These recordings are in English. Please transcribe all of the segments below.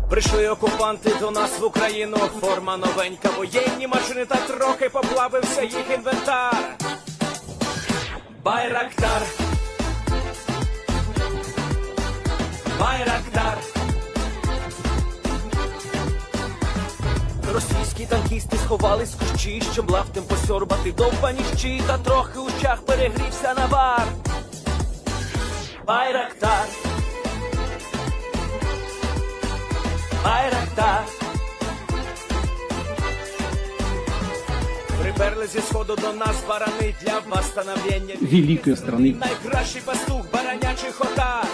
Прийшли окупанти до нас в Україну, форма новенька, воєнні машини та трохи поплавився їх інвентар. Байрактар, Байрактар. Російські танкісти сховались в кущі, щоб лаптем посьорбати довбані щі, та трохи у чах перегрівся навар. Байрактар, Байрактар. Приперли зі сходу до нас барани для восстановлення великої страни. Найкращий пастух баранячих отар.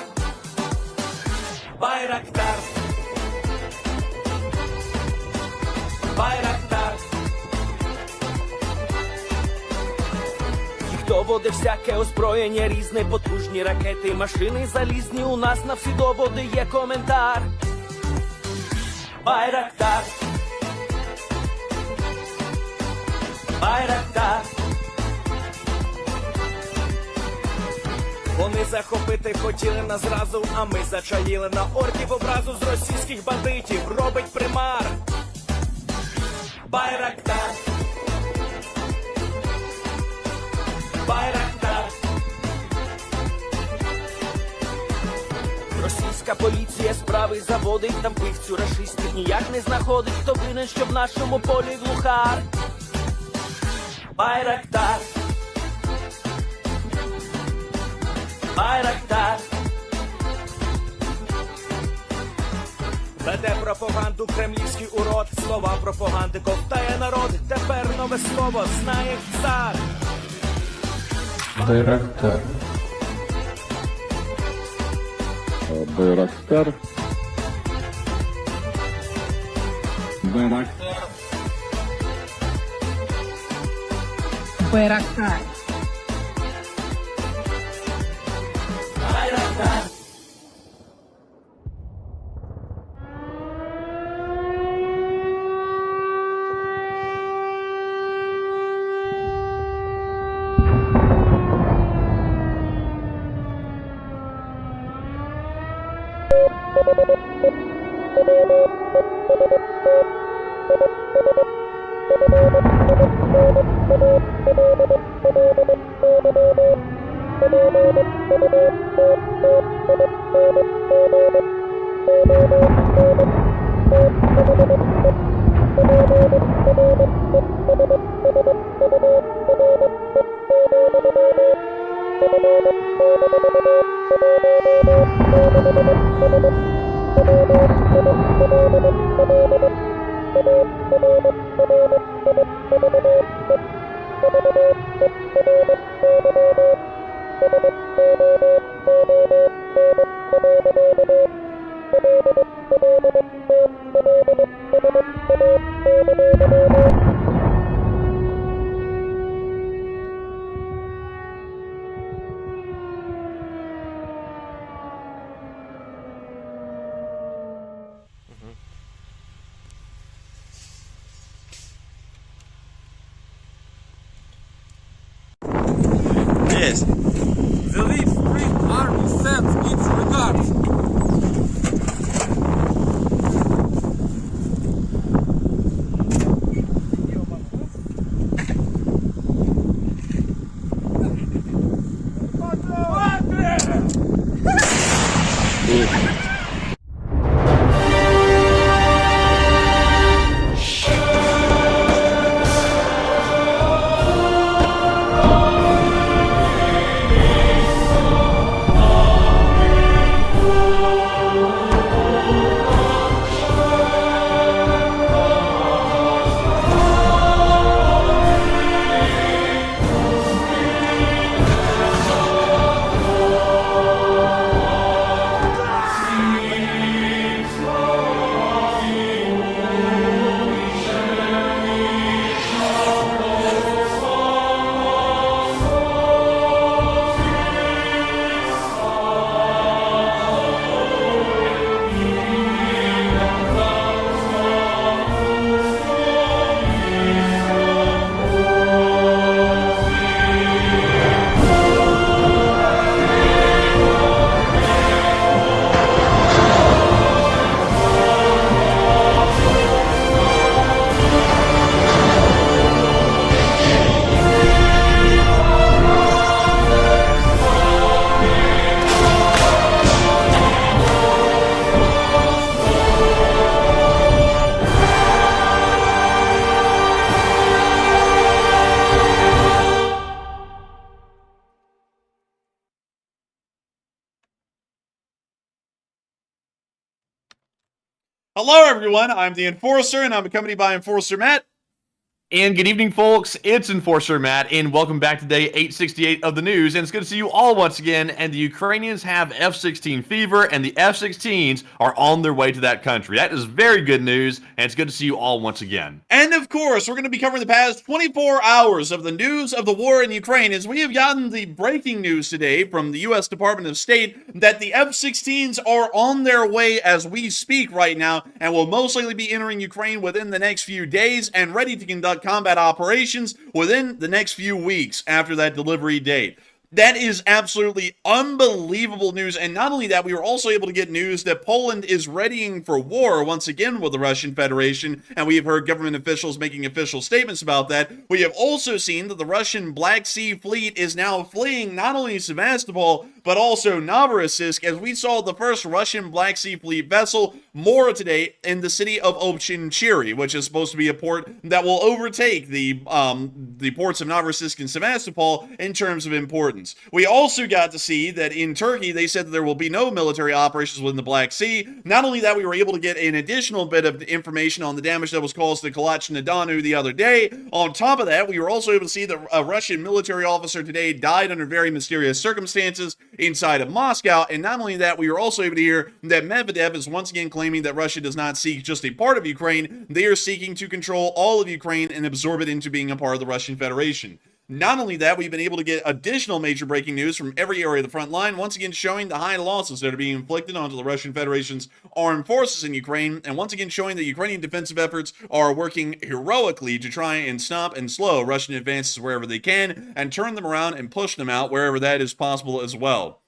Байрактар, Байрактар. Їх доводи всяке озброєння різне, потужні ракети, машини залізні, у нас на всі доводи є коментар. Байрактар, Байрактар. Вони захопити хотіли нас зразу, а ми зачаїли на орків образу з російських бандитів, робить примар. Байрактар, Байрактар. Російська поліція справи заводить, там пивцю рашистів ніяк не знаходить, хто винен, що в нашому полі глухар. Байрактар, Байрактар. Веде пропаганду кремлівський урод, слова пропаганди ковтає народ, тепер нове слово знає цар. Байрактар. Байрактар. Байрактар. Байрактар. Байрактар. Yes. The Leaf Spring Army sends its regards. Hello, everyone. I'm the Enforcer, and I'm accompanied by Enforcer Matt. And good evening, folks. It's Enforcer Matt, and welcome back to day 868 of the news. And it's good to see you all once again. And the Ukrainians have F-16 fever, and the F-16s are on their way to that country. That is very good news, and it's good to see you all once again. And of course, we're going to be covering the past 24 hours of the news of the war in Ukraine, as we have gotten the breaking news today from the U.S. Department of State that the F-16s are on their way as we speak right now, and will most likely be entering Ukraine within the next few days and ready to conduct combat operations within the next few weeks after that delivery date. That is absolutely unbelievable news, and not only that, we were also able to get news that Poland is readying for war once again with the Russian Federation, and we have heard government officials making official statements about that. We have also seen that the Russian Black Sea Fleet is now fleeing not only Sevastopol, but also Novorossiysk, as we saw the first Russian Black Sea Fleet vessel moor today in the city of Obchinchiri, which is supposed to be a port that will overtake the ports of Novorossiysk and Sevastopol in terms of importance. We also got to see that in Turkey, they said that there will be no military operations within the Black Sea. Not only that, we were able to get an additional bit of information on the damage that was caused to Kalachnidannu the other day. On top of that, we were also able to see that a Russian military officer today died under very mysterious circumstances inside of Moscow. And not only that, we were also able to hear that Medvedev is once again claiming that Russia does not seek just a part of Ukraine. They are seeking to control all of Ukraine and absorb it into being a part of the Russian Federation. Not only that, we've been able to get additional major breaking news from every area of the front line, once again showing the high losses that are being inflicted onto the Russian Federation's armed forces in Ukraine, and once again showing that Ukrainian defensive efforts are working heroically to try and stop and slow Russian advances wherever they can, and turn them around and push them out wherever that is possible as well.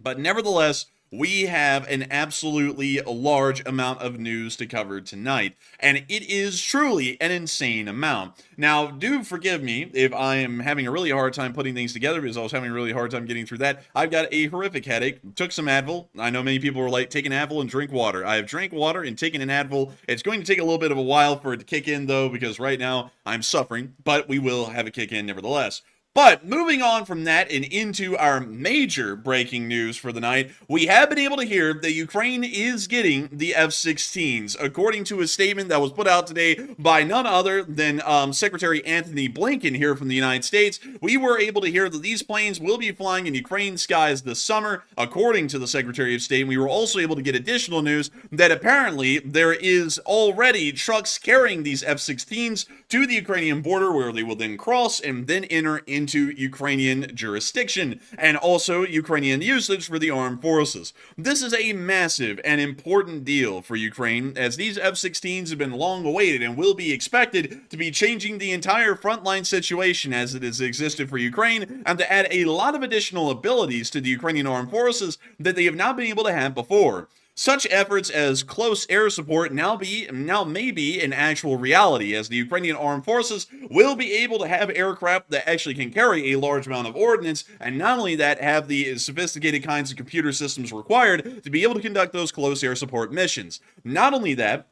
But nevertheless, we have an absolutely large amount of news to cover tonight, and it is truly an insane amount. Now, do forgive me if I am having a really hard time putting things together, because I was having a really hard time getting through that. I've got a horrific headache, took some Advil. I know many people were like, take an Advil and drink water. I have drank water and taken an Advil. It's going to take a little bit of a while for it to kick in, though, because right now I'm suffering, but we will have it kick in nevertheless. But moving on from that and into our major breaking news for the night, we have been able to hear that Ukraine is getting the F-16s, according to a statement that was put out today by none other than Secretary Anthony Blinken here from the United States. We were able to hear that these planes will be flying in Ukraine's skies this summer, according to the Secretary of State. And we were also able to get additional news that apparently there is already trucks carrying these F-16s to the Ukrainian border, where they will then cross and then enter into Ukrainian jurisdiction, and also Ukrainian usage for the armed forces. This is a massive and important deal for Ukraine, as these F-16s have been long awaited and will be expected to be changing the entire frontline situation as it has existed for Ukraine, and to add a lot of additional abilities to the Ukrainian armed forces that they have not been able to have before. Such efforts as close air support now may be an actual reality, as the Ukrainian armed forces will be able to have aircraft that actually can carry a large amount of ordnance, and not only that, have the sophisticated kinds of computer systems required to be able to conduct those close air support missions. Not only that,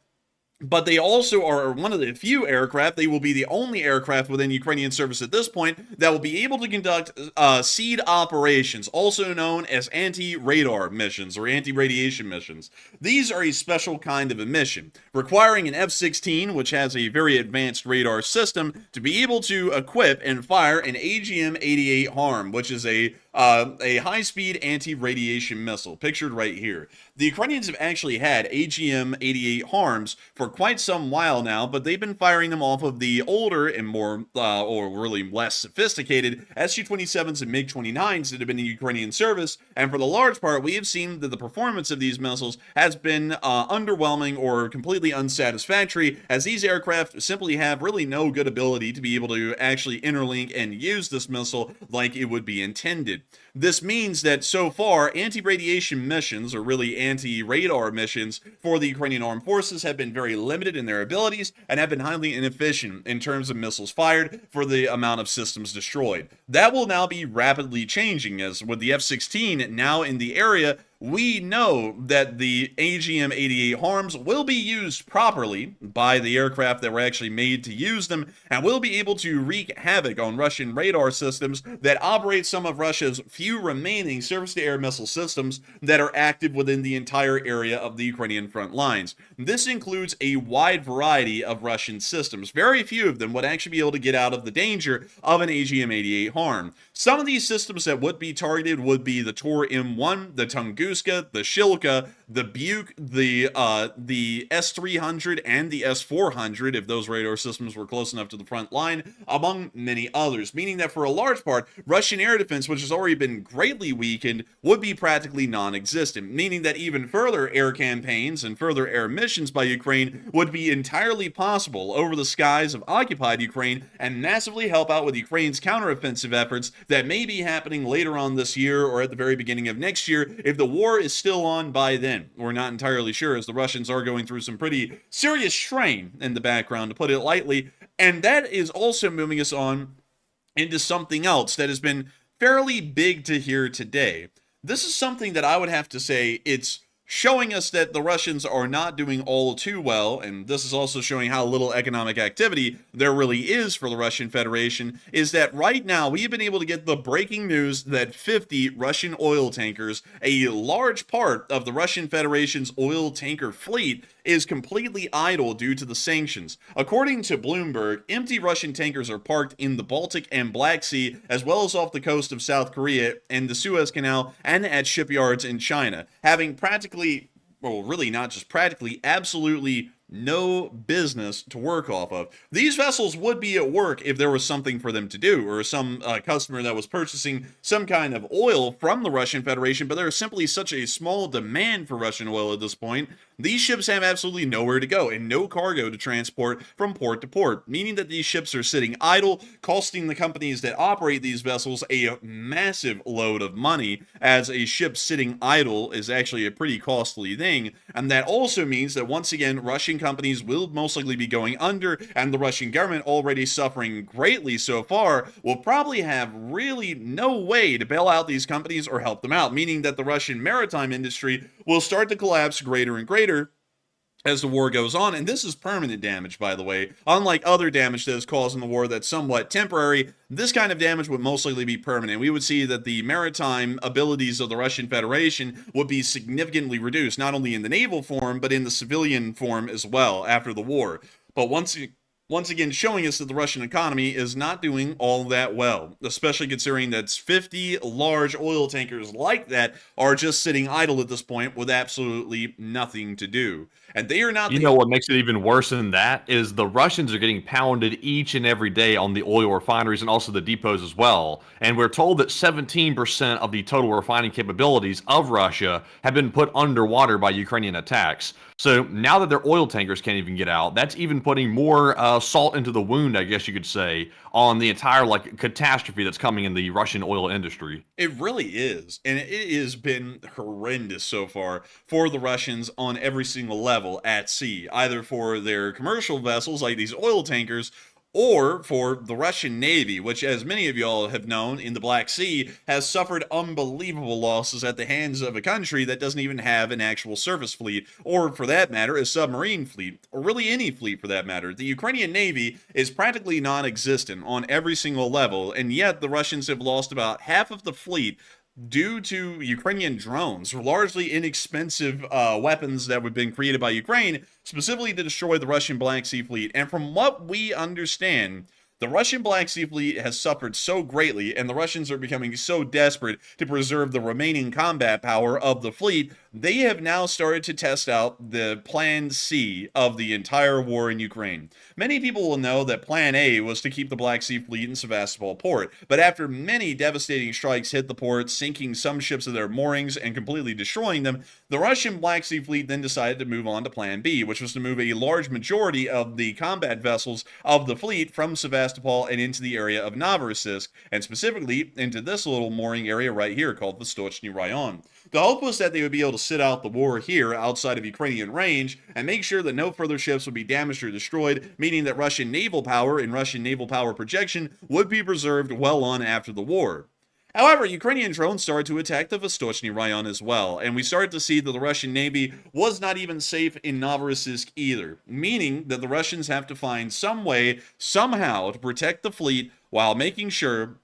but they also are one of the few aircraft, they will be the only aircraft within Ukrainian service at this point, that will be able to conduct SEAD operations, also known as anti-radar missions or anti-radiation missions. These are a special kind of a mission, requiring an F-16, which has a very advanced radar system, to be able to equip and fire an AGM-88 HARM, which is a high-speed anti-radiation missile, pictured right here. The Ukrainians have actually had AGM-88 HARMs for quite some while now, but they've been firing them off of the older and more, or really less sophisticated Su-27s and MiG-29s that have been in Ukrainian service, and for the large part, we have seen that the performance of these missiles has been underwhelming or completely unsatisfactory, as these aircraft simply have really no good ability to be able to actually interlink and use this missile like it would be intended. This means that so far, anti-radiation missions, or really anti-radar missions, for the Ukrainian armed forces have been very limited in their abilities and have been highly inefficient in terms of missiles fired for the amount of systems destroyed. That will now be rapidly changing, as with the F-16 now in the area, we know that the AGM-88 harms will be used properly by the aircraft that were actually made to use them, and will be able to wreak havoc on Russian radar systems that operate some of Russia's few remaining surface-to-air missile systems that are active within the entire area of the Ukrainian front lines. This includes a wide variety of Russian systems. Very few of them would actually be able to get out of the danger of an AGM-88 harm. Some of these systems that would be targeted would be the Tor M1, the Tunguska, the Shilka, the Buke, the S-300, and the S-400, if those radar systems were close enough to the front line, among many others, meaning that for a large part, Russian air defense, which has already been greatly weakened, would be practically non-existent, meaning that even further air campaigns and further air missions by Ukraine would be entirely possible over the skies of occupied Ukraine and massively help out with Ukraine's counteroffensive efforts that may be happening later on this year or at the very beginning of next year if the war is still on by then. We're not entirely sure, as the Russians are going through some pretty serious strain in the background, to put it lightly, and that is also moving us on into something else that has been fairly big to hear today. This is something that I would have to say it's showing us that the Russians are not doing all too well, and this is also showing how little economic activity there really is for the Russian Federation, is that right now we have been able to get the breaking news that 50 Russian oil tankers, a large part of the Russian Federation's oil tanker fleet, is completely idle due to the sanctions. According to Bloomberg, empty Russian tankers are parked in the Baltic and Black Sea, as well as off the coast of South Korea and the Suez Canal, and at shipyards in China, having practically, well, really not just practically, absolutely no business to work off of. These vessels would be at work if there was something for them to do, or some customer that was purchasing some kind of oil from the Russian Federation, but there is simply such a small demand for Russian oil at this point. These ships have absolutely nowhere to go and no cargo to transport from port to port, meaning that these ships are sitting idle, costing the companies that operate these vessels a massive load of money, as a ship sitting idle is actually a pretty costly thing. And that also means that once again, Russian companies will most likely be going under, and the Russian government, already suffering greatly so far, will probably have really no way to bail out these companies or help them out, meaning that the Russian maritime industry will start to collapse greater and greater as the war goes on. And this is permanent damage, by the way. Unlike other damage that is caused in the war that's somewhat temporary, this kind of damage would most likely be permanent. We would see that the maritime abilities of the Russian Federation would be significantly reduced, not only in the naval form, but in the civilian form as well after the war. But once again showing us that the Russian economy is not doing all that well, especially considering that 50 large oil tankers like that are just sitting idle at this point with absolutely nothing to do. And they are not... You know what makes it even worse than that is the Russians are getting pounded each and every day on the oil refineries and also the depots as well. And we're told that 17% of the total refining capabilities of Russia have been put underwater by Ukrainian attacks. So now that their oil tankers can't even get out, that's even putting more salt into the wound, I guess you could say, on the entire catastrophe that's coming in the Russian oil industry. It really is. And it has been horrendous so far for the Russians on every single level at sea, either for their commercial vessels like these oil tankers, or for the Russian Navy, which, as many of y'all have known, in the Black Sea, has suffered unbelievable losses at the hands of a country that doesn't even have an actual surface fleet, or for that matter, a submarine fleet, or really any fleet for that matter. The Ukrainian Navy is practically non-existent on every single level, and yet the Russians have lost about half of the fleet due to Ukrainian drones, largely inexpensive weapons that have been created by Ukraine, specifically to destroy the Russian Black Sea Fleet. And from what we understand, the Russian Black Sea Fleet has suffered so greatly, and the Russians are becoming so desperate to preserve the remaining combat power of the fleet, they have now started to test out the Plan C of the entire war in Ukraine. Many people will know that Plan A was to keep the Black Sea Fleet in Sevastopol port, but after many devastating strikes hit the port, sinking some ships at their moorings and completely destroying them, the Russian Black Sea Fleet then decided to move on to Plan B, which was to move a large majority of the combat vessels of the fleet from Sevastopol and into the area of Novorossiysk, and specifically into this little mooring area right here called the Stochny Rayon. The hope was that they would be able to sit out the war here outside of Ukrainian range and make sure that no further ships would be damaged or destroyed, meaning that Russian naval power and Russian naval power projection would be preserved well on after the war. However, Ukrainian drones started to attack the Vostochny Raion as well, and we started to see that the Russian Navy was not even safe in Novorossiysk either, meaning that the Russians have to find some way, somehow, to protect the fleet while making sure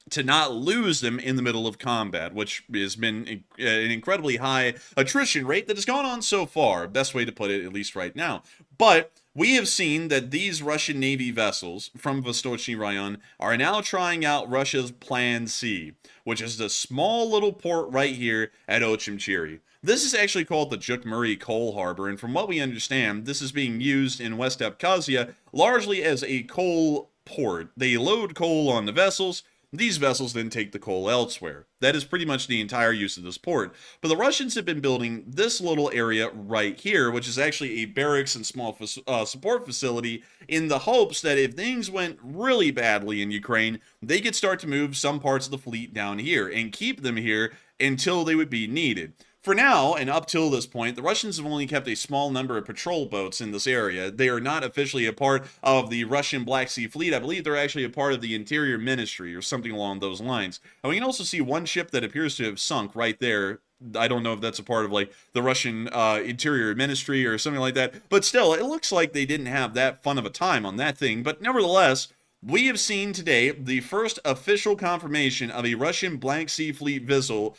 to not lose them in the middle of combat, which has been an incredibly high attrition rate that has gone on so far. Best way to put it, at least right now. But we have seen that these Russian Navy vessels from Vostochny Raion are now trying out Russia's Plan C, which is the small little port right here at Ochimchiri. This is actually called the Juk-Murray Coal Harbor, and from what we understand, this is being used in West Abkhazia largely as a coal port. They load coal on the vessels. These vessels then take the coal elsewhere. That is pretty much the entire use of this port. But the Russians have been building this little area right here, which is actually a barracks and small support facility, in the hopes that if things went really badly in Ukraine, they could start to move some parts of the fleet down here and keep them here until they would be needed. For now, and up till this point, the Russians have only kept a small number of patrol boats in this area. They are not officially a part of the Russian Black Sea Fleet. I believe they're actually a part of the Interior Ministry or something along those lines. And we can also see one ship that appears to have sunk right there. I don't know if that's a part of like the Russian Interior Ministry or something like that. But still, it looks like they didn't have that fun of a time on that thing. But nevertheless, we have seen today the first official confirmation of a Russian Black Sea Fleet vessel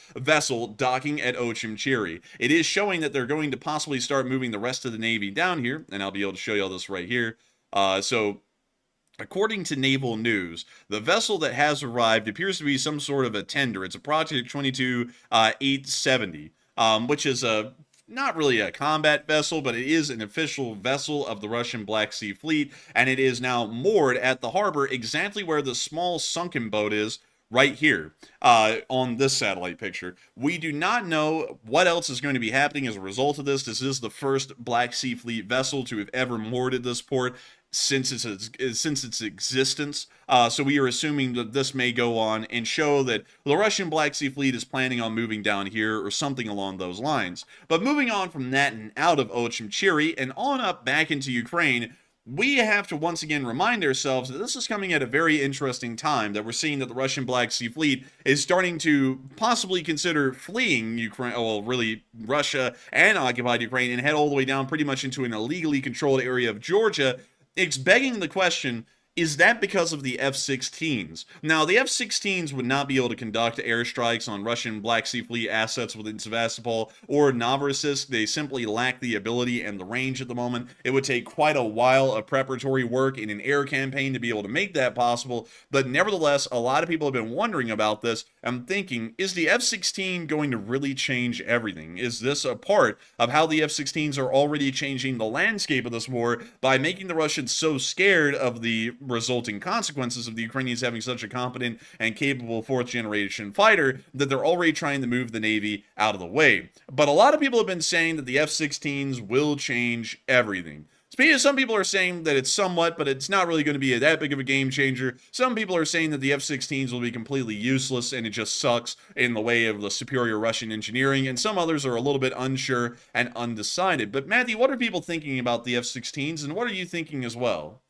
docking at Ochimchiri. It is showing that they're going to possibly start moving the rest of the Navy down here, and I'll be able to show you all this right here. According to Naval News, the vessel that has arrived appears to be some sort of a tender. It's a Project 22-870, which is not really a combat vessel, but it is an official vessel of the Russian Black Sea Fleet, and it is now moored at the harbor exactly where the small sunken boat is right here on this satellite picture. We do not know what else is going to be happening as a result of this. This is the first Black Sea Fleet vessel to have ever moored at this port since its existence. So we are assuming that this may go on and show that the Russian Black Sea Fleet is planning on moving down here or something along those lines. But moving on from that and out of Ochimchiri and on up back into Ukraine, we have to once again remind ourselves that this is coming at a very interesting time, that we're seeing that the Russian Black Sea Fleet is starting to possibly consider fleeing Ukraine, well, really Russia and occupied Ukraine, and head all the way down pretty much into an illegally controlled area of Georgia. It's begging the question, is that because of the F-16s? Now, the F-16s would not be able to conduct airstrikes on Russian Black Sea Fleet assets within Sevastopol or Novorossiysk. They simply lack the ability and the range at the moment. It would take quite a while of preparatory work in an air campaign to be able to make that possible. But nevertheless, a lot of people have been wondering about this and thinking, is the F-16 going to really change everything? Is this a part of how the F-16s are already changing the landscape of this war by making the Russians so scared of the resulting consequences of the Ukrainians having such a competent and capable fourth generation fighter that they're already trying to move the Navy out of the way? But a lot of people have been saying that the F-16s will change everything. Some people are saying that it's somewhat, but it's not really going to be that big of a game changer. Some people are saying that the F-16s will be completely useless and it just sucks in the way of the superior Russian engineering, and some others are a little bit unsure and undecided. But Matthew, what are people thinking about the F-16s, and what are you thinking as well?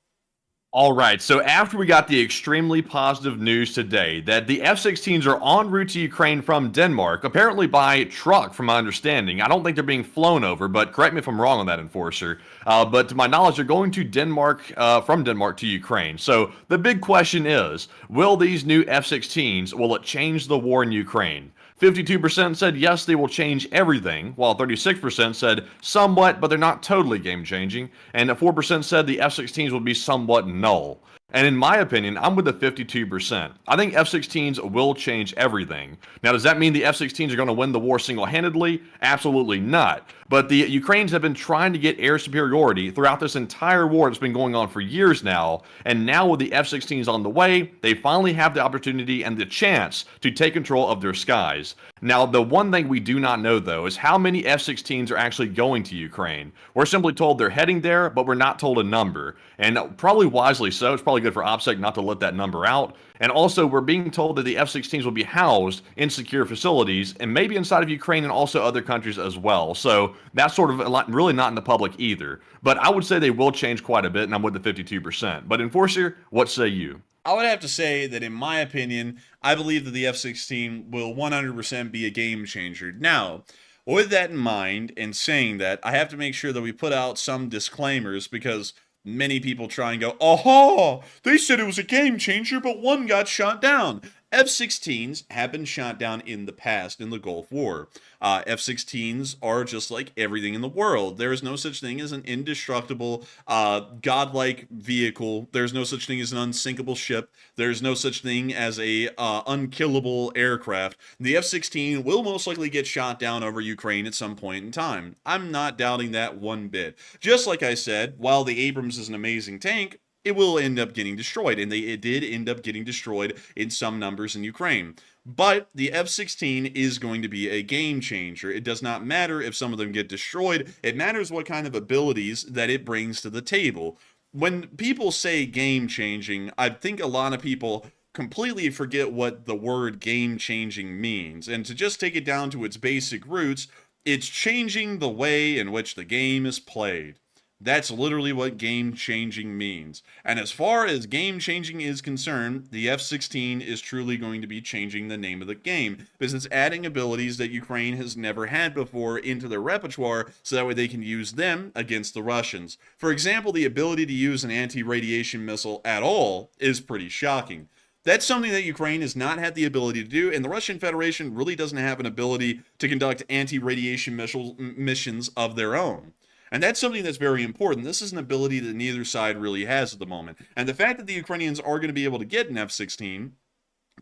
All right, so after we got the extremely positive news today that the F-16s are en route to Ukraine from Denmark, apparently by truck, from my understanding. I don't think they're being flown over, but correct me if I'm wrong on that, Enforcer. But to my knowledge, they're going to Denmark, from Denmark to Ukraine. So the big question is, will these new F-16s, will it change the war in Ukraine? 52% said yes, they will change everything, while 36% said somewhat, but they're not totally game-changing, and 4% said the F-16s will be somewhat null. And in my opinion, I'm with the 52%. I think F-16s will change everything. Now, does that mean the F-16s are going to win the war single-handedly? Absolutely not. But the Ukrainians have been trying to get air superiority throughout this entire war that's been going on for years now. And now with the F-16s on the way, they finally have the opportunity and the chance to take control of their skies. Now, the one thing we do not know, though, is how many F-16s are actually going to Ukraine. We're simply told they're heading there, but we're not told a number. And probably wisely so. It's probably good for OPSEC not to let that number out. And also, we're being told that the F-16s will be housed in secure facilities, and maybe inside of Ukraine and also other countries as well. So that's sort of really not in the public either. But I would say they will change quite a bit, and I'm with the 52%. But Enforcer, what say you? I would have to say that, in my opinion, I believe that the F-16 will 100% be a game changer. Now, with that in mind, and saying that, I have to make sure that we put out some disclaimers, because many people try and go, "Aha! They said it was a game changer, but one got shot down." F-16s have been shot down in the past in the Gulf War. F-16s are just like everything in the world. There is no such thing as an indestructible, godlike vehicle. There's no such thing as an unsinkable ship. There's no such thing as a unkillable aircraft. The F-16 will most likely get shot down over Ukraine at some point in time. I'm not doubting that one bit. Just like I said, while the Abrams is an amazing tank, it will end up getting destroyed, and it did end up getting destroyed in some numbers in Ukraine. But the F-16 is going to be a game changer. It does not matter if some of them get destroyed. It matters what kind of abilities that it brings to the table. When people say game changing, I think a lot of people completely forget what the word game changing means. And to just take it down to its basic roots, it's changing the way in which the game is played. That's literally what game-changing means. And as far as game-changing is concerned, the F-16 is truly going to be changing the name of the game, because it's adding abilities that Ukraine has never had before into their repertoire, so that way they can use them against the Russians. For example, the ability to use an anti-radiation missile at all is pretty shocking. That's something that Ukraine has not had the ability to do, and the Russian Federation really doesn't have an ability to conduct anti-radiation missions of their own. And that's something that's very important. This is an ability that neither side really has at the moment. And the fact that the Ukrainians are going to be able to get an F-16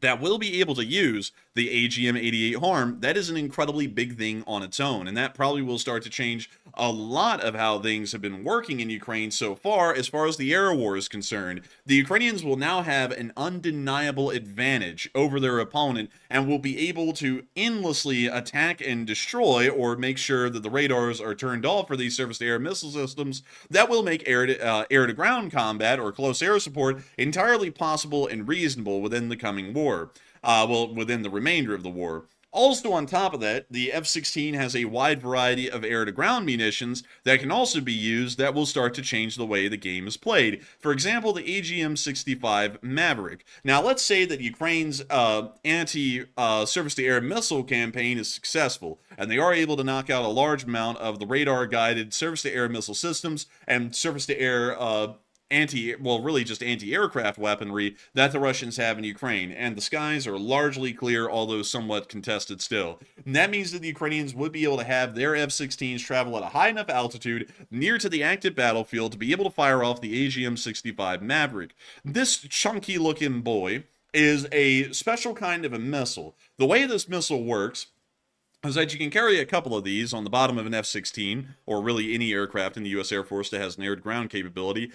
that will be able to use the AGM-88 harm, that is an incredibly big thing on its own. And that probably will start to change a lot of how things have been working in Ukraine so far as the air war is concerned. The Ukrainians will now have an undeniable advantage over their opponent and will be able to endlessly attack and destroy, or make sure that the radars are turned off for these surface-to-air missile systems. That will make air-to-ground combat, or close air support, entirely possible and reasonable within the coming war. Within the remainder of the war. Also, on top of that, the F-16 has a wide variety of air-to-ground munitions that can also be used that will start to change the way the game is played. For example, the AGM-65 Maverick. Now, let's say that Ukraine's anti-surface-to-air missile campaign is successful, and they are able to knock out a large amount of the radar-guided surface-to-air missile systems and surface-to-air anti-aircraft weaponry that the Russians have in Ukraine, and the skies are largely clear, although somewhat contested still. And that means that the Ukrainians would be able to have their F-16s travel at a high enough altitude near to the active battlefield to be able to fire off the AGM-65 Maverick. This chunky looking boy is a special kind of a missile. The way this missile works is that you can carry a couple of these on the bottom of an F-16, or really any aircraft in the U.S. Air Force that has an air-to-ground capability.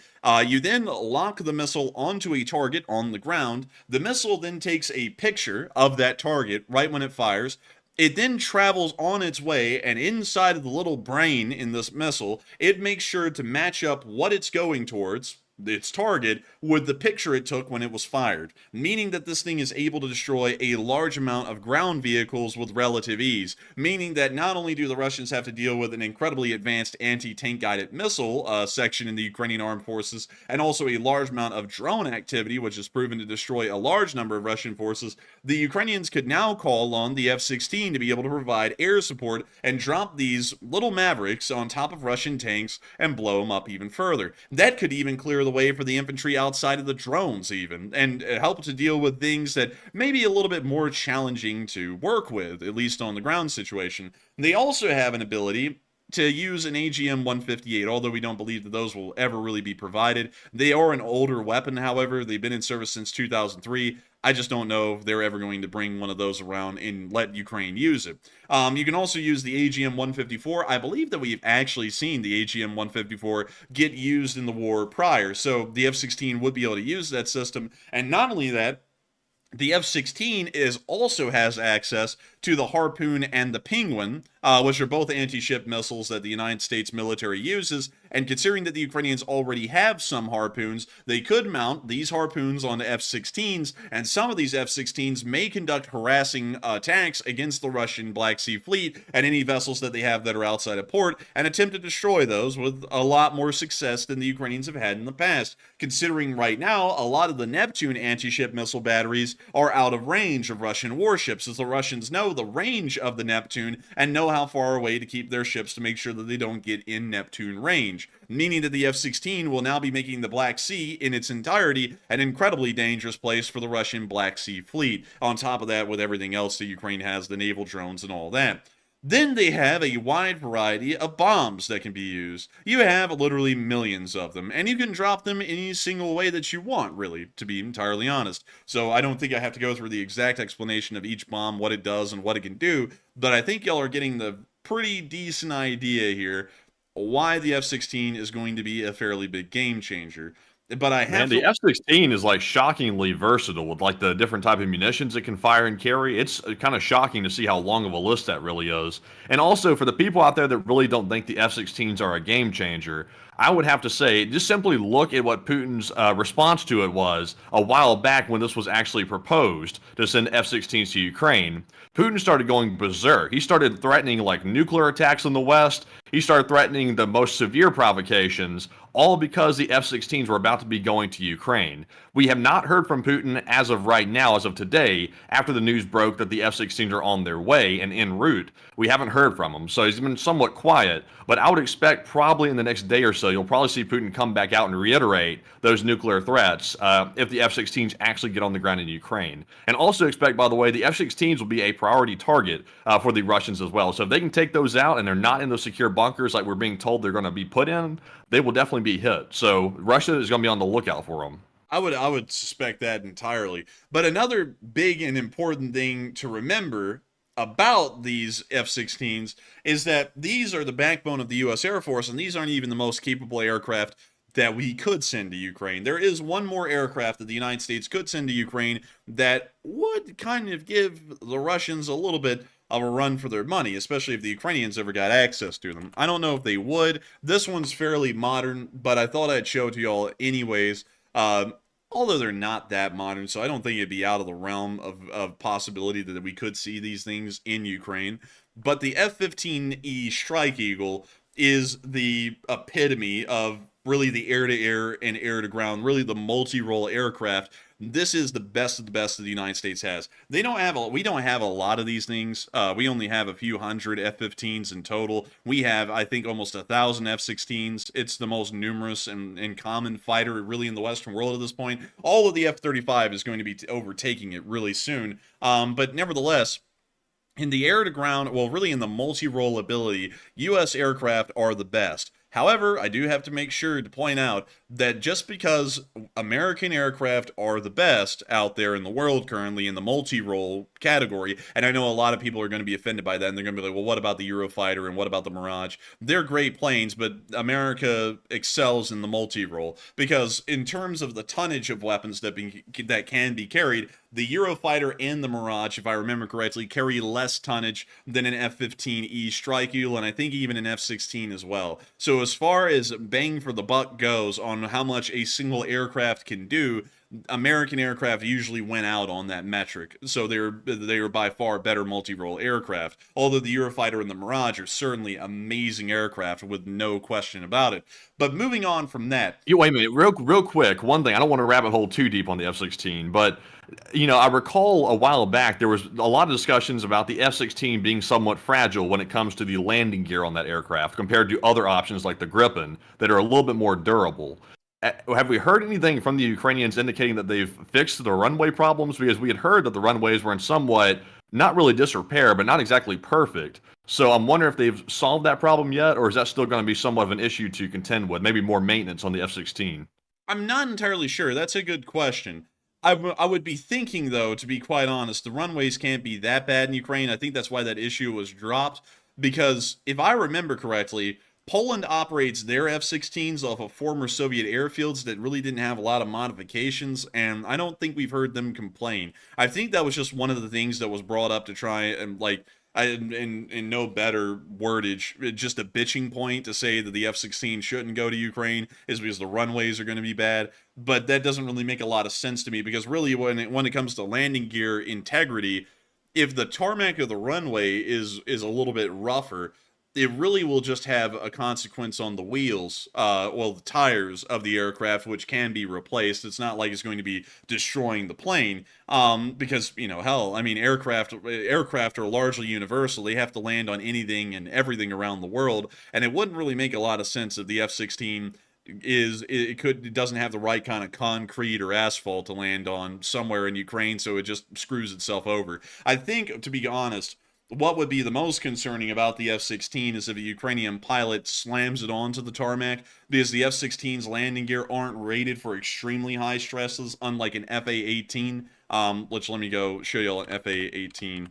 You then lock the missile onto a target on the ground. The missile then takes a picture of that target right when it fires. It then travels on its way, and inside of the little brain in this missile, it makes sure to match up what it's going towards, its target, with the picture it took when it was fired, meaning that this thing is able to destroy a large amount of ground vehicles with relative ease, meaning that not only do the Russians have to deal with an incredibly advanced anti-tank guided missile section in the Ukrainian armed forces, and also a large amount of drone activity, which has proven to destroy a large number of Russian forces, the Ukrainians could now call on the F-16 to be able to provide air support and drop these little Mavericks on top of Russian tanks and blow them up even further. That could even clear the way for the infantry outside of the drones even, and help to deal with things that may be a little bit more challenging to work with, at least on the ground situation. They also have an ability to use an AGM-158, although we don't believe that those will ever really be provided. They are an older weapon, however. They've been in service since 2003. I just don't know if they're ever going to bring one of those around and let Ukraine use it. You can also use the AGM-154. I believe that we've actually seen the AGM-154 get used in the war prior, so the F-16 would be able to use that system. And not only that, the F-16 also has access to the Harpoon and the Penguin, which are both anti-ship missiles that the United States military uses, And considering that the Ukrainians already have some harpoons, they could mount these harpoons on F-16s, and some of these F-16s may conduct harassing attacks against the Russian Black Sea Fleet and any vessels that they have that are outside of port, and attempt to destroy those with a lot more success than the Ukrainians have had in the past. Considering right now, a lot of the Neptune anti-ship missile batteries are out of range of Russian warships, as the Russians know the range of the Neptune and know how far away to keep their ships to make sure that they don't get in Neptune range, meaning that the F-16 will now be making the Black Sea in its entirety an incredibly dangerous place for the Russian Black Sea Fleet. On top of that, with everything else that Ukraine has, the naval drones and all that. Then they have a wide variety of bombs that can be used. You have literally millions of them, and you can drop them any single way that you want, really, to be entirely honest. So I don't think I have to go through the exact explanation of each bomb, what it does, and what it can do, but I think y'all are getting the pretty decent idea here why the F-16 is going to be a fairly big game changer. But I have the F-16 is like shockingly versatile with like the different type of munitions it can fire and carry. It's kind of shocking to see how long of a list that really is. And also for the people out there that really don't think the F-16s are a game changer, I would have to say just simply look at what Putin's response to it was a while back when this was actually proposed to send F-16s to Ukraine. Putin started going berserk. He started threatening like nuclear attacks in the West. He started threatening the most severe provocations, all because the F-16s were about to be going to Ukraine. We have not heard from Putin as of right now, as of today, after the news broke that the F-16s are on their way and en route. We haven't heard from him, so he's been somewhat quiet, but I would expect probably in the next day or so, you'll probably see Putin come back out and reiterate those nuclear threats if the F-16s actually get on the ground in Ukraine. And also expect, by the way, the F-16s will be a priority target for the Russians as well. So if they can take those out and they're not in those secure bunkers like we're being told they're going to be put in, they will definitely be hit. So Russia is going to be on the lookout for them. I would suspect that entirely. But another big and important thing to remember about these F-16s is that these are the backbone of the U.S. Air Force, and these aren't even the most capable aircraft that we could send to Ukraine. There is one more aircraft that the United States could send to Ukraine that would kind of give the Russians a little bit of a run for their money, especially if the Ukrainians ever got access to them. I don't know if they would. This one's fairly modern, but I thought I'd show it to y'all anyways. Although they're not that modern, so I don't think it'd be out of the realm of possibility that we could see these things in Ukraine. But the F-15E Strike Eagle is the epitome of really the air-to-air and air-to-ground, really the multi-role aircraft. This is the best of the best that the United States has. We don't have a lot of these things. We only have a few hundred F-15s in total. We have, I think, almost 1,000 F-16s. It's the most numerous and common fighter really in the Western world at this point. All of the F-35 is going to be overtaking it really soon. But nevertheless, in the air-to-ground, well, really in the multi-role ability, U.S. aircraft are the best. However, I do have to make sure to point out that just because American aircraft are the best out there in the world currently in the multi-role category, and I know a lot of people are going to be offended by that, and they're going to be like, well, what about the Eurofighter and what about the Mirage? They're great planes, but America excels in the multi-role because in terms of the tonnage of weapons that can be carried, the Eurofighter and the Mirage, if I remember correctly, carry less tonnage than an F-15E Strike Eagle, and I think even an F-16 as well. So as far as bang for the buck goes on how much a single aircraft can do, American aircraft usually went out on that metric. So they are by far better multi-role aircraft. Although the Eurofighter and the Mirage are certainly amazing aircraft with no question about it. But moving on from that, Wait a minute, real quick. One thing, I don't want to rabbit hole too deep on the F-16, but I recall a while back there was a lot of discussions about the F-16 being somewhat fragile when it comes to the landing gear on that aircraft compared to other options like the Gripen that are a little bit more durable. Have we heard anything from the Ukrainians indicating that they've fixed the runway problems? Because we had heard that the runways were in somewhat, not really disrepair, but not exactly perfect. So I'm wondering if they've solved that problem yet, or is that still going to be somewhat of an issue to contend with? Maybe more maintenance on the F-16. I'm not entirely sure. That's a good question. I would be thinking, though, to be quite honest, the runways can't be that bad in Ukraine. I think that's why that issue was dropped, because if I remember correctly, Poland operates their F-16s off of former Soviet airfields that really didn't have a lot of modifications, and I don't think we've heard them complain. I think that was just one of the things that was brought up to try and, In no better wordage, just a bitching point to say that the F-16 shouldn't go to Ukraine is because the runways are going to be bad. But that doesn't really make a lot of sense to me, because really when it comes to landing gear integrity, if the tarmac of the runway is a little bit rougher, it really will just have a consequence on the wheels, the tires of the aircraft, which can be replaced. It's not like it's going to be destroying the plane, because, hell, I mean, aircraft are largely universal. They have to land on anything and everything around the world, and it wouldn't really make a lot of sense if the F-16 it doesn't have the right kind of concrete or asphalt to land on somewhere in Ukraine, so it just screws itself over. I think, to be honest, what would be the most concerning about the F-16 is if a Ukrainian pilot slams it onto the tarmac, because the F-16's landing gear aren't rated for extremely high stresses, unlike an FA-18. Let me go show you all an FA-18,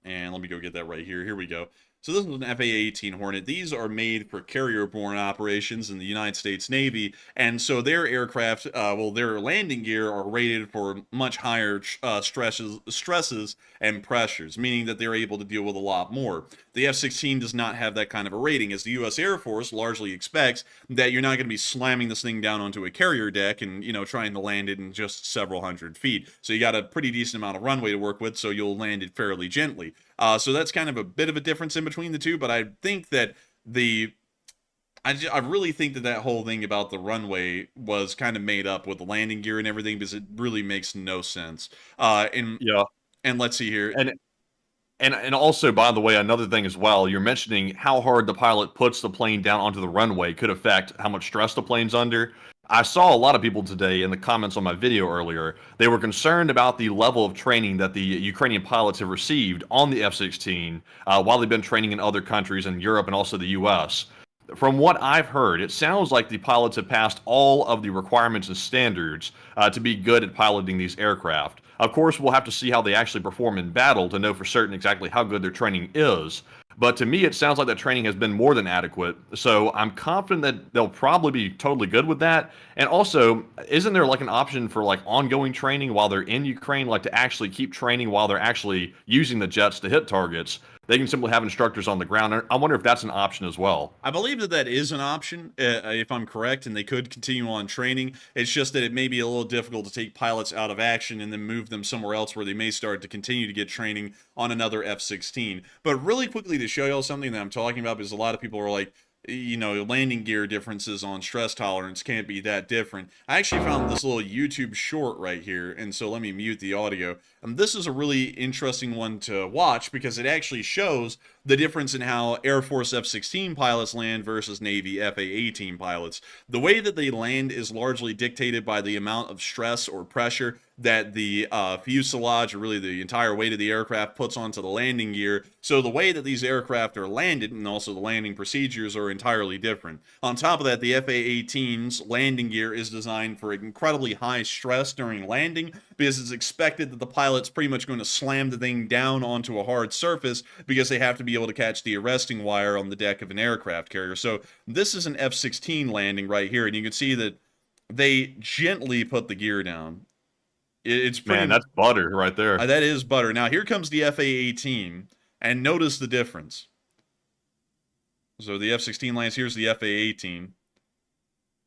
and let me go get that right here. Here we go. So this is an FA-18 Hornet. These are made for carrier-borne operations in the United States Navy, and so their aircraft, their landing gear are rated for much higher stresses and pressures, meaning that they're able to deal with a lot more. The F-16 does not have that kind of a rating, as the U.S. Air Force largely expects that you're not going to be slamming this thing down onto a carrier deck and, trying to land it in just several hundred feet. So you got a pretty decent amount of runway to work with, so you'll land it fairly gently. So that's kind of a bit of a difference in between the two, but I think that I really think that whole thing about the runway was kind of made up with the landing gear and everything, because it really makes no sense. And let's see here. And also, by the way, another thing as well, you're mentioning how hard the pilot puts the plane down onto the runway could affect how much stress the plane's under. I saw a lot of people today in the comments on my video earlier. They were concerned about the level of training that the Ukrainian pilots have received on the F-16 while they've been training in other countries in Europe and also the U.S. From what I've heard, it sounds like the pilots have passed all of the requirements and standards to be good at piloting these aircraft. Of course, we'll have to see how they actually perform in battle to know for certain exactly how good their training is. But to me, it sounds like that training has been more than adequate. So I'm confident that they'll probably be totally good with that. And also, isn't there like an option for like ongoing training while they're in Ukraine, like to actually keep training while they're actually using the jets to hit targets? They can simply have instructors on the ground. I wonder if that's an option as well. I believe that is an option, if I'm correct, and they could continue on training. It's just that it may be a little difficult to take pilots out of action and then move them somewhere else where they may start to continue to get training on another F-16. But really quickly, to show y'all something that I'm talking about, because a lot of people are like, landing gear differences on stress tolerance can't be that different. I actually found this little YouTube short right here, and so let me mute the audio. This is a really interesting one to watch, because it actually shows the difference in how Air Force F-16 pilots land versus Navy FA-18 pilots. The way that they land is largely dictated by the amount of stress or pressure that the fuselage, or really the entire weight of the aircraft, puts onto the landing gear. So the way that these aircraft are landed, and also the landing procedures, are entirely different. On top of that, the FA-18's landing gear is designed for incredibly high stress during landing, because it's expected that the pilot's pretty much going to slam the thing down onto a hard surface, because they have to be able to catch the arresting wire on the deck of an aircraft carrier. So this is an F-16 landing right here, and you can see that they gently put the gear down. It's pretty, man, that's butter right there. That is butter. Now here comes the FA-18, and notice the difference. So the F-16 lands, here's the FA-18,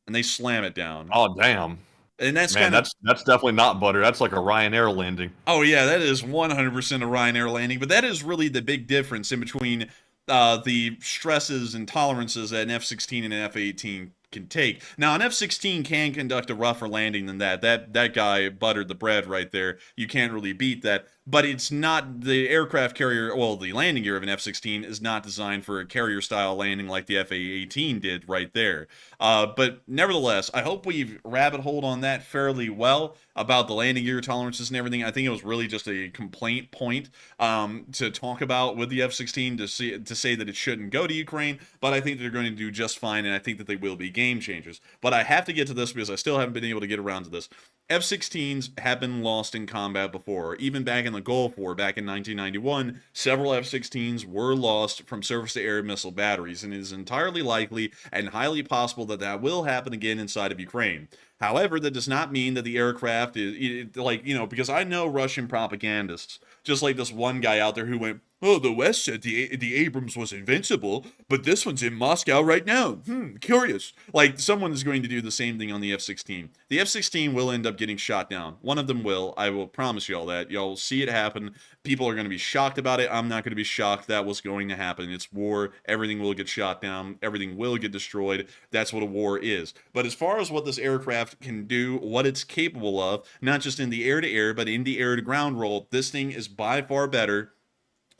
and they slam it down. Oh, damn. And that's that's definitely not butter. That's like a Ryanair landing. Oh yeah, that is 100% a Ryanair landing. But that is really the big difference in between the stresses and tolerances that an F-16 and an F-18 can take. Now, an F-16 can conduct a rougher landing than that. That guy buttered the bread right there. You can't really beat that. But it's not the aircraft carrier, well, the landing gear of an F-16 is not designed for a carrier-style landing like the FA-18 did right there. But nevertheless, I hope we've rabbit-holed on that fairly well about the landing gear tolerances and everything. I think it was really just a complaint point to talk about with the F-16 to say that it shouldn't go to Ukraine, but I think they're going to do just fine, and I think that they will be game changers. But I have to get to this because I still haven't been able to get around to this. F-16s have been lost in combat before. Even back in the Gulf War, back in 1991, several F-16s were lost from surface-to-air missile batteries, and it is entirely likely and highly possible that that will happen again inside of Ukraine. However, that does not mean that the aircraft is, because I know Russian propagandists, just like this one guy out there who went, Oh, the West said the Abrams was invincible, but this one's in Moscow right now. Curious. Like, someone is going to do the same thing on the F-16. The F-16 will end up getting shot down. One of them will. I will promise y'all that. Y'all will see it happen. People are going to be shocked about it. I'm not going to be shocked. That was going to happen. It's war. Everything will get shot down. Everything will get destroyed. That's what a war is. But as far as what this aircraft can do, what it's capable of, not just in the air-to-air, but in the air-to-ground role, this thing is by far better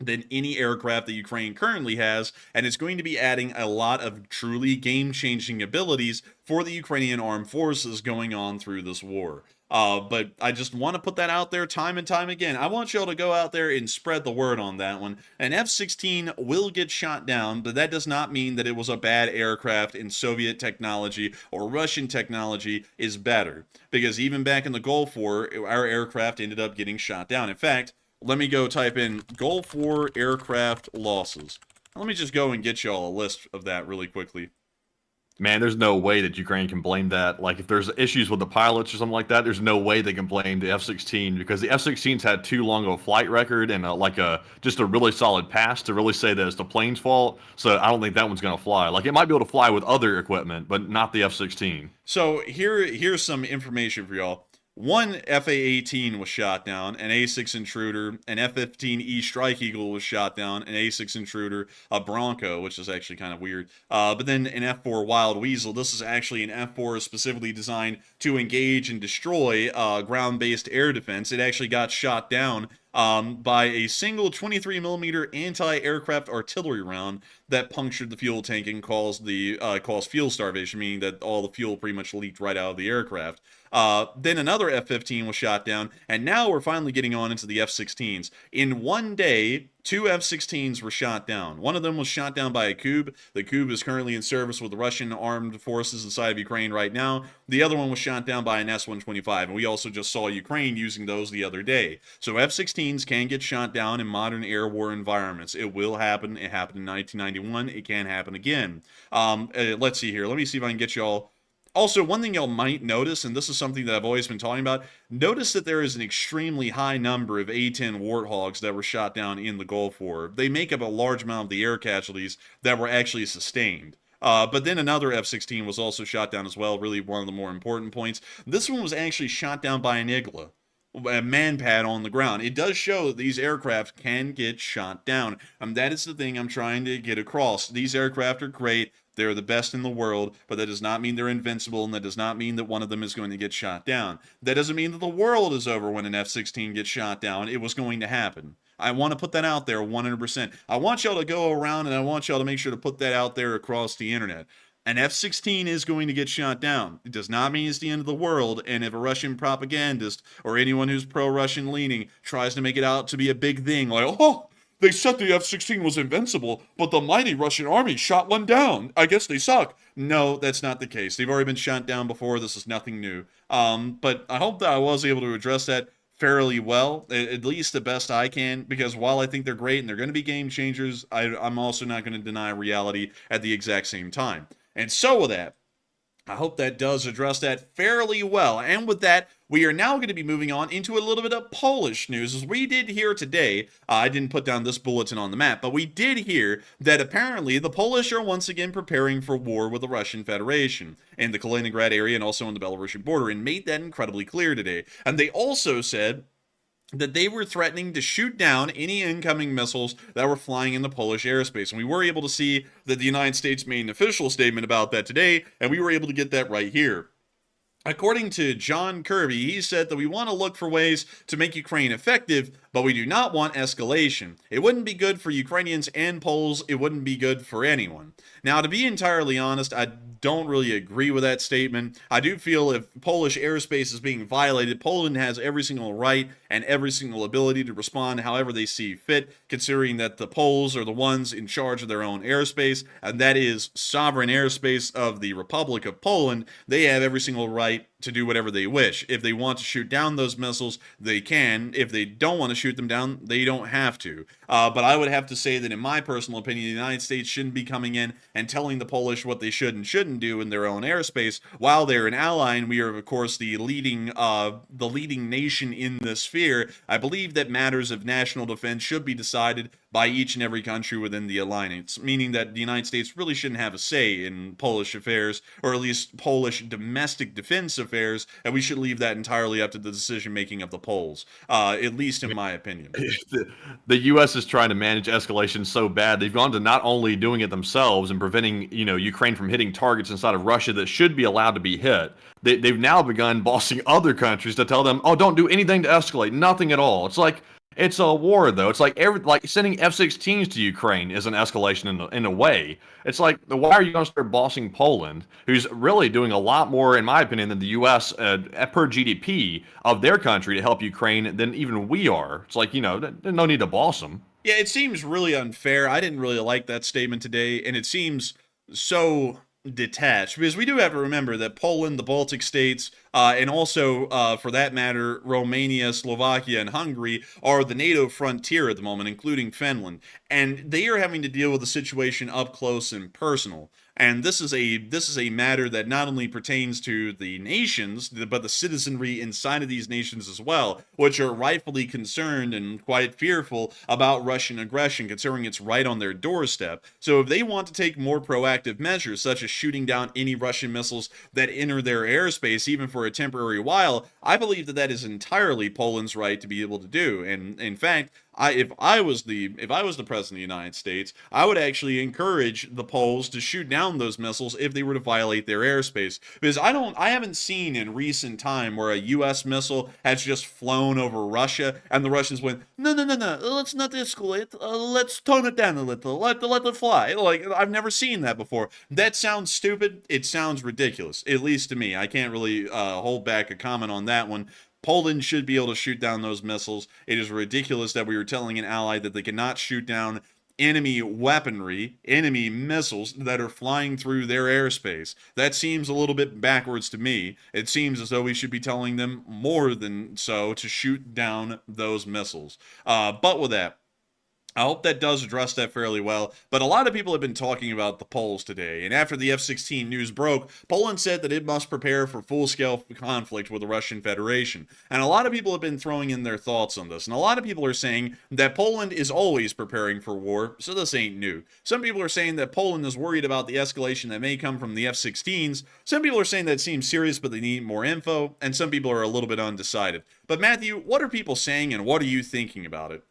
than any aircraft that Ukraine currently has, and it's going to be adding a lot of truly game-changing abilities for the Ukrainian armed forces going on through this war. But I just want to put that out there time and time again. I want y'all to go out there and spread the word on that one. An F-16 will get shot down, but that does not mean that it was a bad aircraft and Soviet technology or Russian technology is better. Because even back in the Gulf War, our aircraft ended up getting shot down. In fact, let me go type in Gulf War aircraft losses. Let me just go and get y'all a list of that really quickly. Man, there's no way that Ukraine can blame that. Like, if there's issues with the pilots or something like that, there's no way they can blame the F-16 because the F-16's had too long of a flight record and just a really solid pass to really say that it's the plane's fault. So I don't think that one's going to fly. Like, it might be able to fly with other equipment, but not the F-16. So here's some information for y'all. One FA-18 was shot down, an A-6 Intruder, an F-15E Strike Eagle was shot down, an A-6 Intruder, a Bronco, which is actually kind of weird, but then an F-4 Wild Weasel. This is actually an F-4 specifically designed to engage and destroy ground-based air defense. It actually got shot down by a single 23mm anti-aircraft artillery round that punctured the fuel tank and caused fuel starvation, meaning that all the fuel pretty much leaked right out of the aircraft. Then another F-15 was shot down, and now we're finally getting on into the F-16s. In one day, 2 F-16s were shot down. One of them was shot down by a Kub. The Kub is currently in service with the Russian armed forces inside of Ukraine right now. The other one was shot down by an S-125, and we also just saw Ukraine using those the other day. So F-16s can get shot down in modern air war environments. It will happen. It happened in 1991. It can happen again. Let's see here. Let me see if I can get y'all. Also, one thing y'all might notice, and this is something that I've always been talking about, notice that there is an extremely high number of A-10 Warthogs that were shot down in the Gulf War. They make up a large amount of the air casualties that were actually sustained. But then another F-16 was also shot down as well, really one of the more important points. This one was actually shot down by an Igla, a man-pad on the ground. It does show that these aircraft can get shot down. That is the thing I'm trying to get across. These aircraft are great. They're the best in the world, but that does not mean they're invincible, and that does not mean that one of them is going to get shot down. That doesn't mean that the world is over when an F-16 gets shot down. It was going to happen. I want to put that out there 100%. I want y'all to go around, and I want y'all to make sure to put that out there across the internet. An F-16 is going to get shot down. It does not mean it's the end of the world, and if a Russian propagandist or anyone who's pro-Russian leaning tries to make it out to be a big thing, like, oh, they said the F-16 was invincible, but the mighty Russian army shot one down. I guess they suck. No, that's not the case. They've already been shot down before. This is nothing new. But I hope that I was able to address that fairly well, at least the best I can, because while I think they're great and they're going to be game changers, I'm also not going to deny reality at the exact same time. And so with that, I hope that does address that fairly well. And with that, we are now going to be moving on into a little bit of Polish news. As we did hear today, I didn't put down this bulletin on the map, but we did hear that apparently the Polish are once again preparing for war with the Russian Federation in the Kaliningrad area and also on the Belarusian border, and made that incredibly clear today. And they also said that they were threatening to shoot down any incoming missiles that were flying in the Polish airspace. And we were able to see that the United States made an official statement about that today, and we were able to get that right here. According to John Kirby, he said that we want to look for ways to make Ukraine effective, but we do not want escalation. It wouldn't be good for Ukrainians and Poles. It wouldn't be good for anyone. Now, to be entirely honest, I don't really agree with that statement. I do feel if Polish airspace is being violated, Poland has every single right and every single ability to respond however they see fit, considering that the Poles are the ones in charge of their own airspace, and that is sovereign airspace of the Republic of Poland. They have every single right to do whatever they wish. If they want to shoot down those missiles, they can. If they don't want to shoot them down, they don't have to. But I would have to say that in my personal opinion, the United States shouldn't be coming in and telling the Polish what they should and shouldn't do in their own airspace while they're an ally, and we are, of course, the leading nation in this sphere. I believe that matters of national defense should be decided by each and every country within the alliance, meaning that the United States really shouldn't have a say in Polish affairs, or at least Polish domestic defense affairs, and we should leave that entirely up to the decision-making of the Poles, at least in my opinion. The U.S. is trying to manage escalation so bad, they've gone to not only doing it themselves and preventing, Ukraine from hitting targets inside of Russia that should be allowed to be hit. They've now begun bossing other countries to tell them, oh, don't do anything to escalate, nothing at all. It's like, it's a war, though. It's like sending F-16s to Ukraine is an escalation in a way. It's like, why are you going to start bossing Poland, who's really doing a lot more, in my opinion, than the U.S. Per GDP of their country to help Ukraine than even we are? It's like, there's no need to boss them. Yeah, it seems really unfair. I didn't really like that statement today, and it seems so detached, because we do have to remember that Poland, the Baltic states, and also, for that matter, Romania, Slovakia, and Hungary are the NATO frontier at the moment, including Finland, and they are having to deal with the situation up close and personal. And this is a matter that not only pertains to the nations, but the citizenry inside of these nations as well, which are rightfully concerned and quite fearful about Russian aggression, considering it's right on their doorstep. So if they want to take more proactive measures, such as shooting down any Russian missiles that enter their airspace, even for a temporary while, I believe that that is entirely Poland's right to be able to do. And in fact, if I was the president of the United States, I would actually encourage the Poles to shoot down those missiles if they were to violate their airspace, because I haven't seen in recent time where a U.S. missile has just flown over Russia and the Russians went, no, let's not escalate, let's tone it down a little, let it fly. Like, I've never seen that before. That sounds stupid. It sounds ridiculous, at least to me. I can't really hold back a comment on that one. Poland should be able to shoot down those missiles. It is ridiculous that we were telling an ally that they cannot shoot down enemy weaponry, enemy missiles that are flying through their airspace. That seems a little bit backwards to me. It seems as though we should be telling them more than so to shoot down those missiles. But with that, I hope that does address that fairly well, but a lot of people have been talking about the Poles today, and after the F-16 news broke, Poland said that it must prepare for full-scale conflict with the Russian Federation, and a lot of people have been throwing in their thoughts on this, and a lot of people are saying that Poland is always preparing for war, so this ain't new. Some people are saying that Poland is worried about the escalation that may come from the F-16s, some people are saying that it seems serious but they need more info, and some people are a little bit undecided. But Matthew, what are people saying, and what are you thinking about it?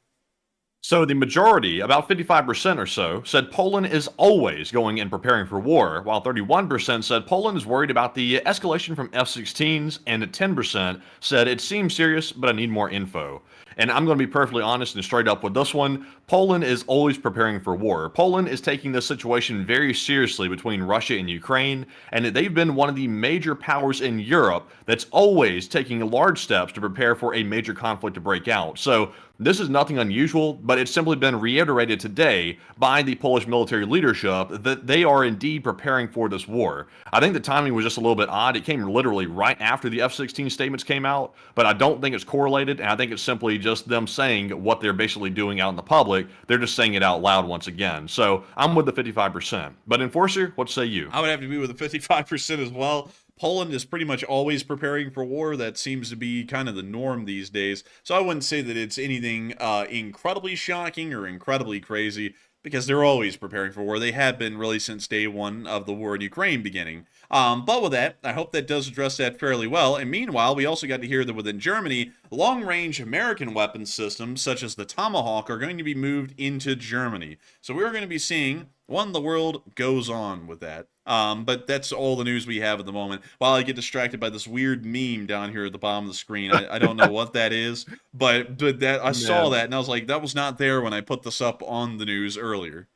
So the majority, about 55% or so, said Poland is always going and preparing for war, while 31% said Poland is worried about the escalation from F-16s, and 10% said it seems serious, but I need more info. And I'm going to be perfectly honest and straight up with this one. Poland is always preparing for war. Poland is taking this situation very seriously between Russia and Ukraine, and they've been one of the major powers in Europe that's always taking large steps to prepare for a major conflict to break out. So this is nothing unusual, but it's simply been reiterated today by the Polish military leadership that they are indeed preparing for this war. I think the timing was just a little bit odd. It came literally right after the F-16 statements came out, but I don't think it's correlated, and I think it's simply just them saying what they're basically doing out in the public. They're just saying it out loud once again. So I'm with the 55%. But Enforcer, what say you? I would have to be with the 55% as well. Poland is pretty much always preparing for war. That seems to be kind of the norm these days. So I wouldn't say that it's anything incredibly shocking or incredibly crazy, because they're always preparing for war. They have been really since day one of the war in Ukraine beginning. But with that, I hope that does address that fairly well. And meanwhile, we also got to hear that within Germany, long-range American weapon systems such as the Tomahawk are going to be moved into Germany. So we're going to be seeing when the world goes on with that. But that's all the news we have at the moment. While I get distracted by this weird meme down here at the bottom of the screen, I don't know what that is, but that I saw that and I was like, that was not there when I put this up on the news earlier.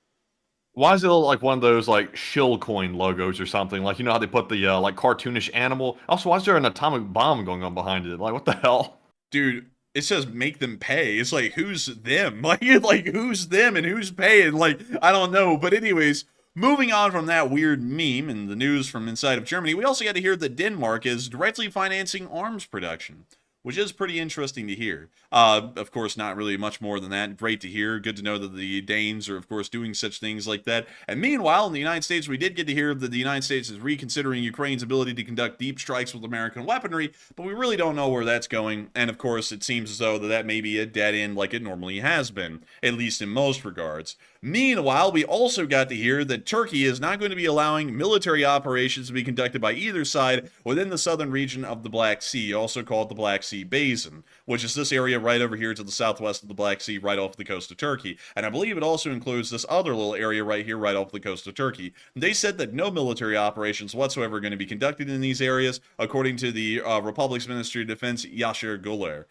Why does it look like one of those like shill coin logos or something? Like, you know how they put the like cartoonish animal? Also, why is there an atomic bomb going on behind it? Like, what the hell? Dude, it says make them pay. It's like, who's them? Like who's them and who's paying? Like, I don't know. But anyways, Moving on from that weird meme and the news from inside of Germany, we also got to hear that Denmark is directly financing arms production, which is pretty interesting to hear. Of course, not really much more than that. Great to hear. Good to know that the Danes are, of course, doing such things like that. And meanwhile, in the United States, we did get to hear that the United States is reconsidering Ukraine's ability to conduct deep strikes with American weaponry, but we really don't know where that's going. And of course, it seems as though that may be a dead end like it normally has been, at least in most regards. Meanwhile, we also got to hear that Turkey is not going to be allowing military operations to be conducted by either side within the southern region of the Black Sea, also called the Black Sea Basin, which is this area right over here to the southwest of the Black Sea, right off the coast of Turkey. And I believe it also includes this other little area right here, right off the coast of Turkey. They said that no military operations whatsoever are going to be conducted in these areas, according to the Republic's Ministry of Defense, Yashir Guler.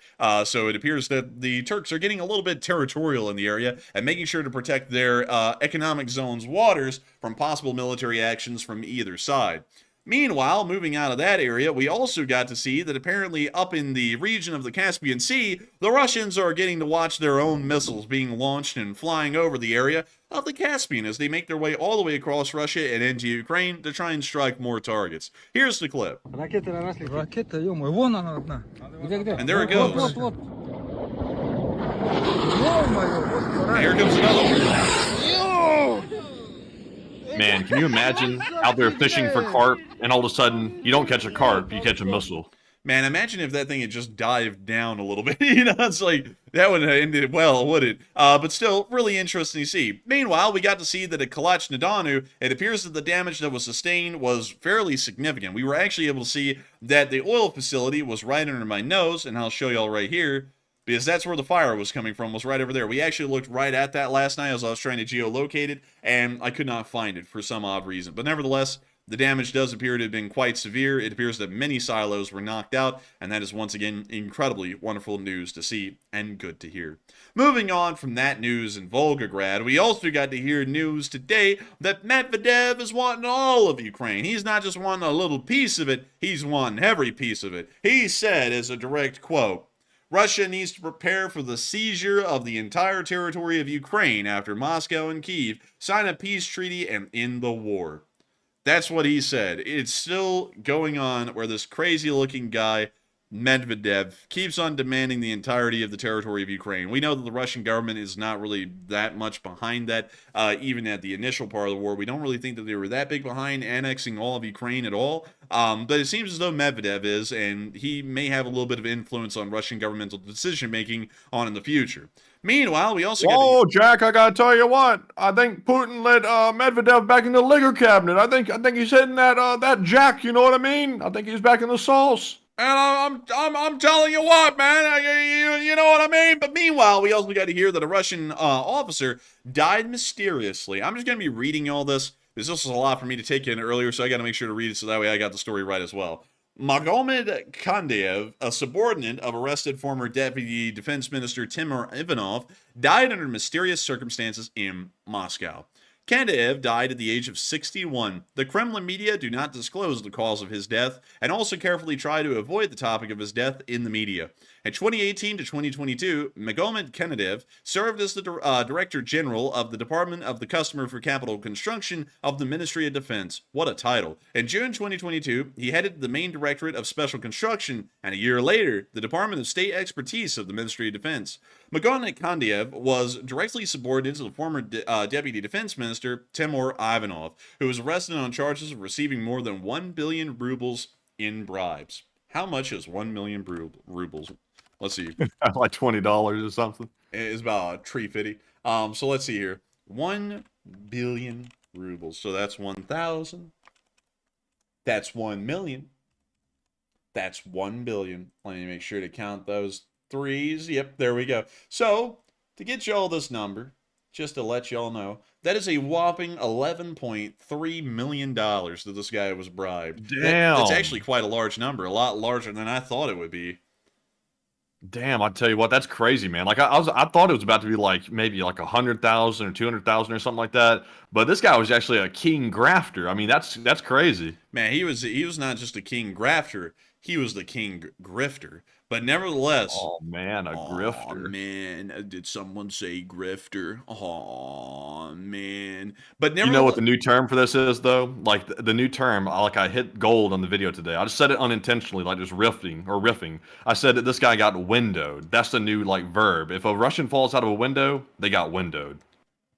So it appears that the Turks are getting a little bit territorial in the area and making sure to protect their economic zone's waters from possible military actions from either side. Meanwhile, moving out of that area, we also got to see that apparently up in the region of the Caspian Sea, the Russians are getting to watch their own missiles being launched and flying over the area of the Caspian as they make their way all the way across Russia and into Ukraine to try and strike more targets. Here's the clip. Ракета, ё-моё, вон она одна. Где? And there it Вот, goes. вот. Ё-моё, вот And here comes another one. Man, can you imagine out there fishing for carp, and all of a sudden you don't catch a carp, you catch a missile? Man, imagine if that thing had just dived down a little bit. It's like, that would have ended well, would it? But still, really interesting to see. Meanwhile, we got to see that at Kalach-Nadanu, it appears that the damage that was sustained was fairly significant. We were actually able to see that the oil facility was right under my nose, and I'll show y'all right here, because that's where the fire was coming from, was right over there. We actually looked right at that last night as I was trying to geolocate it, and I could not find it for some odd reason. But nevertheless, the damage does appear to have been quite severe. It appears that many silos were knocked out, and that is once again incredibly wonderful news to see and good to hear. Moving on from that news in Volgograd, we also got to hear news today that Medvedev is wanting all of Ukraine. He's not just wanting a little piece of it, he's wanting every piece of it. He said, as a direct quote, Russia needs to prepare for the seizure of the entire territory of Ukraine after Moscow and Kyiv sign a peace treaty and end the war. That's what he said. It's still going on where this crazy-looking guy, Medvedev, keeps on demanding the entirety of the territory of Ukraine. We know that the Russian government is not really that much behind that, even at the initial part of the war. We don't really think that they were that big behind annexing all of Ukraine at all. But it seems as though Medvedev is, and he may have a little bit of influence on Russian governmental decision-making on in the future. Meanwhile, we also Oh, Jack, I gotta tell you what. I think Putin let Medvedev back in the liquor cabinet. I think he's hitting that Jack. You know what I mean? I think he's back in the sauce. And I'm telling you what, man, you know what I mean? But meanwhile, we also got to hear that a Russian officer died mysteriously. I'm just going to be reading all this. This was a lot for me to take in earlier, so I got to make sure to read it so that way I got the story right as well. Magomed Kandeyev, a subordinate of arrested former Deputy Defense Minister Timur Ivanov, died under mysterious circumstances in Moscow. Kandeyev died at the age of 61. The Kremlin media do not disclose the cause of his death and also carefully try to avoid the topic of his death in the media. In 2018 to 2022, Magomed Kandeyev served as the Director General of the Department of the Customer for Capital Construction of the Ministry of Defense. What a title. In June 2022, he headed the main Directorate of Special Construction, and a year later, the Department of State Expertise of the Ministry of Defense. Magomed Kandeyev was directly subordinate to the former Deputy Defense Minister Timur Ivanov, who was arrested on charges of receiving more than 1 billion rubles in bribes. How much is 1 million rubles? Let's see. Like $20 or something. It's about $350. So let's see here. 1 billion rubles. So that's 1,000. That's 1 million. That's 1 billion. Let me make sure to count those threes. Yep, there we go. So, to get y'all this number, just to let y'all know, that is a whopping $11.3 million that this guy was bribed. Damn. That's actually quite a large number. A lot larger than I thought it would be. Damn, I tell you what, that's crazy, man. Like I thought it was about to be like maybe like 100,000 or 200,000 or something like that. But this guy was actually a king grafter. I mean, that's crazy. Man, he was not just a king grafter. he was the king grifter. But nevertheless, Oh man, a oh grifter. man, did someone say grifter? Oh man. But You know what nevertheless, the new term for this is, though? Like the new term, I hit gold on the video today. I just said it unintentionally, like just riffing. I said that this guy got windowed. That's the new like verb. If a Russian falls out of a window, they got windowed.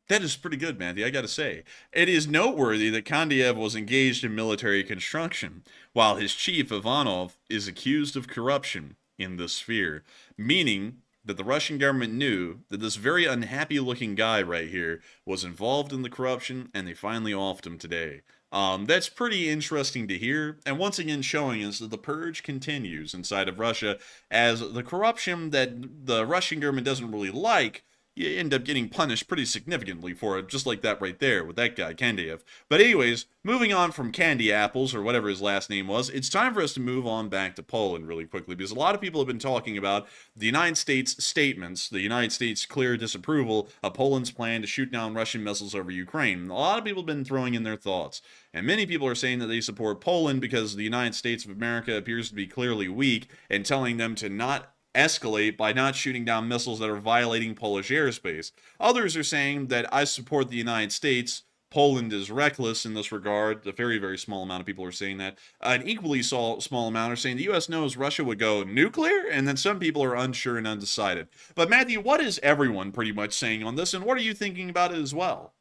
that is pretty good, Matthew, I gotta say. It is noteworthy that Kandiev was engaged in military construction, while his chief, Ivanov, is accused of corruption in this sphere, meaning that the Russian government knew that this very unhappy looking guy right here was involved in the corruption, and they finally offed him today. That's pretty interesting to hear, and once again showing us that the purge continues inside of Russia, as the corruption that the Russian government doesn't really like, you end up getting punished pretty significantly for it, just like that right there with that guy, Kandiev. But anyways, moving on from Candy Apples, or whatever his last name was, it's time for us to move on back to Poland really quickly, because a lot of people have been talking about the United States statements, the United States' clear disapproval of Poland's plan to shoot down Russian missiles over Ukraine. A lot of people have been throwing in their thoughts, and many people are saying that they support Poland because the United States of America appears to be clearly weak, and telling them to not escalate by not shooting down missiles that are violating Polish airspace. Others are saying that I support the United States. Poland is reckless in this regard. A very, very small amount of people are saying that. An equally small amount are saying the U.S. knows Russia would go nuclear, and then some people are unsure and undecided. But Matthew, what is everyone pretty much saying on this, and what are you thinking about it as well?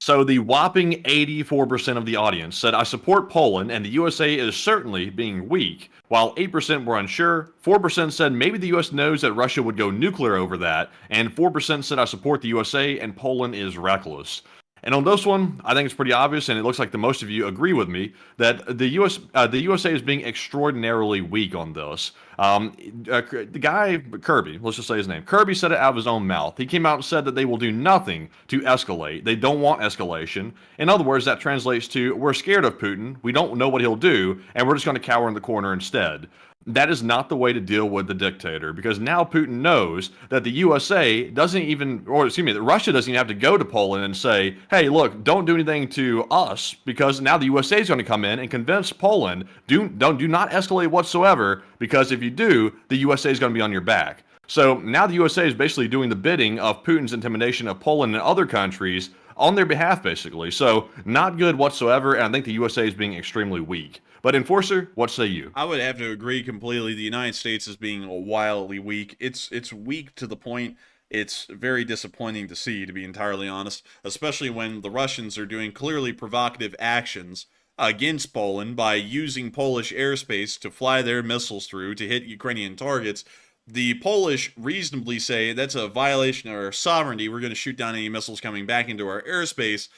So the whopping 84% of the audience said, I support Poland and the USA is certainly being weak, while 8% were unsure, 4% said maybe the US knows that Russia would go nuclear over that, and 4% said I support the USA and Poland is reckless. And on this one, I think it's pretty obvious, and it looks like the most of you agree with me that the USA is being extraordinarily weak on this. The guy Kirby, let's just say his name. Kirby said it out of his own mouth. He came out and said that they will do nothing to escalate. They don't want escalation. In other words, that translates to we're scared of Putin. We don't know what he'll do, and we're just going to cower in the corner instead. That is not the way to deal with the dictator, because now Putin knows that the USA doesn't even, or excuse me, that Russia doesn't even have to go to Poland and say, hey, look, don't do anything to us, because now the USA is going to come in and convince Poland, do not escalate whatsoever, because if you do, the USA is going to be on your back. So now the USA is basically doing the bidding of Putin's intimidation of Poland and other countries on their behalf, basically. So not good whatsoever, and I think the USA is being extremely weak. But Enforcer, what say you? I would have to agree completely. The United States is being wildly weak. It's weak to the point it's very disappointing to see, to be entirely honest, especially when the Russians are doing clearly provocative actions against Poland by using Polish airspace to fly their missiles through to hit Ukrainian targets. The Polish reasonably say that's a violation of our sovereignty. We're going to shoot down any missiles coming back into our airspace.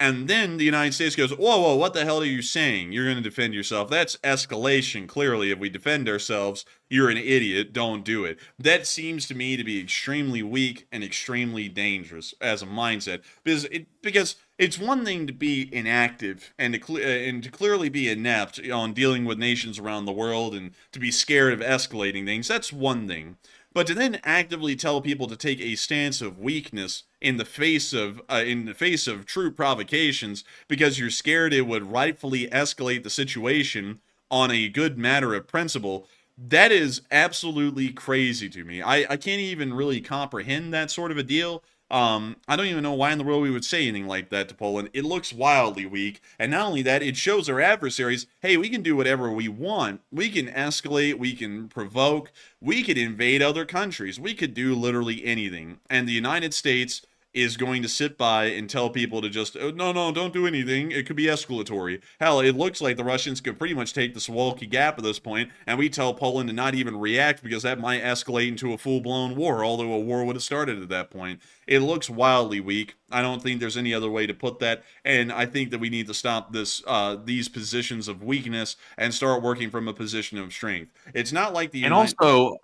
And then the United States goes, whoa, what the hell are you saying? You're going to defend yourself. That's escalation, clearly. If we defend ourselves, you're an idiot. Don't do it. That seems to me to be extremely weak and extremely dangerous as a mindset. Because it's one thing to be inactive and to clearly be inept on dealing with nations around the world and to be scared of escalating things. That's one thing. But to then actively tell people to take a stance of weakness in the face of true provocations because you're scared it would rightfully escalate the situation on a good matter of principle, that is absolutely crazy to me. I can't even really comprehend that sort of a deal. I don't even know why in the world we would say anything like that to Poland. It looks wildly weak, and not only that, it shows our adversaries, hey, we can do whatever we want. We can escalate, we can provoke, we could invade other countries, we could do literally anything. And the United States is going to sit by and tell people to just, oh, no, don't do anything. It could be escalatory. Hell, it looks like the Russians could pretty much take the Suwalki Gap at this point, and we tell Poland to not even react because that might escalate into a full-blown war, although a war would have started at that point. It looks wildly weak. I don't think there's any other way to put that, and I think that we need to stop these positions of weakness and start working from a position of strength. It's not like the And also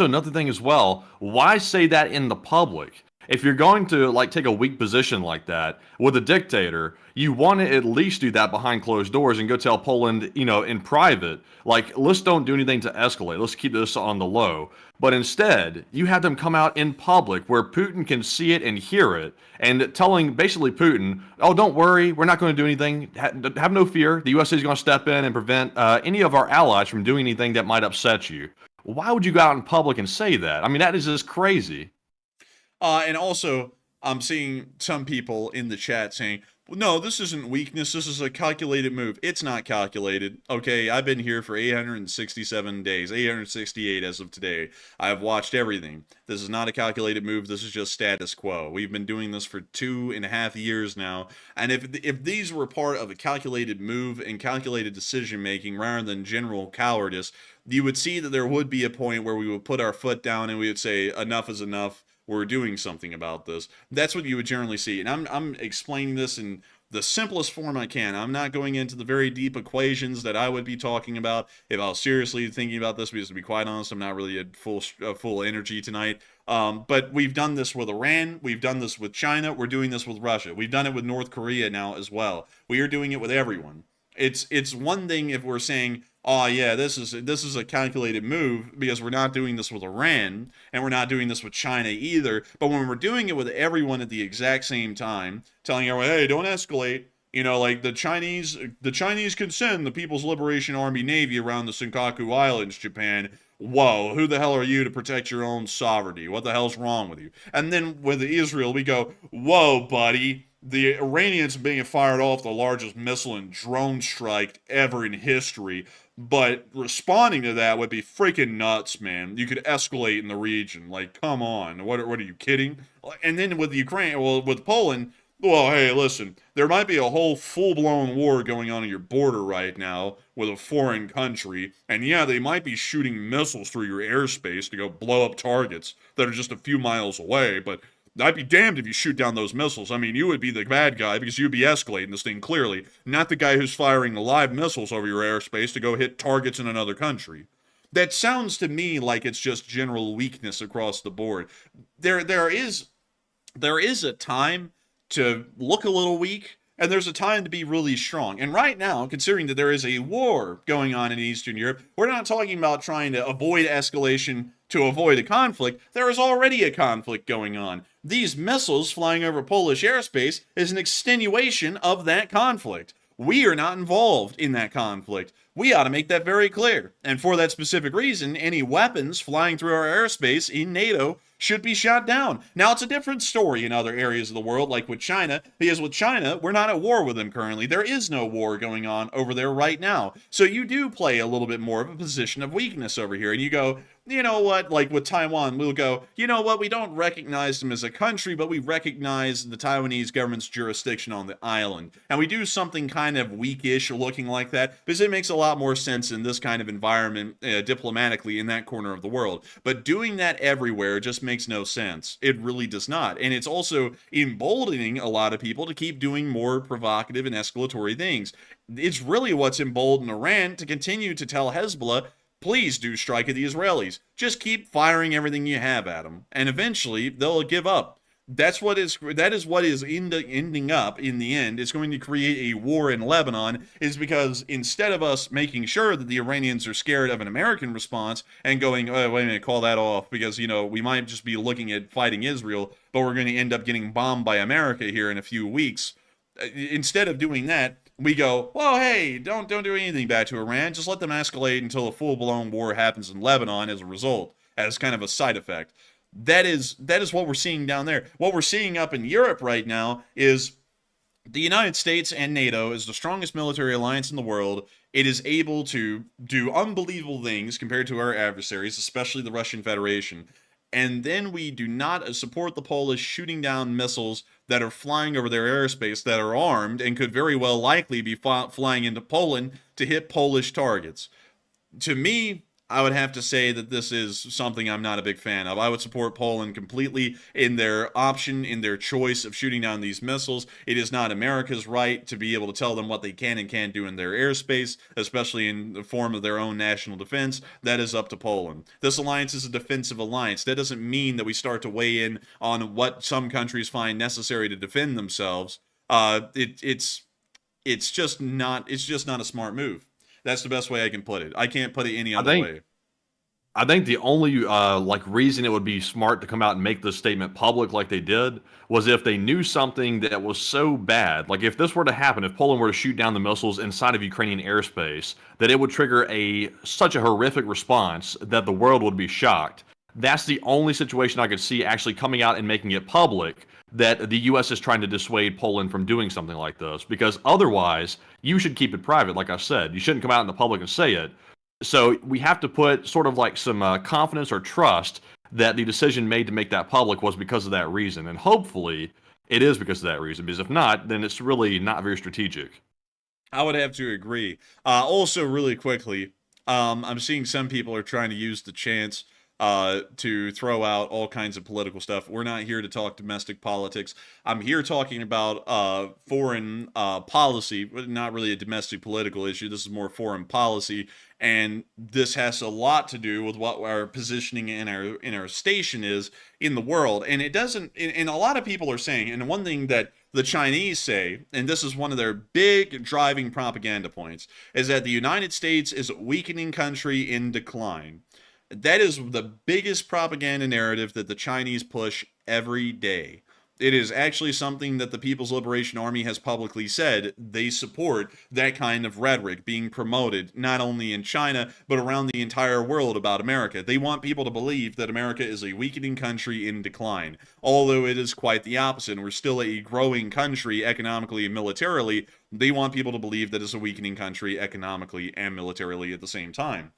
another thing as well, why say that in the public? If you're going to like take a weak position like that with a dictator, you want to at least do that behind closed doors and go tell Poland, in private, like, let's don't do anything to escalate. Let's keep this on the low. But instead, you have them come out in public where Putin can see it and hear it, and telling basically Putin, oh, don't worry, we're not going to do anything. Have no fear. The USA is going to step in and prevent any of our allies from doing anything that might upset you. Why would you go out in public and say that? I mean, that is just crazy. And also, I'm seeing some people in the chat saying, no, this isn't weakness. This is a calculated move. It's not calculated. Okay, I've been here for 867 days, 868 as of today. I've watched everything. This is not a calculated move. This is just status quo. We've been doing this for 2.5 years now. And if these were part of a calculated move and calculated decision making rather than general cowardice, you would see that there would be a point where we would put our foot down and we would say, enough is enough. We're doing something about this. That's what you would generally see. And I'm explaining this in the simplest form I can. I'm not going into the very deep equations that I would be talking about if I was seriously thinking about this, because to be quite honest, I'm not really at full energy tonight. But we've done this with Iran. We've done this with China. We're doing this with Russia. We've done it with North Korea now as well. We are doing it with everyone. It's one thing if we're saying, oh yeah, this is a calculated move because we're not doing this with Iran and we're not doing this with China either. But when we're doing it with everyone at the exact same time, telling everyone, hey, don't escalate. Like the Chinese can send the People's Liberation Army Navy around the Senkaku Islands, Japan. Whoa, who the hell are you to protect your own sovereignty? What the hell's wrong with you? And then with Israel, we go, whoa, buddy. The Iranians being fired off the largest missile and drone strike ever in history. But responding to that would be freaking nuts, man. You could escalate in the region. Like, come on. What are you kidding? And then with Ukraine, well, with Poland, well, hey, listen, there might be a whole full-blown war going on at your border right now with a foreign country. And yeah, they might be shooting missiles through your airspace to go blow up targets that are just a few miles away. But I'd be damned if you shoot down those missiles. I mean, you would be the bad guy because you'd be escalating this thing clearly, not the guy who's firing live missiles over your airspace to go hit targets in another country. That sounds to me like it's just general weakness across the board. There is a time to look a little weak, and there's a time to be really strong. And right now, considering that there is a war going on in Eastern Europe, we're not talking about trying to avoid escalation to avoid a conflict. There is already a conflict going on. These missiles flying over Polish airspace is an extenuation of that conflict. We are not involved in that conflict. We ought to make that very clear. And for that specific reason, any weapons flying through our airspace in NATO should be shot down. Now, it's a different story in other areas of the world, like with China, because with China, we're not at war with them currently. There is no war going on over there right now. So you do play a little bit more of a position of weakness over here, and you go, you know what, like with Taiwan, we'll go, you know what, we don't recognize them as a country, but we recognize the Taiwanese government's jurisdiction on the island. And we do something kind of weakish looking like that, because it makes a lot more sense in this kind of environment, diplomatically, in that corner of the world. But doing that everywhere just makes no sense. It really does not. And it's also emboldening a lot of people to keep doing more provocative and escalatory things. It's really what's emboldened Iran to continue to tell Hezbollah, please do strike at the Israelis. Just keep firing everything you have at them, and eventually they'll give up. That is what is ending up in the end. It's going to create a war in Lebanon, is because instead of us making sure that the Iranians are scared of an American response and going, oh, wait a minute, call that off, because we might just be looking at fighting Israel, but we're going to end up getting bombed by America here in a few weeks. Instead of doing that, we go, well, hey, don't do anything bad to Iran. Just let them escalate until a full-blown war happens in Lebanon as a result, as kind of a side effect. That is what we're seeing down there. What we're seeing up in Europe right now is the United States and NATO is the strongest military alliance in the world. It is able to do unbelievable things compared to our adversaries, especially the Russian Federation. And then we do not support the Polish shooting down missiles that are flying over their airspace that are armed and could very well likely be flying into Poland to hit Polish targets. To me, I would have to say that this is something I'm not a big fan of. I would support Poland completely in their option, in their choice of shooting down these missiles. It is not America's right to be able to tell them what they can and can't do in their airspace, especially in the form of their own national defense. That is up to Poland. This alliance is a defensive alliance. That doesn't mean that we start to weigh in on what some countries find necessary to defend themselves. It's just not a smart move. That's the best way I can put it. I can't put it any other way. I think the only reason it would be smart to come out and make this statement public like they did was if they knew something that was so bad. Like if this were to happen, if Poland were to shoot down the missiles inside of Ukrainian airspace, that it would trigger such a horrific response that the world would be shocked. That's the only situation I could see actually coming out and making it public, that the U.S. is trying to dissuade Poland from doing something like this. Because otherwise, you should keep it private, like I said. You shouldn't come out in the public and say it. So we have to put sort of like some confidence or trust that the decision made to make that public was because of that reason. And hopefully it is because of that reason. Because if not, then it's really not very strategic. I would have to agree. Also, really quickly, I'm seeing some people are trying to use the chance to throw out all kinds of political stuff. We're not here to talk domestic politics. I'm here talking about foreign policy, but not really a domestic political issue. This is more foreign policy, and this has a lot to do with what our positioning in our station is in the world. And it doesn't. And a lot of people are saying, and one thing that the Chinese say, and this is one of their big driving propaganda points, is that the United States is a weakening country in decline. That is the biggest propaganda narrative that the Chinese push every day. It is actually something that the People's Liberation Army has publicly said. They support that kind of rhetoric being promoted, not only in China, but around the entire world about America. They want people to believe that America is a weakening country in decline, although it is quite the opposite. We're still a growing country economically and militarily. They want people to believe that it's a weakening country economically and militarily at the same time.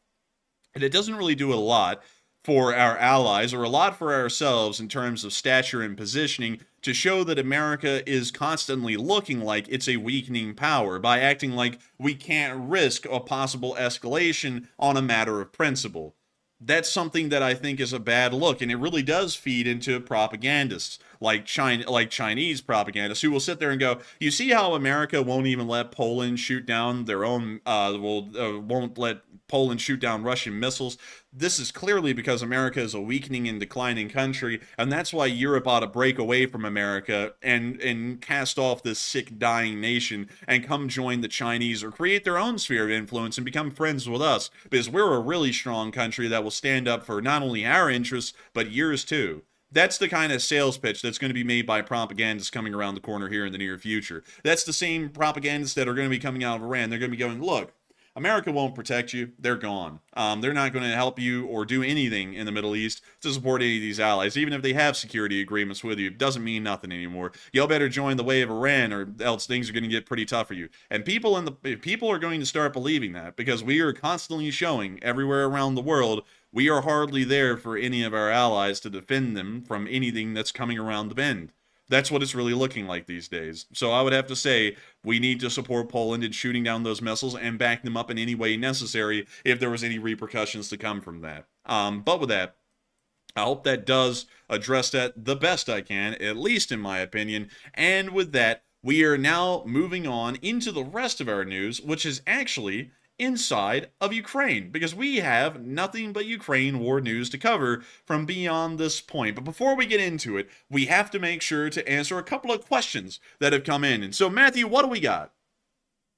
And it doesn't really do a lot for our allies or a lot for ourselves in terms of stature and positioning to show that America is constantly looking like it's a weakening power by acting like we can't risk a possible escalation on a matter of principle. That's something that I think is a bad look, and it really does feed into propagandists like Chinese propagandists who will sit there and go, "You see how America won't even let Poland shoot down their own, won't let Poland shoot down Russian missiles? This is clearly because America is a weakening and declining country, and that's why Europe ought to break away from America and cast off this sick, dying nation and come join the Chinese or create their own sphere of influence and become friends with us, because we're a really strong country that will stand up for not only our interests, but yours too." That's the kind of sales pitch that's going to be made by propagandists coming around the corner here in the near future. That's the same propagandists that are going to be coming out of Iran. They're going to be going, "Look, America won't protect you. They're gone. They're not going to help you or do anything in the Middle East to support any of these allies. Even if they have security agreements with you, it doesn't mean nothing anymore. Y'all better join the way of Iran, or else things are going to get pretty tough for you." And people are going to start believing that, because we are constantly showing everywhere around the world we are hardly there for any of our allies to defend them from anything that's coming around the bend. That's what it's really looking like these days. So I would have to say we need to support Poland in shooting down those missiles and back them up in any way necessary if there was any repercussions to come from that. But with that, I hope that does address that the best I can, at least in my opinion. And with that, we are now moving on into the rest of our news, which is actually inside of Ukraine, because we have nothing but Ukraine war news to cover from beyond this point. But before we get into it, we have to make sure to answer a couple of questions that have come in. And so, Matthew, what do we got?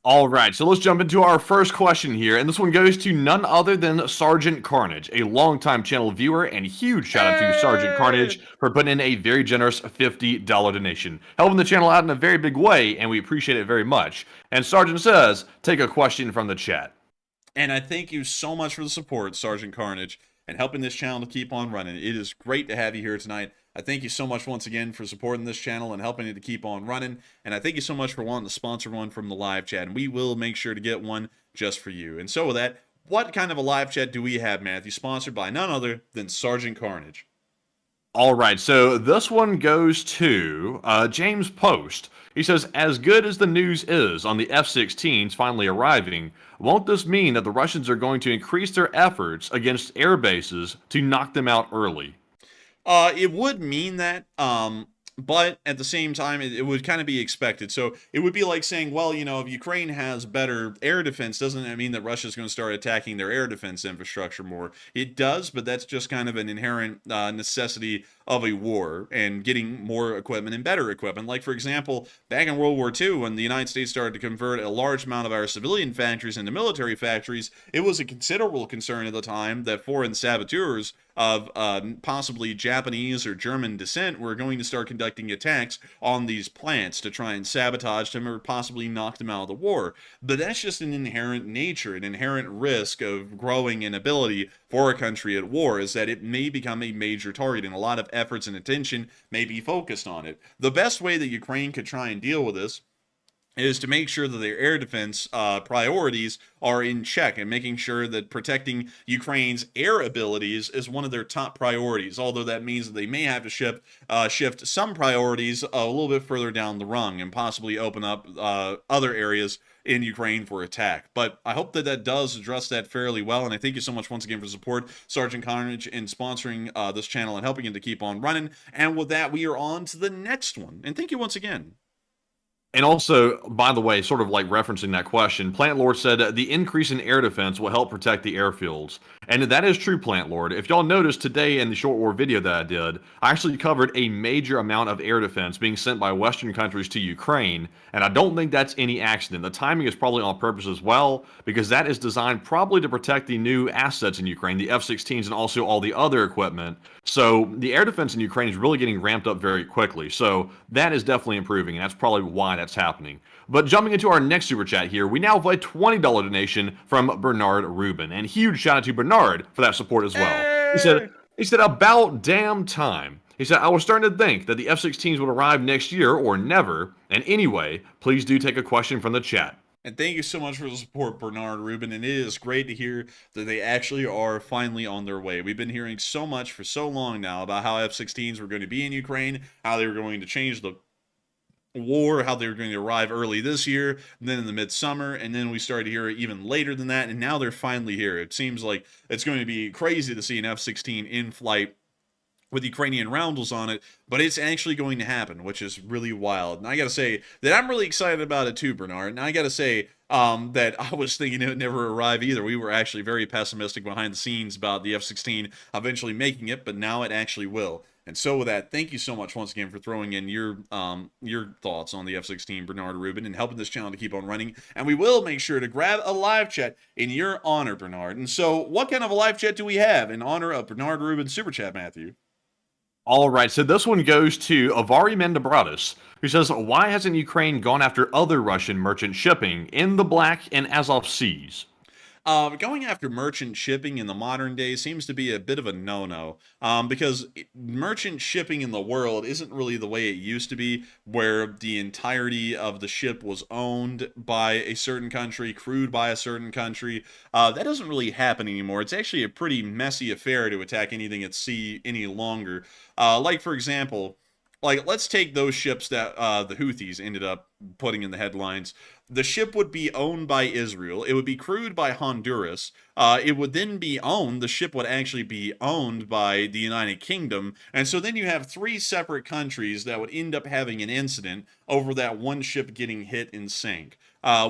All right, so let's jump into our first question here, and this one goes to none other than Sergeant Carnage, a longtime channel viewer, and huge shout out to Sergeant Carnage for putting in a very generous $50 donation, helping the channel out in a very big way, and we appreciate it very much. And Sergeant says, take a question from the chat. And I thank you so much for the support, Sergeant Carnage, and helping this channel to keep on running. It is great to have you here tonight. I thank you so much once again for supporting this channel and helping it to keep on running. And I thank you so much for wanting to sponsor one from the live chat. And we will make sure to get one just for you. And so with that, what kind of a live chat do we have, Matthew? Sponsored by none other than Sergeant Carnage. All right, so this one goes to James Post. He says, as good as the news is on the F-16s finally arriving, won't this mean that the Russians are going to increase their efforts against air bases to knock them out early? It would mean that, but at the same time, it would kind of be expected. So it would be like saying, well, if Ukraine has better air defense, doesn't that mean that Russia's going to start attacking their air defense infrastructure more? It does, but that's just kind of an inherent necessity of a war and getting more equipment and better equipment. Like, for example, back in World War II, when the United States started to convert a large amount of our civilian factories into military factories, it was a considerable concern at the time that foreign saboteurs of possibly Japanese or German descent were going to start conducting attacks on these plants to try and sabotage them or possibly knock them out of the war. But that's just an inherent nature, an inherent risk of growing inability for a country at war, is that it may become a major target and a lot of efforts and attention may be focused on it. The best way that Ukraine could try and deal with this is to make sure that their air defense priorities are in check and making sure that protecting Ukraine's air abilities is one of their top priorities, although that means that they may have to shift some priorities a little bit further down the rung and possibly open up other areas in Ukraine for attack. But I hope that that does address that fairly well, and I thank you so much once again for support, Sergeant Carnage, in sponsoring this channel and helping it to keep on running. And with that, we are on to the next one. And thank you once again. And also, by the way, sort of like referencing that question, Plant Lord said the increase in air defense will help protect the airfields. And that is true, Plant Lord. If y'all noticed today in the short war video that I did, I actually covered a major amount of air defense being sent by Western countries to Ukraine. And I don't think that's any accident. The timing is probably on purpose as well, because that is designed probably to protect the new assets in Ukraine, the F-16s and also all the other equipment. So the air defense in Ukraine is really getting ramped up very quickly. So that is definitely improving, and that's probably why that's happening. But jumping into our next super chat here, we now have a $20 donation from Bernard Rubin. And huge shout out to Bernard for that support as well. He said, about damn time. He said, I was starting to think that the F-16s would arrive next year or never. And anyway, please do take a question from the chat. And thank you so much for the support, Bernard Rubin. And it is great to hear that they actually are finally on their way. We've been hearing so much for so long now about how F-16s were going to be in Ukraine, how they were going to change the war, how they were going to arrive early this year, and then in the midsummer, and then we started to hear it even later than that, and now they're finally here. It seems like it's going to be crazy to see an F-16 in flight with Ukrainian roundels on it, but it's actually going to happen, which is really wild. And I gotta say that I'm really excited about it too, Bernard. And I gotta say that I was thinking it would never arrive either. We were actually very pessimistic behind the scenes about the F-16 eventually making it, but now it actually will. And so with that, thank you so much once again for throwing in your thoughts on the F-16, Bernard Rubin, and helping this channel to keep on running. And we will make sure to grab a live chat in your honor, Bernard. And so what kind of a live chat do we have in honor of Bernard Rubin's Super Chat, Matthew? All right, so this one goes to Avari Mendebratis, who says, why hasn't Ukraine gone after other Russian merchant shipping in the Black and Azov Seas? Going after merchant shipping in the modern day seems to be a bit of a no-no, because merchant shipping in the world isn't really the way it used to be, where the entirety of the ship was owned by a certain country, crewed by a certain country. That doesn't really happen anymore. It's actually a pretty messy affair to attack anything at sea any longer. Like, for example, let's take those ships that the Houthis ended up putting in the headlines. The ship would be owned by Israel. It would be crewed by Honduras. It would then be owned, the ship would actually be owned by the United Kingdom. And so then you have three separate countries that would end up having an incident over that one ship getting hit and sank.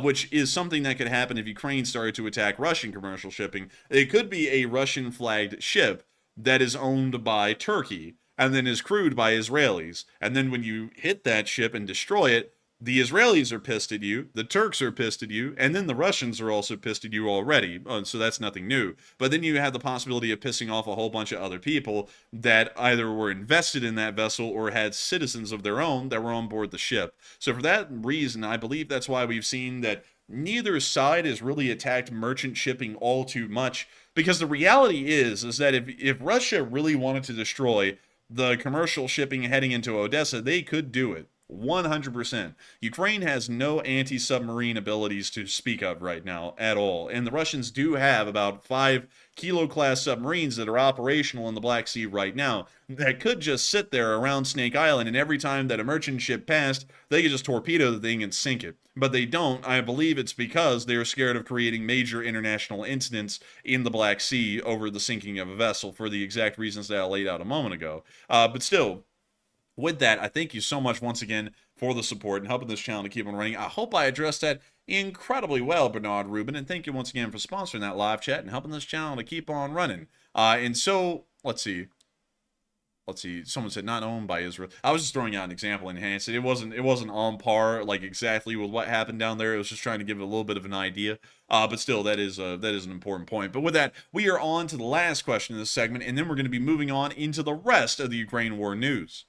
Which is something that could happen if Ukraine started to attack Russian commercial shipping. It could be a Russian-flagged ship that is owned by Turkey and then is crewed by Israelis. And then when you hit that ship and destroy it, the Israelis are pissed at you, the Turks are pissed at you, and then the Russians are also pissed at you already. So that's nothing new. But then you have the possibility of pissing off a whole bunch of other people that either were invested in that vessel or had citizens of their own that were on board the ship. So for that reason, I believe that's why we've seen that neither side has really attacked merchant shipping all too much. Because the reality is that if Russia really wanted to destroy the commercial shipping heading into Odessa, they could do it. 100%. Ukraine has no anti-submarine abilities to speak of right now at all. And the Russians do have about 5 Kilo-class submarines that are operational in the Black Sea right now that could just sit there around Snake Island, and every time that a merchant ship passed, they could just torpedo the thing and sink it. But they don't. I believe it's because they're scared of creating major international incidents in the Black Sea over the sinking of a vessel for the exact reasons that I laid out a moment ago. But still, with that, I thank you so much once again for the support and helping this channel to keep on running. I hope I addressed that incredibly well, Bernard Rubin, and thank you once again for sponsoring that live chat and helping this channel to keep on running. And so, let's see. Someone said not owned by Israel. I was just throwing out an example, enhanced. It wasn't on par like exactly with what happened down there. It was just trying to give it a little bit of an idea. But still, that is an important point. But with that, we are on to the last question in this segment, and then we're going to be moving on into the rest of the Ukraine war news.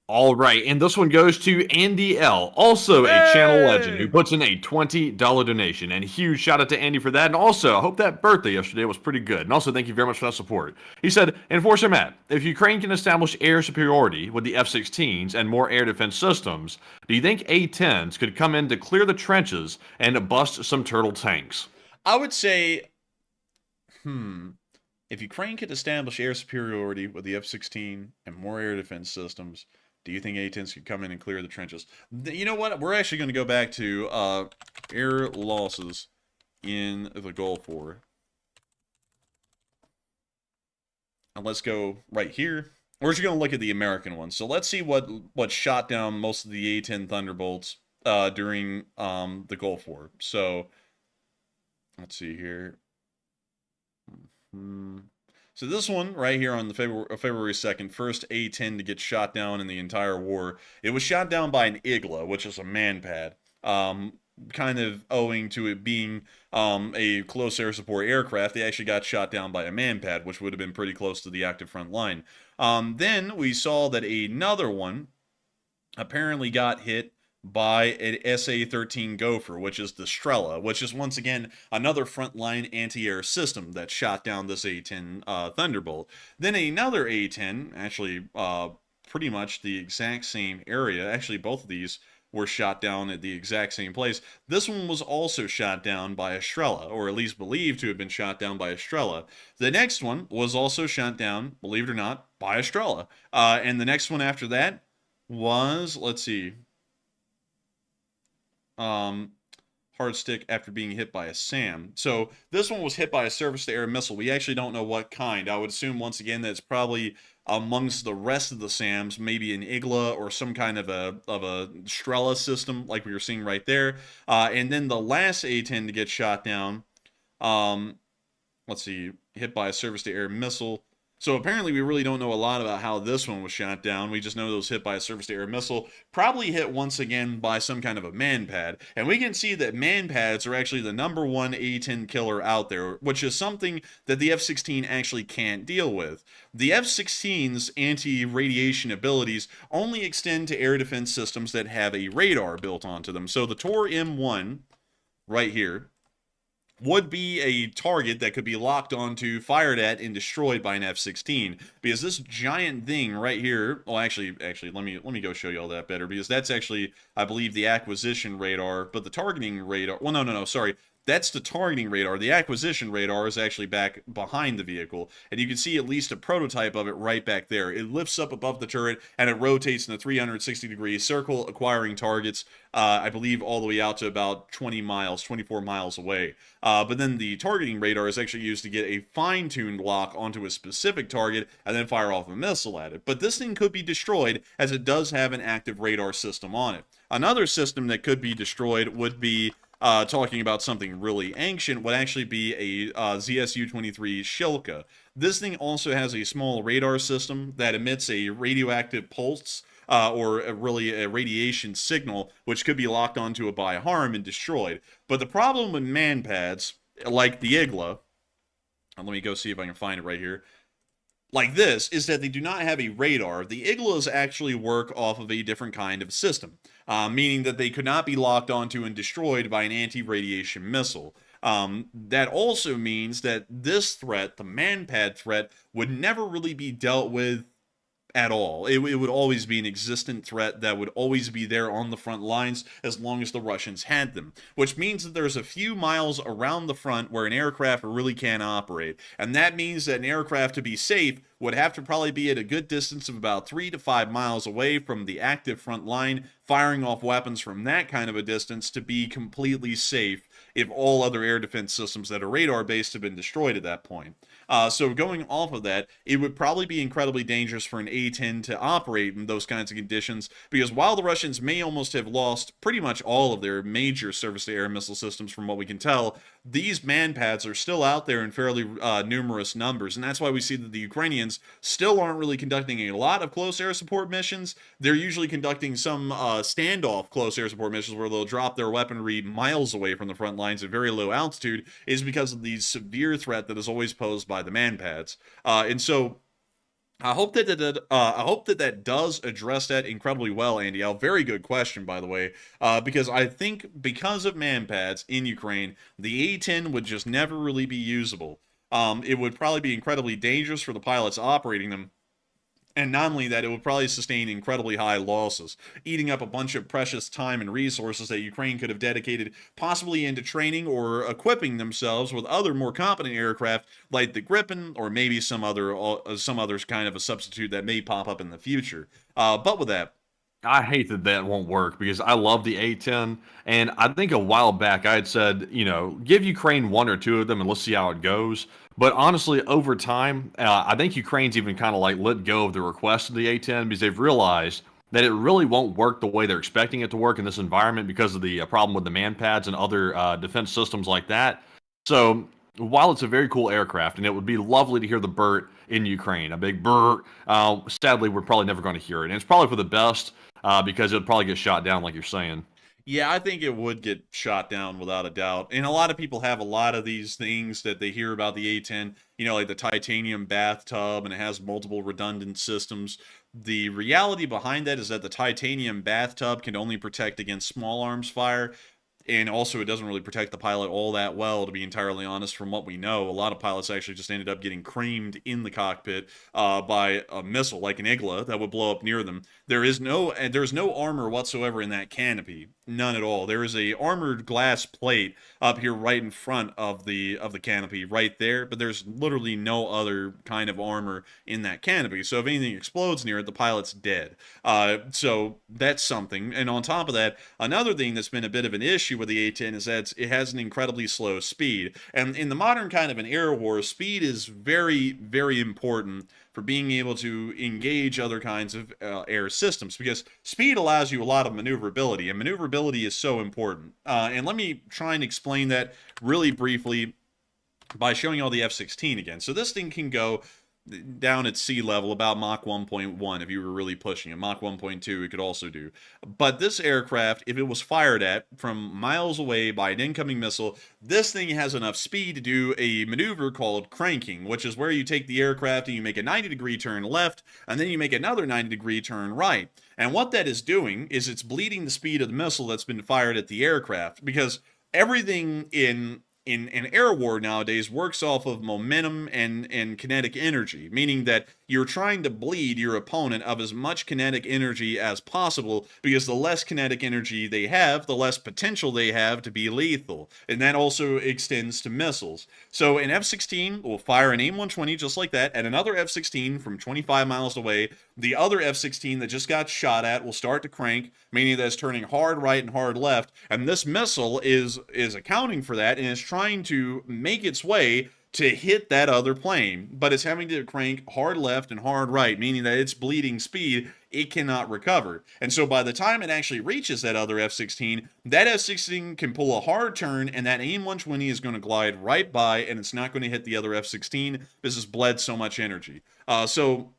All right, and this one goes to Andy L., also a channel legend, who puts in a $20 donation. And huge shout out to Andy for that. And also, I hope that birthday yesterday was pretty good. And also, thank you very much for that support. He said, Enforcer Matt, if Ukraine can establish air superiority with the F-16s and more air defense systems, do you think A-10s could come in to clear the trenches and bust some turtle tanks? I would say, if Ukraine could establish air superiority with the F-16 and more air defense systems, do you think A-10s could come in and clear the trenches? You know what? We're actually going to go back to air losses in the Gulf War. And let's go right here. We're just going to look at the American ones. So let's see what shot down most of the A-10 Thunderbolts during the Gulf War. So let's see here. So this one right here on the February 2nd, first A-10 to get shot down in the entire war. It was shot down by an Igla, which is a man-pad, kind of owing to it being a close air support aircraft. They actually got shot down by a man-pad, which would have been pretty close to the active front line. Then we saw that another one apparently got hit by an SA-13 Gopher, which is the Strela, which is once again another frontline anti-air system that shot down this A-10 Thunderbolt. Then another A-10, actually pretty much the exact same area. Actually, both of these were shot down at the exact same place. This one was also shot down by a Strela, or at least believed to have been shot down by a Strela. The next one was also shot down, believe it or not, by a Strela. And the next one after that was, let's see, hard stick after being hit by a SAM. So this one was hit by a surface-to-air missile. We actually don't know what kind. I would assume once again that it's probably amongst the rest of the SAMs, maybe an Igla or some kind of a Strela system like we were seeing right there. And then the last A-10 to get shot down, let's see, hit by a surface-to-air missile. So apparently we really don't know a lot about how this one was shot down. We just know it was hit by a surface-to-air missile, probably hit once again by some kind of a man-pad. And we can see that man-pads are actually the #1 A-10 killer out there, which is something that the F-16 actually can't deal with. The F-16's anti-radiation abilities only extend to air defense systems that have a radar built onto them. So the Tor M1, right here, would be a target that could be locked onto, fired at, and destroyed by an F-16. Because this giant thing right here, well, actually, let me go show you all that better. Because that's actually, I believe, the acquisition radar. But the targeting radar, well, no, sorry. That's the targeting radar. The acquisition radar is actually back behind the vehicle. And you can see at least a prototype of it right back there. It lifts up above the turret, and it rotates in a 360-degree circle, acquiring targets, I believe, all the way out to about 24 miles away. But then the targeting radar is actually used to get a fine-tuned lock onto a specific target and then fire off a missile at it. But this thing could be destroyed, as it does have an active radar system on it. Another system that could be destroyed would be, talking about something really ancient, would actually be a ZSU-23 Shilka. This thing also has a small radar system that emits a radioactive pulse, or really a radiation signal, which could be locked onto it by harm and destroyed. But the problem with man-pads, like the Igla, and let me go see if I can find it right here, like this, is that they do not have a radar. The Iglas actually work off of a different kind of system, meaning that they could not be locked onto and destroyed by an anti-radiation missile. That also means that this threat, the man-pad threat, would never really be dealt with at all. It would always be an existent threat that would always be there on the front lines as long as the Russians had them, which means that there's a few miles around the front where an aircraft really can't operate. And that means that an aircraft, to be safe, would have to probably be at a good distance of about 3 to 5 miles away from the active front line, firing off weapons from that kind of a distance to be completely safe if all other air defense systems that are radar-based have been destroyed at that point. So going off of that, it would probably be incredibly dangerous for an A-10 to operate in those kinds of conditions, because while the Russians may almost have lost pretty much all of their major surface-to-air missile systems from what we can tell, these man-pads are still out there in fairly numerous numbers, and that's why we see that the Ukrainians still aren't really conducting a lot of close air support missions. They're usually conducting some standoff close air support missions where they'll drop their weaponry miles away from the front lines at very low altitude, is because of the severe threat that is always posed by the man-pads. And so I hope that that does address that incredibly well, Andy. A very good question, by the way, because I think because of man-pads in Ukraine, the A-10 would just never really be usable. It would probably be incredibly dangerous for the pilots operating them. And not only that, it would probably sustain incredibly high losses, eating up a bunch of precious time and resources that Ukraine could have dedicated possibly into training or equipping themselves with other more competent aircraft like the Gripen, or maybe some others kind of a substitute that may pop up in the future. But with that, I hate that that won't work because I love the A-10, and I think a while back I had said, give Ukraine one or two of them and let's see how it goes. But honestly, over time, I think Ukraine's even kind of like let go of the request of the A-10 because they've realized that it really won't work the way they're expecting it to work in this environment because of the problem with the man-pads and other defense systems like that. So while it's a very cool aircraft, and it would be lovely to hear the Burt in Ukraine, a big Burt, sadly, we're probably never going to hear it. And it's probably for the best because it'll probably get shot down like you're saying. yeah, I think it would get shot down without a doubt. And a lot of people have a lot of these things that they hear about the A-10, like the titanium bathtub, and it has multiple redundant systems. The reality behind that is that the titanium bathtub can only protect against small arms fire. And also, it doesn't really protect the pilot all that well, to be entirely honest, from what we know. A lot of pilots actually just ended up getting creamed in the cockpit by a missile, like an Igla, that would blow up near them. There's no armor whatsoever in that canopy. None at all. There is a armored glass plate up here right in front of the canopy, right there, but there's literally no other kind of armor in that canopy. So if anything explodes near it, the pilot's dead. So that's something. And on top of that, another thing that's been a bit of an issue with the A-10 is that it has an incredibly slow speed. And in the modern kind of an air war, speed is very, very important for being able to engage other kinds of air systems, because speed allows you a lot of maneuverability, and maneuverability is so important. And let me try and explain that really briefly by showing you all the F-16 again. So this thing can go down at sea level about Mach 1.1 if you were really pushing it. Mach 1.2 it could also do. But this aircraft, if it was fired at from miles away by an incoming missile, this thing has enough speed to do a maneuver called cranking, which is where you take the aircraft and you make a 90-degree turn left, and then you make another 90-degree turn right. And what that is doing is it's bleeding the speed of the missile that's been fired at the aircraft, because everything in air war nowadays works off of momentum and kinetic energy, meaning that you're trying to bleed your opponent of as much kinetic energy as possible, because the less kinetic energy they have, the less potential they have to be lethal. And that also extends to missiles. So an F-16 will fire an AIM-120 just like that at another F-16 from 25 miles away. The other F-16 that just got shot at will start to crank, meaning that it's turning hard right and hard left. And this missile is accounting for that, and is trying to make its way to hit that other plane, but it's having to crank hard left and hard right, meaning that its bleeding speed, it cannot recover. And so by the time it actually reaches that other F-16, that F-16 can pull a hard turn, and that AIM-120 is going to glide right by, and it's not going to hit the other F-16. This has bled so much energy. So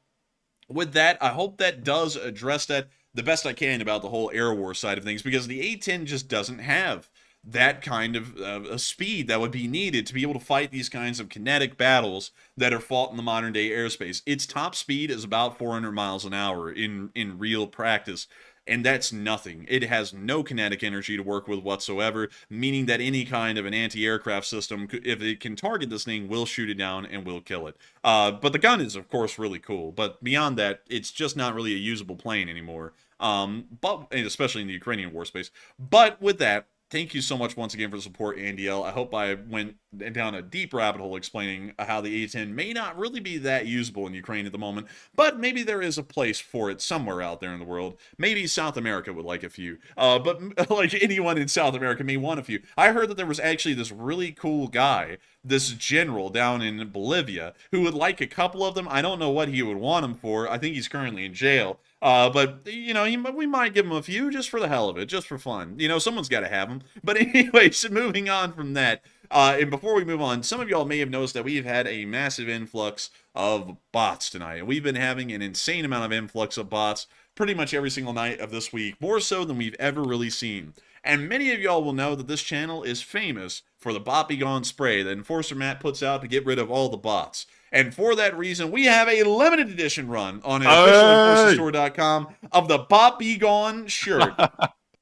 with that, I hope that does address that the best I can about the whole air war side of things, because the A-10 just doesn't have that kind of a speed that would be needed to be able to fight these kinds of kinetic battles that are fought in the modern day airspace. Its top speed is about 400 miles an hour in real practice. and that's nothing. It has no kinetic energy to work with whatsoever, meaning that any kind of an anti-aircraft system, if it can target this thing, will shoot it down and will kill it. But the gun is, of course, really cool. But beyond that, it's just not really a usable plane anymore. But especially in the Ukrainian war space. But with that, thank you so much once again for the support, Andy L. I hope I went down a deep rabbit hole explaining how the A-10 may not really be that usable in Ukraine at the moment, but maybe there is a place for it somewhere out there in the world. Maybe South America would like a few, but like anyone in South America may want a few. I heard that there was actually this really cool guy, this general down in Bolivia, who would like a couple of them. I don't know what he would want them for. I think he's currently in jail. But, you know, we might give him a few just for the hell of it, just for fun. You know, someone's got to have them. But anyways, moving on from that, and before we move on, some of y'all may have noticed that we've had a massive influx of bots tonight. And we've been having an insane amount of influx of bots pretty much every single night of this week, more so than we've ever really seen. And many of y'all will know that this channel is famous for the Bot Be Gone spray that Enforcer Matt puts out to get rid of all the bots. And for that reason, we have a limited edition run on officialenforcerstore.com of the Bot Be Gone shirt.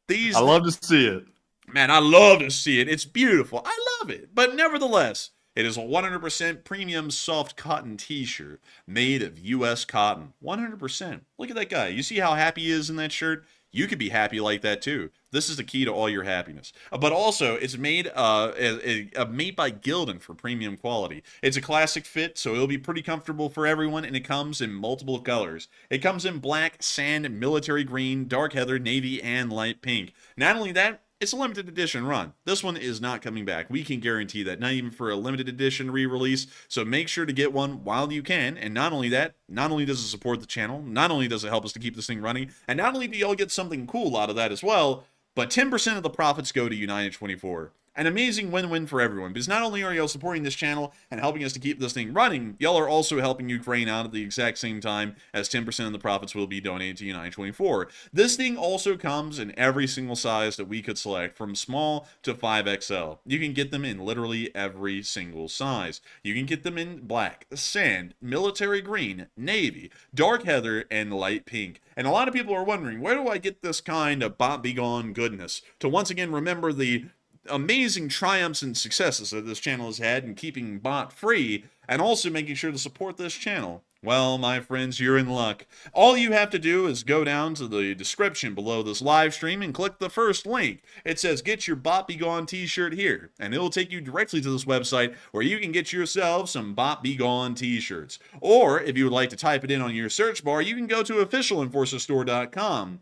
These, I love to see it. Man, I love to see it. It's beautiful. I love it. But nevertheless, it is a 100% premium soft cotton t-shirt made of U.S. cotton. 100%. Look at that guy. You see how happy he is in that shirt? You could be happy like that too. This is the key to all your happiness. But also, it's made made by Gildan for premium quality. It's a classic fit, so it'll be pretty comfortable for everyone, and it comes in multiple colors. It comes in black, sand, military green, dark heather, navy, and light pink. Not only that, it's a limited edition run. This one is not coming back. We can guarantee that, not even for a limited edition re-release. So make sure to get one while you can. And not only that, not only does it support the channel, not only does it help us to keep this thing running, and not only do y'all get something cool out of that as well, but 10% of the profits go to United 24. An amazing win-win for everyone, because not only are y'all supporting this channel and helping us to keep this thing running, y'all are also helping Ukraine out at the exact same time, as 10% of the profits will be donated to United 24. This thing also comes in every single size that we could select, from small to 5XL. You can get them in literally every single size. You can get them in black, sand, military green, navy, dark heather, and light pink. And a lot of people are wondering, where do I get this kind of Bot Be Gone goodness? To once again remember the amazing triumphs and successes that this channel has had in keeping bot free and also making sure to support this channel. Well, my friends, you're in luck. All you have to do is go down to the description below this live stream and click the first link. It says get your Bot Be Gone t-shirt here, and it'll take you directly to this website where you can get yourself some Bot Be Gone t-shirts. Or if you would like to type it in on your search bar, you can go to officialenforcerstore.com,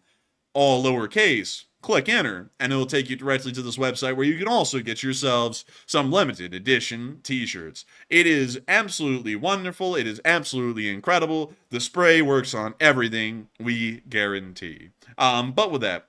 all lowercase. Click enter, and it'll take you directly to this website where you can also get yourselves some limited edition t-shirts. It is absolutely wonderful. It is absolutely incredible. The spray works on everything, we guarantee. But with that,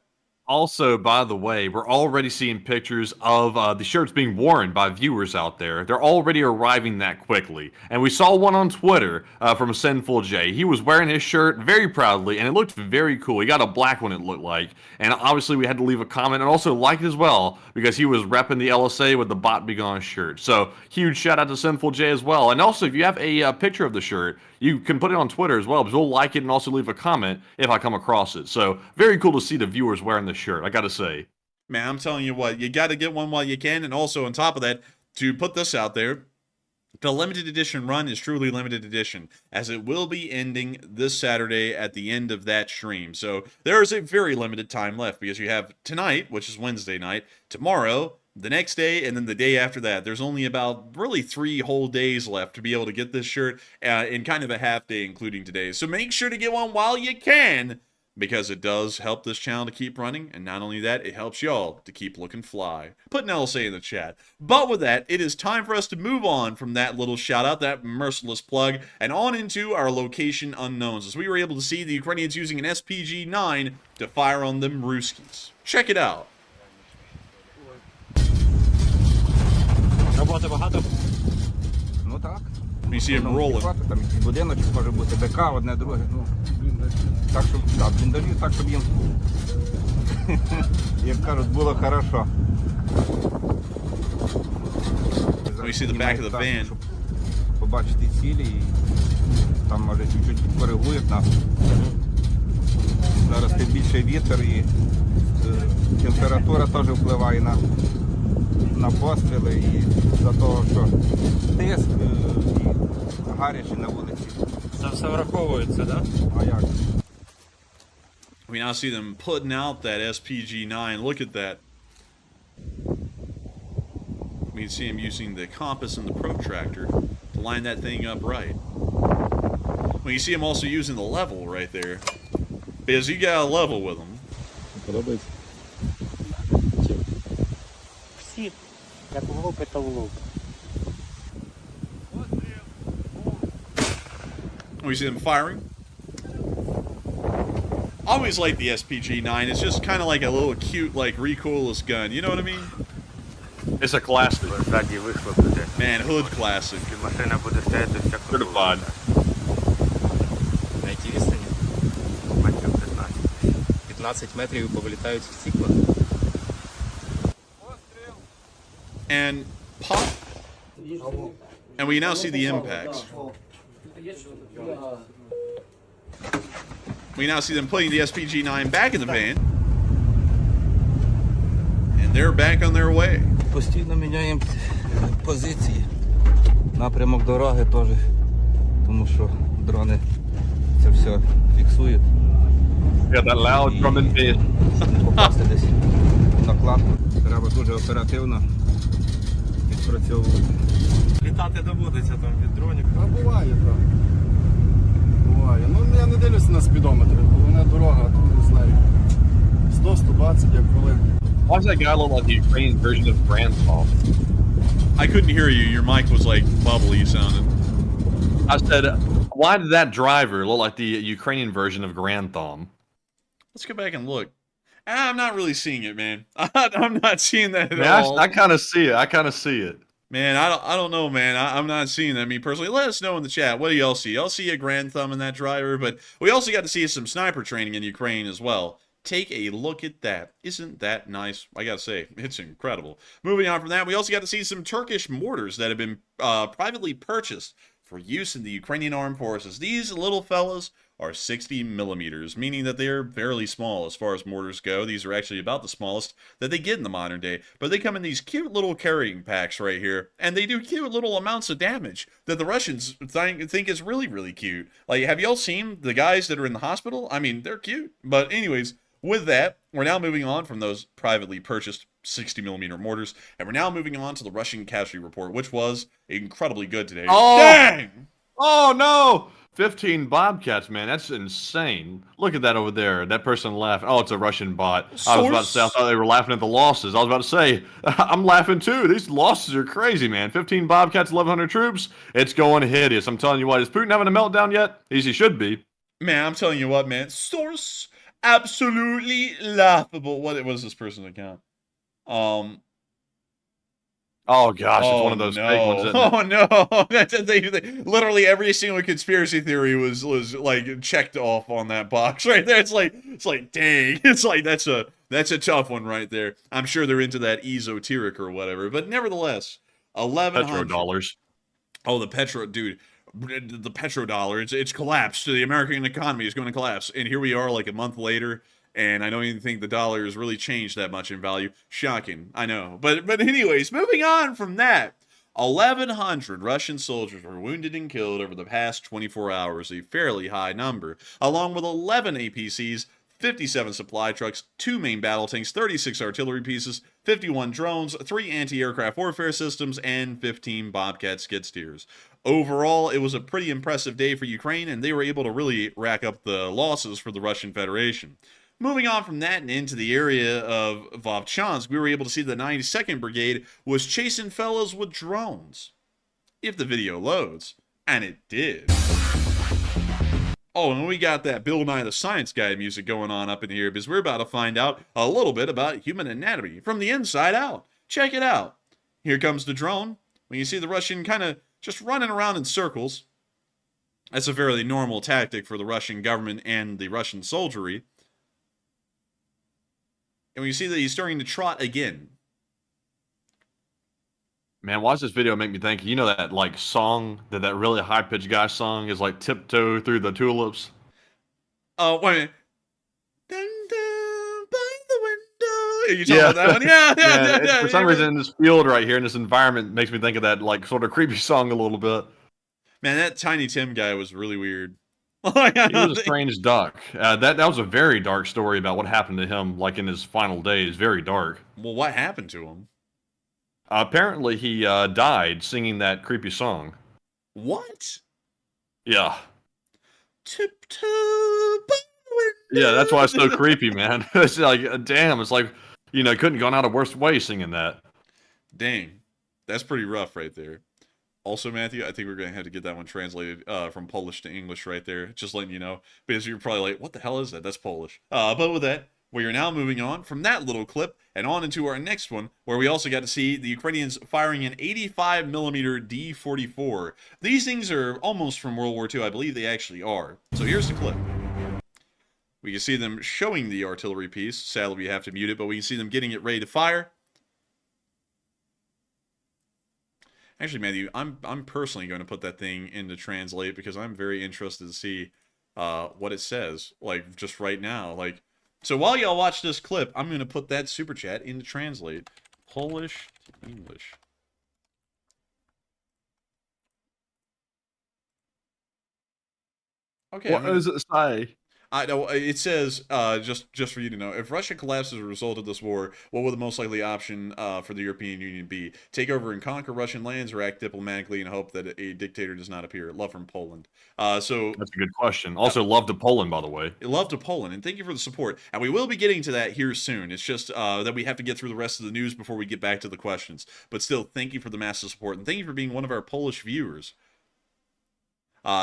also, by the way, we're already seeing pictures of the shirts being worn by viewers out there. They're already arriving that quickly. And we saw one on Twitter from Sinful J. He was wearing his shirt very proudly, and it looked very cool. He got a black one, it looked like. And obviously, we had to leave a comment and also like it as well, because he was repping the LSA with the Bot Be Gone shirt. So, huge shout out to Sinful J as well. And also, if you have a picture of the shirt, you can put it on Twitter as well, because we'll like it and also leave a comment if I come across it. So, very cool to see the viewers wearing the shirt, I gotta say. Man, I'm telling you what, you gotta get one while you can, and also on top of that, to put this out there, the limited edition run is truly limited edition, as it will be ending this Saturday at the end of that stream. So there is a very limited time left, because you have tonight, which is Wednesday night, tomorrow, the next day, and then the day after that. There's only about really 3 whole days left to be able to get this shirt in kind of a half day, including today. So make sure to get one while you can, because it does help this channel to keep running, and not only that, it helps y'all to keep looking fly. Put an LSA in the chat. But with that, it is time for us to move on from that little shout out, that merciless plug, and on into our location unknowns, as we were able to see the Ukrainians using an SPG-9 to fire on them Ruskies. Check it out. Роботи багато? Ну так. You see him rolling. Там будиночок може бути, БК, одне, друге. Ну, так, щоб, так, бліндажі, так, щоб їм, як кажуть, було хорошо. We see the back of the van. Щоб побачити цілі і там, може, чуть-чуть коригують нас. Зараз тим більше вітер і температура теж впливає на постріли і за того, що тиск і гаряче на вулиці. Це все враховується, да? А як? We now see them putting out that SPG-9. Look at that. We can see him using the compass and the protractor to line that thing up right. We can see him also using the level right there. Because you got a level with him. Подобається? Всі, як влупи, то влупи. We see them firing. I always like the SPG-9. It's just kind of like a little cute, like, recoilless gun. You know what I mean? It's a classic. Ззаді вийшло буде. Man, hood classic. Машина буде стояти всяко. Certified. На якій відстані? Метрів 15. 15 метрів і повилітають в стікла. And pop. And we now see the impacts. We now see them putting the SPG-9 back in the van. And they're back on their way. Постійно міняємо позиції. Напрямок дороги теж, тому що дрони це все фіксують. Yeah, that loud drumming bass. Попасти десь на кладку. Треба дуже оперативно відпрацьовувати. Літати доводиться там від дронів. А буває, так. Буває. Ну, я не дивлюся на спідометри. Головне дорога, тут не знаю. 100-120, як коли. Why does that guy look like the Ukrainian version of Grand Thumb? I couldn't hear you. Your mic was like bubbly sounding. I said, why did that driver look like the Ukrainian version of Grand Thumb? Let's go back and look. I'm not really seeing it, man. I'm not seeing that at Man, all. I kind of see it. I kind of see it. Man, I don't know, man. I'm not seeing that. Me personally, let us know in the chat. What do y'all see? Y'all see a grand thumb in that driver, but we also got to see some sniper training in Ukraine as well. Take a look at that. Isn't that nice? I gotta say, it's incredible. Moving on from that, we also got to see some Turkish mortars that have been privately purchased for use in the Ukrainian armed forces. These little fellas are 60 millimeters, meaning that they are fairly small as far as mortars go. These are actually about the smallest that they get in the modern day, but they come in these cute little carrying packs right here, and they do cute little amounts of damage that the Russians think is really, really cute. Like, have y'all seen the guys that are in the hospital? I mean, they're cute. But anyways, with that, we're now moving on from those privately purchased 60 millimeter mortars, and we're now moving on to the Russian casualty report, which was incredibly good today. Oh! Dang! Oh, no! 15 Bobcats, man. That's insane. Look at that over there. That person laughed. Oh, it's a Russian bot. I was about to say, I thought they were laughing at the losses. I was about to say, I'm laughing too. These losses are crazy, man. 15 Bobcats, 1,100 troops. It's going hideous. I'm telling you what. Is Putin having a meltdown yet? He should be. Man, I'm telling you what, man. Source absolutely laughable. What was this person's account? Oh gosh, it's one of those fake ones. Isn't it? Oh no! Literally every single conspiracy theory was like checked off on that box right there. It's like dang, it's like that's a tough one right there. I'm sure they're into that esoteric or whatever, but nevertheless, 1,100 Petrodollars. Oh, the petrodollar, it's collapsed. The American economy is going to collapse, and here we are, like a month later. And I don't even think the dollar has really changed that much in value. Shocking, I know. But anyways, moving on from that, 1,100 Russian soldiers were wounded and killed over the past 24 hours, a fairly high number, along with 11 APCs, 57 supply trucks, 2 main battle tanks, 36 artillery pieces, 51 drones, 3 anti-aircraft warfare systems, and 15 Bobcat skid steers. Overall, it was a pretty impressive day for Ukraine, and they were able to really rack up the losses for the Russian Federation. Moving on from that and into the area of Vovchansk, we were able to see the 92nd Brigade was chasing fellows with drones. If the video loads. And it did. Oh, and we got that Bill Nye the Science Guy music going on up in here because we're about to find out a little bit about human anatomy from the inside out. Check it out. Here comes the drone. When you see the Russian kind of just running around in circles. That's a fairly normal tactic for the Russian government and the Russian soldiery. And we see that he's starting to trot again. Man, watch this video make me think, you know that like song that really high-pitched guy song is like Tiptoe Through the Tulips? Oh, wait a minute. You talking about that one? Yeah. For some reason, this field right here in this environment makes me think of that like sort of creepy song a little bit. Man, that Tiny Tim guy was really weird. He was a strange duck. That was a very dark story about what happened to him, like in his final days. Very dark. Well, what happened to him? Apparently, he died singing that creepy song. What? Yeah. Tiptoe. Yeah, that's why it's so creepy, man. It's like, damn, it's like, couldn't have gone out a worse way singing that. Dang. That's pretty rough right there. Also, Matthew, I think we're going to have to get that one translated from Polish to English right there. Just letting you know. Because you're probably like, what the hell is that? That's Polish. But with that, we are now moving on from that little clip and on into our next one, where we also got to see the Ukrainians firing an 85mm D-44. These things are almost from World War II. I believe they actually are. So here's the clip. We can see them showing the artillery piece. Sadly, we have to mute it, but we can see them getting it ready to fire. Actually, Matthew, I'm personally going to put that thing into translate because I'm very interested to see what it says, like, just right now. Like, so while y'all watch this clip, I'm going to put that super chat into translate. Polish to English. Okay. What does it say? I know it says just for you to know, if Russia collapses as a result of this war, what will the most likely option for the European Union be? Take over and conquer Russian lands, or act diplomatically and hope that a dictator does not appear? Love from Poland. So That's a good question. Also, love to Poland, by the way. love to Poland, and thank you for the support. And we will be getting to that here soon. It's just that we have to get through the rest of the news before we get back to the questions. But still, thank you for the massive support, and thank you for being one of our Polish viewers.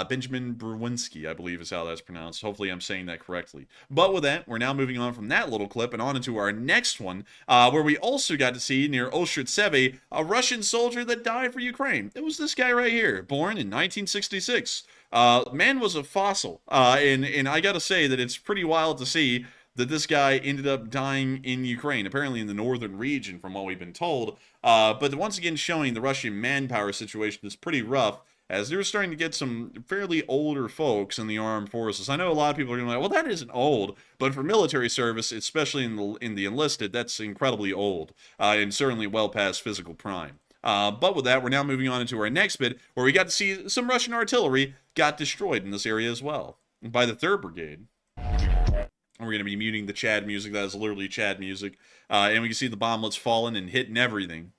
Benjamin Brewinski, I believe is how that's pronounced. Hopefully I'm saying that correctly. But with that, we're now moving on from that little clip and on into our next one, where we also got to see near Ostritseve a Russian soldier that died for Ukraine. It was this guy right here, born in 1966. Man was a fossil, and I gotta say that it's pretty wild to see that this guy ended up dying in Ukraine, apparently in the northern region from what we've been told. But once again showing the Russian manpower situation is pretty rough, as they're starting to get some fairly older folks in the armed forces. I know a lot of people are going to be like, well, that isn't old, but for military service, especially in the enlisted, that's incredibly old, and certainly well past physical prime. But with that, we're now moving on into our next bit, where we got to see some Russian artillery got destroyed in this area as well, by the 3rd Brigade. And we're going to be muting the Chad music. That is literally Chad music. And we can see the bomblets falling and hitting everything.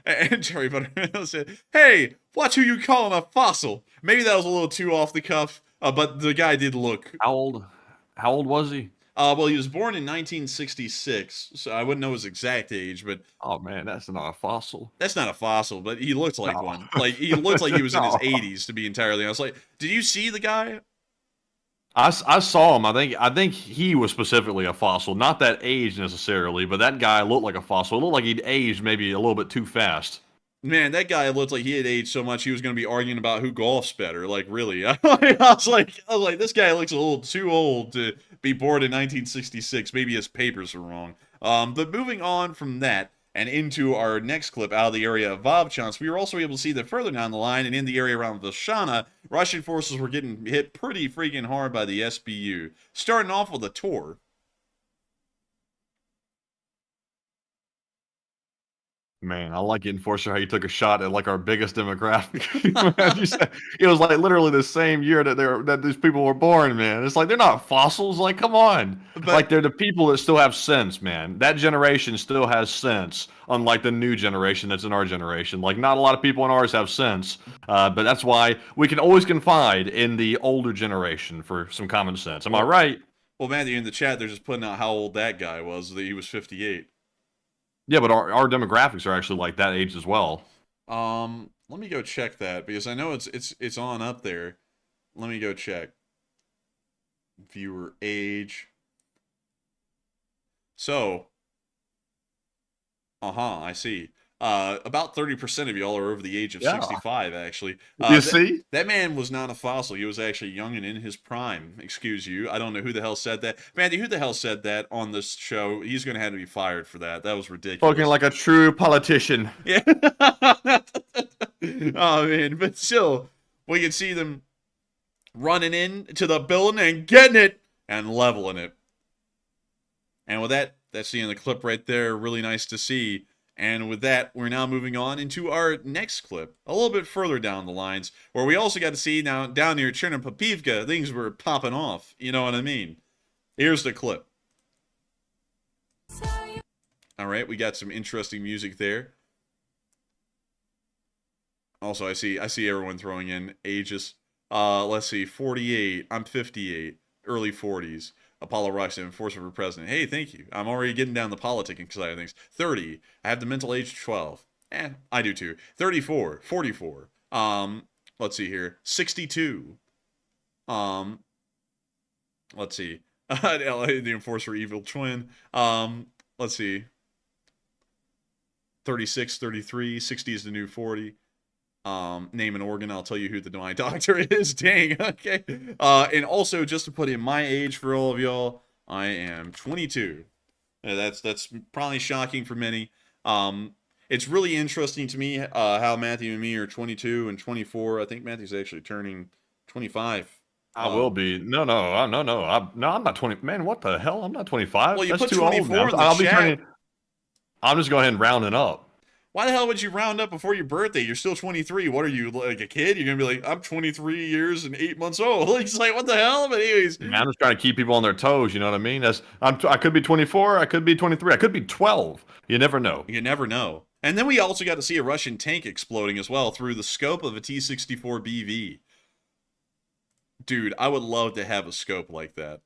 And Jerry Butterfield said, hey, watch who you calling a fossil. Maybe that was a little too off the cuff, but the guy did look. How old was he? Well, he was born in 1966, so I wouldn't know his exact age, but... Oh, man, that's not a fossil. That's not a fossil, but he looks like one. Like, he looks like he was in his 80s, to be entirely honest. Like, did you see the guy? I saw him. I think he was specifically a fossil. Not that age necessarily, but that guy looked like a fossil. It looked like he'd aged maybe a little bit too fast. Man, that guy looked like he had aged so much he was going to be arguing about who golfs better. Like, really. I was like, this guy looks a little too old to be born in 1966. Maybe his papers are wrong. But moving on from that, and into our next clip out of the area of Vovchansk, we were also able to see that further down the line and in the area around Vashana, Russian forces were getting hit pretty freaking hard by the SBU. Starting off with a tour. Man, I like it, Enforcer, how you took a shot at like our biggest demographic. You said, it was like literally the same year that these people were born, man. It's like they're not fossils. Like, come on. But, like, they're the people that still have sense, man. That generation still has sense, unlike the new generation that's in our generation. Like, not a lot of people in ours have sense, but that's why we can always confide in the older generation for some common sense. Am I right? Well, Matthew, in the chat, they're just putting out how old that guy was. That he was 58. Yeah, but our demographics are actually like that age as well. Let me go check that because I know it's on up there. Let me go check. Viewer age. So, I see. About 30% of y'all are over the age of 65, actually. You see? That man was not a fossil. He was actually young and in his prime. Excuse you. I don't know who the hell said that. Mandy, who the hell said that on this show? He's going to have to be fired for that. That was ridiculous. Spoken like a true politician. Yeah. Oh, man. But still, we can see them running in to the building and getting it and leveling it. And with that, that's the end of the clip right there. Really nice to see. And with that, we're now moving on into our next clip, a little bit further down the lines, where we also got to see now down near Chernopapivka, things were popping off. You know what I mean? Here's the clip. All right, we got some interesting music there. Also, I see everyone throwing in ages. Let's see, 48. I'm 58, early 40s. Apollo Rush, enforcer for president. Hey, thank you. I'm already getting down the politicking side of things. 30. I have the mental age of 12. I do too. 34. 44. Let's see here. 62. Let's see. The enforcer evil twin. Let's see. 36, 33. 60 is the new 40. Name an organ, I'll tell you who my doctor is. Dang, okay. And also, just to put in my age for all of y'all, I am 22. That's probably shocking for many. It's really interesting to me how Matthew and me are 22 and 24. I think Matthew's actually turning 25. I will be. No. I'm not 20. Man, what the hell? I'm not 25. Well, you That's put too 24 old. in the I'll be chat. turning. I'm just going ahead and rounding up. Why the hell would you round up before your birthday? You're still 23. What are you, like a kid? You're going to be like, I'm 23 years and 8 months old. It's like, what the hell? But anyways. Man, I'm just trying to keep people on their toes, you know what I mean? I could be 24, I could be 23, I could be 12. You never know. You never know. And then we also got to see a Russian tank exploding as well through the scope of a T-64BV. Dude, I would love to have a scope like that.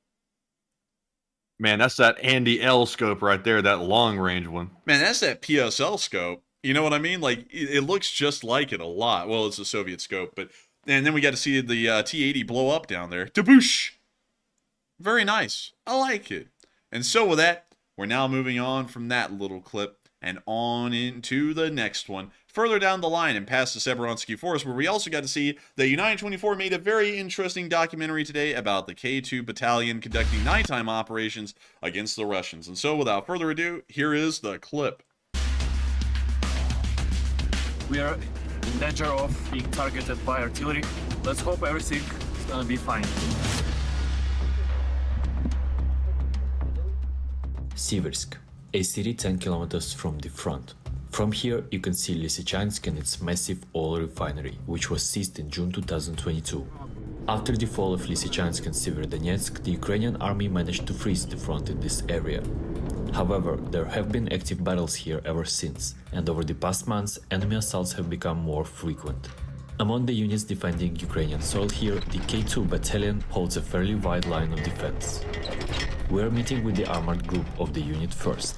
Man, that's that Andy L scope right there, that long range one. Man, that's that PSL scope. You know what I mean? Like, it looks just like it a lot. Well, it's a Soviet scope, but... And then we got to see the T-80 blow up down there. Taboosh! Very nice. I like it. And so with that, we're now moving on from that little clip and on into the next one. Further down the line and past the Severonsky Forest, where we also got to see that United 24 made a very interesting documentary today about the K2 Battalion conducting nighttime operations against the Russians. And so without further ado, here is the clip. We are in danger of being targeted by artillery. Let's hope everything is gonna be fine. Siversk, a city 10 kilometers from the front. From here you can see Lysychansk and its massive oil refinery, which was seized in June 2022. After the fall of Lysychansk and Severodonetsk, the Ukrainian army managed to freeze the front in this area. However, there have been active battles here ever since, and over the past months, enemy assaults have become more frequent. Among the units defending Ukrainian soil here, the K2 Battalion holds a fairly wide line of defense. We are meeting with the armored group of the unit first.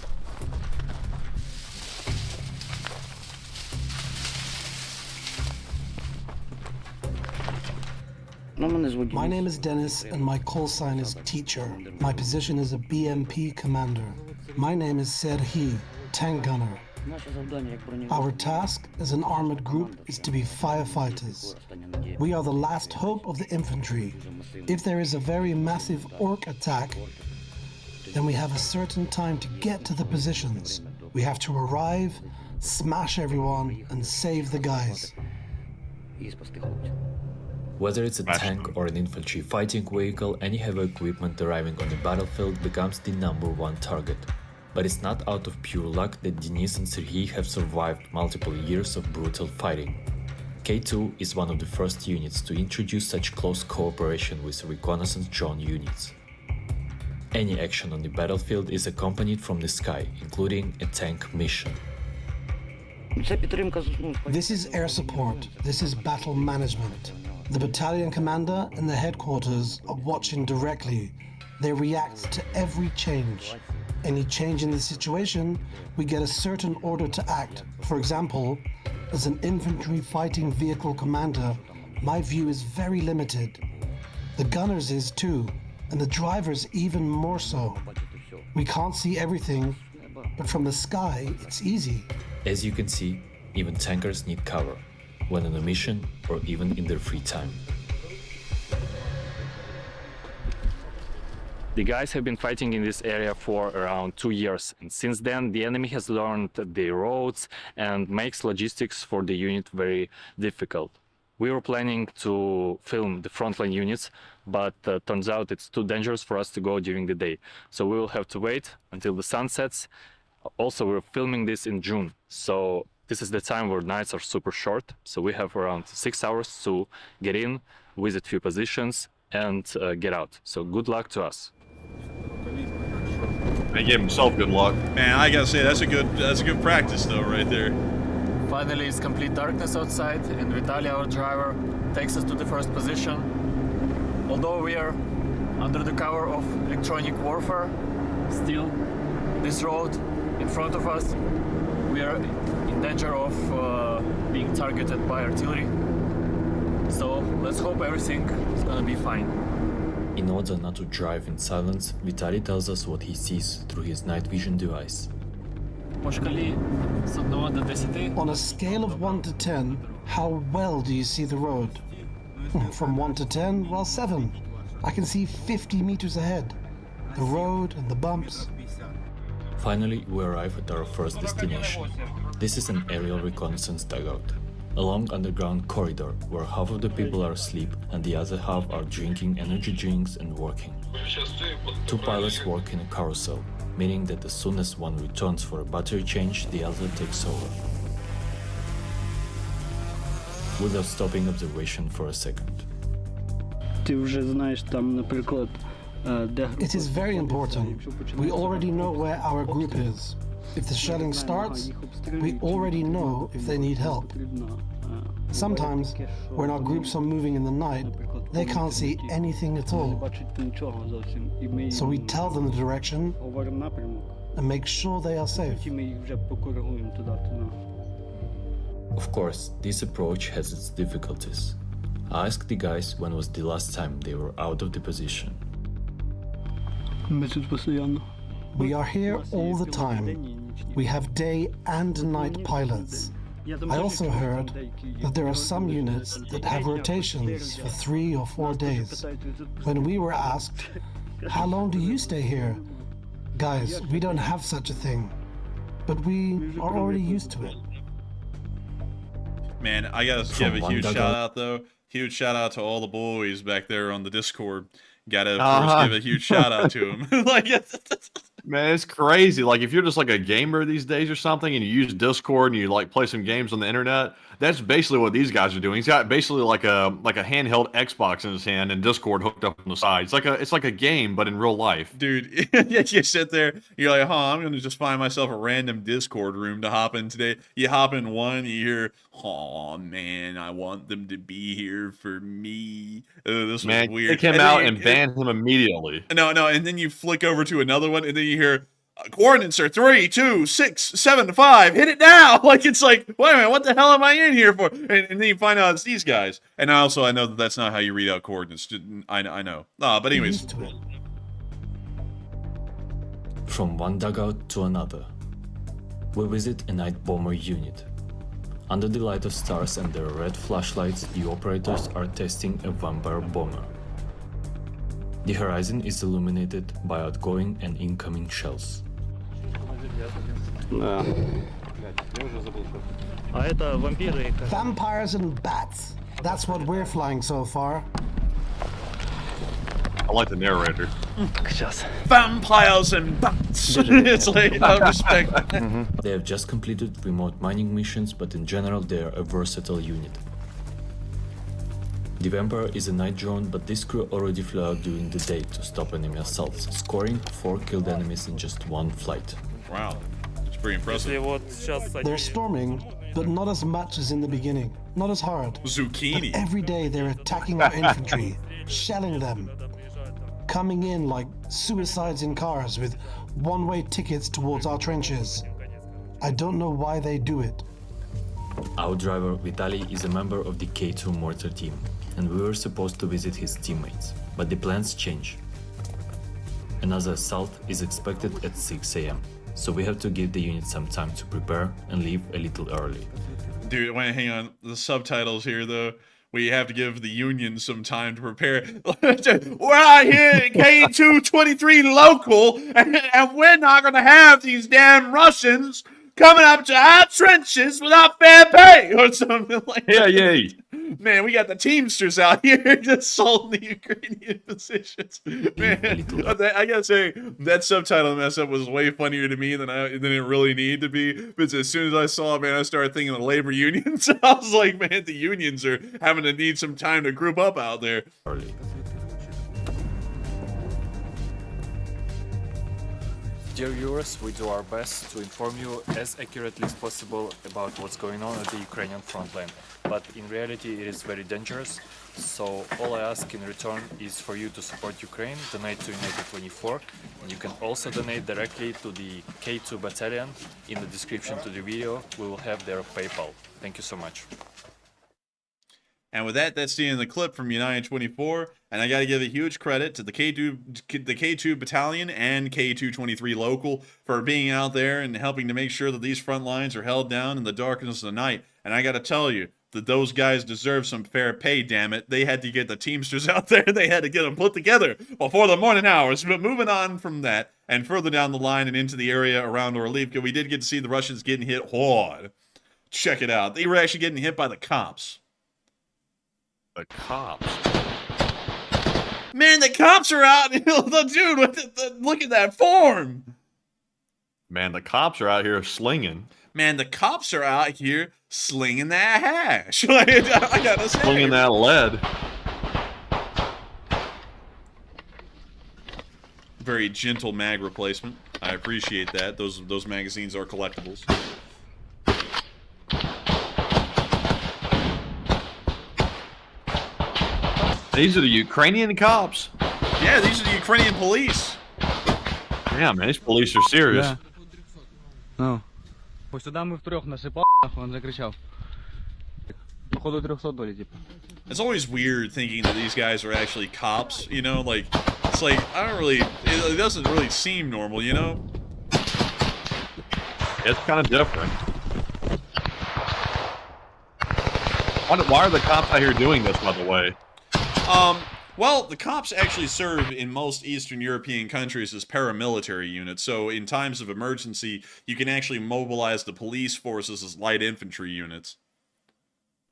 My name is Dennis and my call sign is Teacher. My position is a BMP commander. My name is Serhiy, tank gunner. Our task as an armored group is to be firefighters. We are the last hope of the infantry. If there is a very massive orc attack, then we have a certain time to get to the positions. We have to arrive, smash everyone, and save the guys. Whether it's a tank or an infantry fighting vehicle, any heavy equipment arriving on the battlefield becomes the #1 target. But it's not out of pure luck that Denis and Serhiy have survived multiple years of brutal fighting. K2 is one of the first units to introduce such close cooperation with reconnaissance drone units. Any action on the battlefield is accompanied from the sky, including a tank mission. This is air support. This is battle management. The battalion commander and the headquarters are watching directly. They react to every change. Any change in the situation, we get a certain order to act. For example, as an infantry fighting vehicle commander, my view is very limited. The gunners is too, and the drivers even more so. We can't see everything, but from the sky, it's easy. As you can see, even tankers need cover, when on a mission or even in their free time. The guys have been fighting in this area for around 2 years, and since then the enemy has learned the roads and makes logistics for the unit very difficult. We were planning to film the frontline units, but turns out it's too dangerous for us to go during the day. So we will have to wait until the sun sets. Also, we're filming this in June, so this is the time where nights are super short. So we have around 6 hours to get in, visit few positions, and get out. So good luck to us. He gave himself good luck. Man, I gotta say that's a good practice though, right there. Finally, it's complete darkness outside, and Vitaly, our driver, takes us to the first position. Although we are under the cover of electronic warfare, still, this road in front of us, we are in danger of being targeted by artillery. So let's hope everything is gonna be fine. In order not to drive in silence, Vitaly tells us what he sees through his night vision device. On a scale of 1 to 10, how well do you see the road? From 1 to 10, well, 7. I can see 50 meters ahead. The road and the bumps. Finally, we arrive at our first destination. This is an aerial reconnaissance dugout. A long underground corridor where half of the people are asleep and the other half are drinking energy drinks and working. 2 pilots work in a carousel, meaning that as soon as one returns for a battery change, the other takes over. Without stopping observation for a second. It is very important. We already know where our group is. If the shelling starts, we already know if they need help. Sometimes, when our groups are moving in the night, they can't see anything at all. So we tell them the direction and make sure they are safe. Of course, this approach has its difficulties. I asked the guys when was the last time they were out of the position. We are here all the time. We have day and night pilots. I also heard that there are some units that have rotations for 3 or 4 days. When we were asked, how long do you stay here? Guys, we don't have such a thing. But we are already used to it. Man, I gotta give a huge shout out though. Huge shout out to all the boys back there on the Discord. Gotta first give a huge shout out to them. Like, Man, it's crazy. Like, if you're just like a gamer these days or something and you use Discord and you like play some games on the internet, that's basically what these guys are doing. He's got basically like a handheld Xbox in his hand and Discord hooked up on the side. It's like a game, but in real life. Dude, you sit there, you're like, I'm gonna just find myself a random Discord room to hop in today. You hop in one, you hear, oh man, I want them to be here for me. This was weird. Kick him out and ban him immediately. No, and then you flick over to another one, and then you hear, coordinates are 3, 2, 6, 7, 5. Hit it now! Like, it's like, wait a minute, what the hell am I in here for? And then you find out it's these guys. And I know that that's not how you read out coordinates. I know. But anyways. From one dugout to another, we visit a night bomber unit. Under the light of stars and their red flashlights, the operators are testing a vampire bomber. The horizon is illuminated by outgoing and incoming shells. Vampires and bats. That's what we're flying so far. I like the narrator. Vampires and bats. It's like, respect. They have just completed remote mining missions, but in general they are a versatile unit. The Vampire is a night drone, but this crew already flew out during the day to stop enemy assaults, scoring 4 killed enemies in just 1 flight. Wow, it's pretty impressive. They're storming, but not as much as in the beginning. Not as hard. Zucchini. But every day they're attacking our infantry, shelling them, coming in like suicides in cars with one-way tickets towards our trenches. I don't know why they do it. Our driver Vitaly is a member of the K2 mortar team, and we were supposed to visit his teammates, but the plans change. Another assault is expected at 6 AM, so we have to give the unit some time to prepare and leave a little early. Dude, wait, hang on. The subtitles here, though. We have to give the Union some time to prepare. We're out here at K223 local, and we're not going to have these damn Russians coming up to our trenches without fair pay or something like that. Yeah. Man, we got the Teamsters out here assaulting the Ukrainian positions. Man, I gotta say, that subtitle mess up was way funnier to me than it really needed to be. Because as soon as I saw it, man, I started thinking of the labor unions. I was like, man, the unions are having to need some time to group up out there. Dear viewers, we do our best to inform you as accurately as possible about what's going on at the Ukrainian front line. But in reality, it is very dangerous. So all I ask in return is for you to support Ukraine, donate to United 24. And you can also donate directly to the K2 battalion. In the description to the video, we will have their PayPal. Thank you so much. And with that, that's the end of the clip from United 24. And I got to give a huge credit to the K2 battalion and K223 local for being out there and helping to make sure that these front lines are held down in the darkness of the night. And I got to tell you that those guys deserve some fair pay, damn it. They had to get the Teamsters out there. They had to get them put together before the morning hours. But moving on from that and further down the line and into the area around Orlivka, we did get to see the Russians getting hit hard. Check it out. They were actually getting hit by the cops. The cops. Man, the cops are out. Dude, look at that form. Man, the cops are out here slinging. Man, the cops are out here slinging that hash. I gotta say. Slinging that lead. Very gentle mag replacement. I appreciate that. Those magazines are collectibles. These are the Ukrainian cops. Yeah, these are the Ukrainian police. Yeah, man, these police are serious. Да. Ну. Вот сюда мы втрёх насыпал, он закричал. Походу $300 типа. It's always weird thinking that these guys are actually cops, you know, like, it's like, it doesn't really seem normal, you know? It's kind of different. Why are the cops out here doing this, by the way? Well, the cops actually serve in most Eastern European countries as paramilitary units, so in times of emergency, you can actually mobilize the police forces as light infantry units.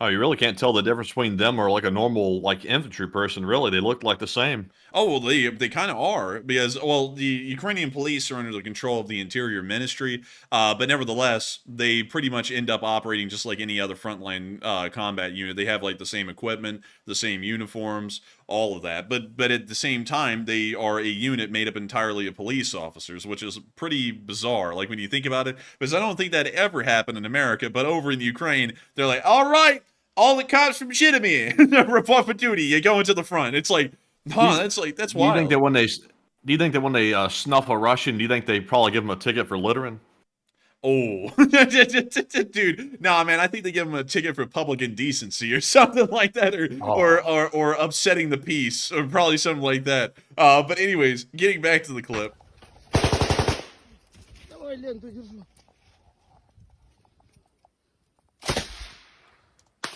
Oh, you really can't tell the difference between them or like a normal like infantry person, really. They look like the same. Oh, well, they kind of are, because, well, the Ukrainian police are under the control of the Interior Ministry, but nevertheless, they pretty much end up operating just like any other frontline combat unit. They have, like, the same equipment, the same uniforms, all of that. But at the same time, they are a unit made up entirely of police officers, which is pretty bizarre, like, when you think about it, because I don't think that ever happened in America, but over in Ukraine, they're like, all right, all the cops from Zhytomyr report for duty, you go into the front. It's like, huh, that's wild. Do you think that when they snuff a Russian, do you think they probably give them a ticket for littering? Oh, dude, nah, man, I think they give them a ticket for public indecency or something like that, or upsetting the peace, or probably something like that. But anyways, getting back to the clip.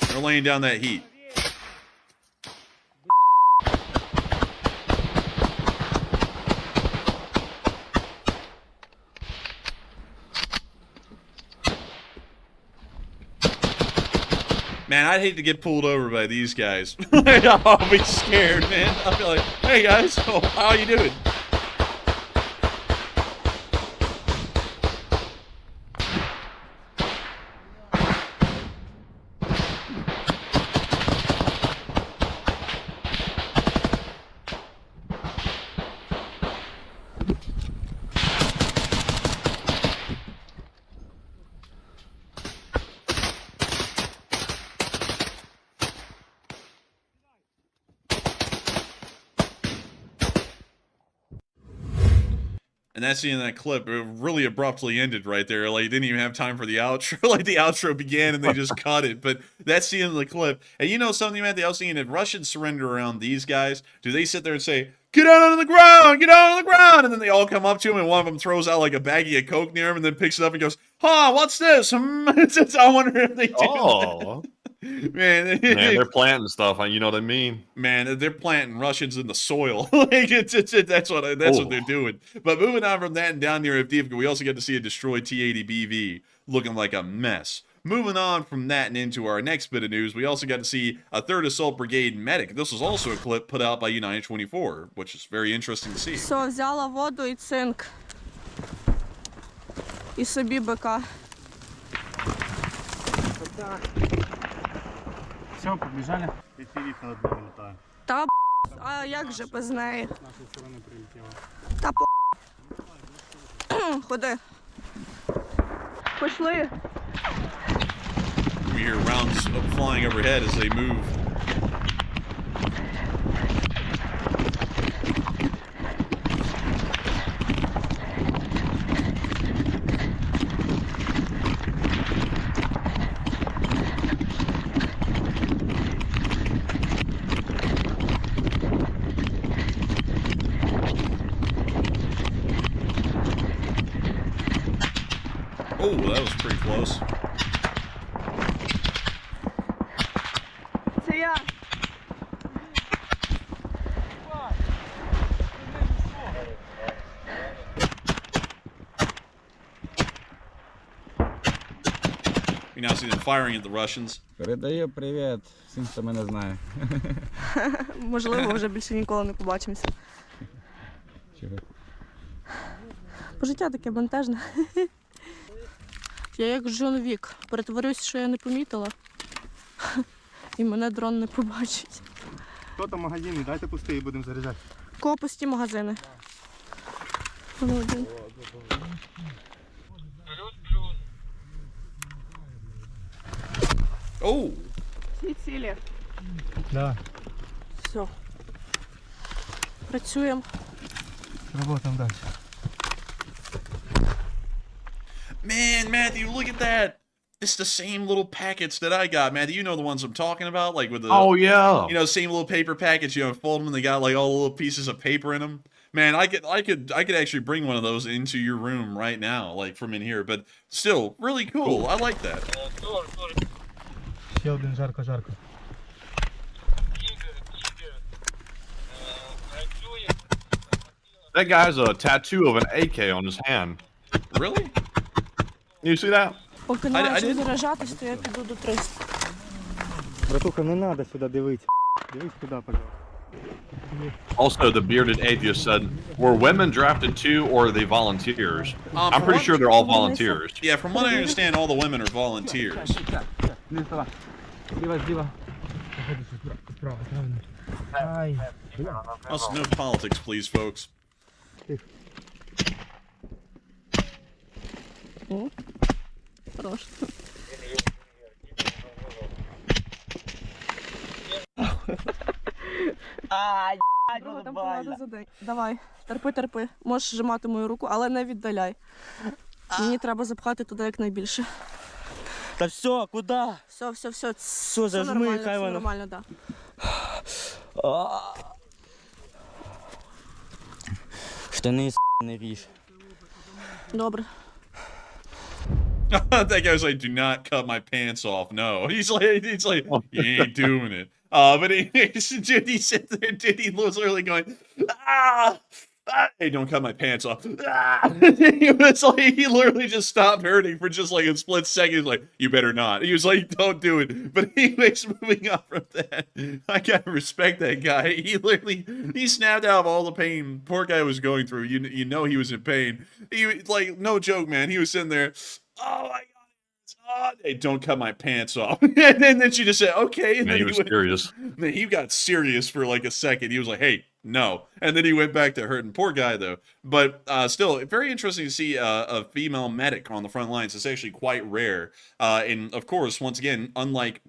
They're laying down that heat. Man, I'd hate to get pulled over by these guys. I'll be scared, man. I'll be like, hey guys, how you doing? And that's the end of that clip. It really abruptly ended right there. Like, didn't even have time for the outro. Like, the outro began and they just cut it. But that's the end of the clip. And you know something, man? I was thinking, if Russians surrender around these guys, do they sit there and say, get out on the ground, get out on the ground? And then they all come up to him and one of them throws out like a baggie of Coke near him and then picks it up and goes, huh, what's this? I wonder if they do that. Man, they're planting stuff. You know what I mean? Man, they're planting Russians in the soil. Like that's what they're doing. But moving on from that and down near Avdiivka, we also get to see a destroyed T-80BV looking like a mess. Moving on from that and into our next bit of news, we also got to see a 3rd Assault Brigade medic. This was also a clip put out by United 24, which is very interesting to see. Все, взяла воду і цинк. І собі БК. Все, побіжали. П'ятирівка над нами літає. Та а як же без неї? З нашої сторони прилетіла. Та ходи. Пішли. We hear rounds flying overhead as they move. Oh, that was pretty close. Це я. We now see them firing at the Russians. Передаю привіт всім, хто мене знає. Можливо, вже більше ніколи не побачимося. Чого? Бо життя таке бентежне. Я як Джон Вік. Перетворюсь, що я не помітила. І мене дрон не побачить. Хто там магазини? Дайте пустий, будемо заряджати. Кого пусті магазини? Воно один. Oh! Всі цілі. Да. Все. Працюємо. Работаємо далі. Man, Matthew, look at that! It's the same little packets that I got, Matthew. You know the ones I'm talking about, like with the you know, same little paper packets. You know, fold them and they got like all the little pieces of paper in them. Man, I could actually bring one of those into your room right now, like from in here. But still, really cool. I like that. Ще один жарко-жарко. That guy's a tattoo of an AK on his hand. Really? You see that? Поки не почну заряджатись, то я піду до 300. Братуха, не треба сюди дивитися. Дивись туди, пожалуйста. Also, the bearded atheist said, were women drafted too, or are they volunteers? I'm pretty sure they're all volunteers. Yeah, from what I understand, all the women are volunteers. Зліва, зліва. Походи, справа, правильно. Ай. Also, no politics, please, folks. О, хорош. Друга, там полада за день. Давай, терпи. Можеш зжимати мою руку, але не віддаляй. Мені треба запхати туди якнайбільше. Та все, куди? Все. Все, зажми, хай воно. Нормально, так. Штани не ріж. Добре. That guy's like, do not cut my pants off. No, he's like, you ain't doing it. But dude, he said there, dude, he was literally going, hey, don't cut my pants off. He was like, he literally just stopped hurting for just like a split second. He's like, you better not. He was like, don't do it. But anyways, moving on from that, I gotta respect that guy. He snapped out of all the pain poor guy was going through. You know he was in pain. He like, no joke, man. He was sitting there. Oh my God! Hey, don't cut my pants off. And then she just said, "Okay." And then he was serious. Then he got serious for like a second. He was like, "Hey, no." And then he went back to hurting. Poor guy though. But still, very interesting to see a female medic on the front lines. It's actually quite rare. And of course, once again, unlike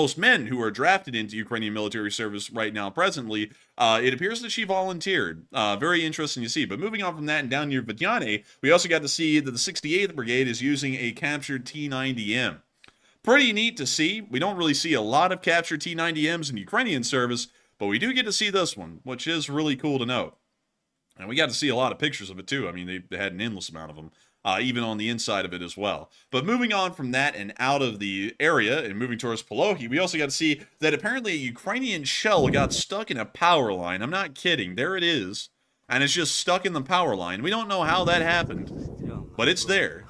most men who are drafted into Ukrainian military service right now, presently, it appears that she volunteered. Very interesting to see. But moving on from that and down near Vidyane, we also got to see that the 68th Brigade is using a captured T-90M. Pretty neat to see. We don't really see a lot of captured T-90Ms in Ukrainian service, but we do get to see this one, which is really cool to note. And we got to see a lot of pictures of it too. I mean, they had an endless amount of them. even on the inside of it as well. But moving on from that and out of the area and moving towards Polochi, we also got to see that apparently a Ukrainian shell got stuck in a power line. I'm not kidding. There it is. And it's just stuck in the power line. We don't know how that happened, but it's there.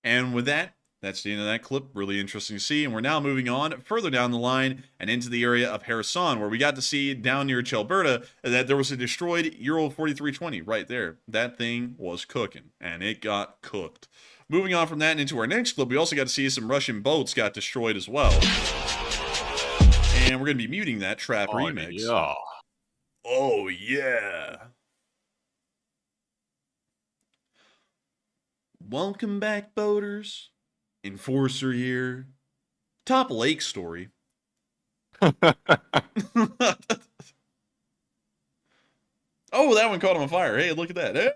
And with that, that's the end of that clip. Really interesting to see. And we're now moving on further down the line and into the area of Kherson, where we got to see down near Chelberta that there was a destroyed Ural 4320 right there. That thing was cooking, and it got cooked. Moving on from that and into our next clip, we also got to see some Russian boats got destroyed as well. And we're going to be muting that trap remix. Yeah. Oh, yeah. Welcome back, boaters. Enforcer here. Top lake story. Oh, that one caught on fire. Hey, look at that. Hey,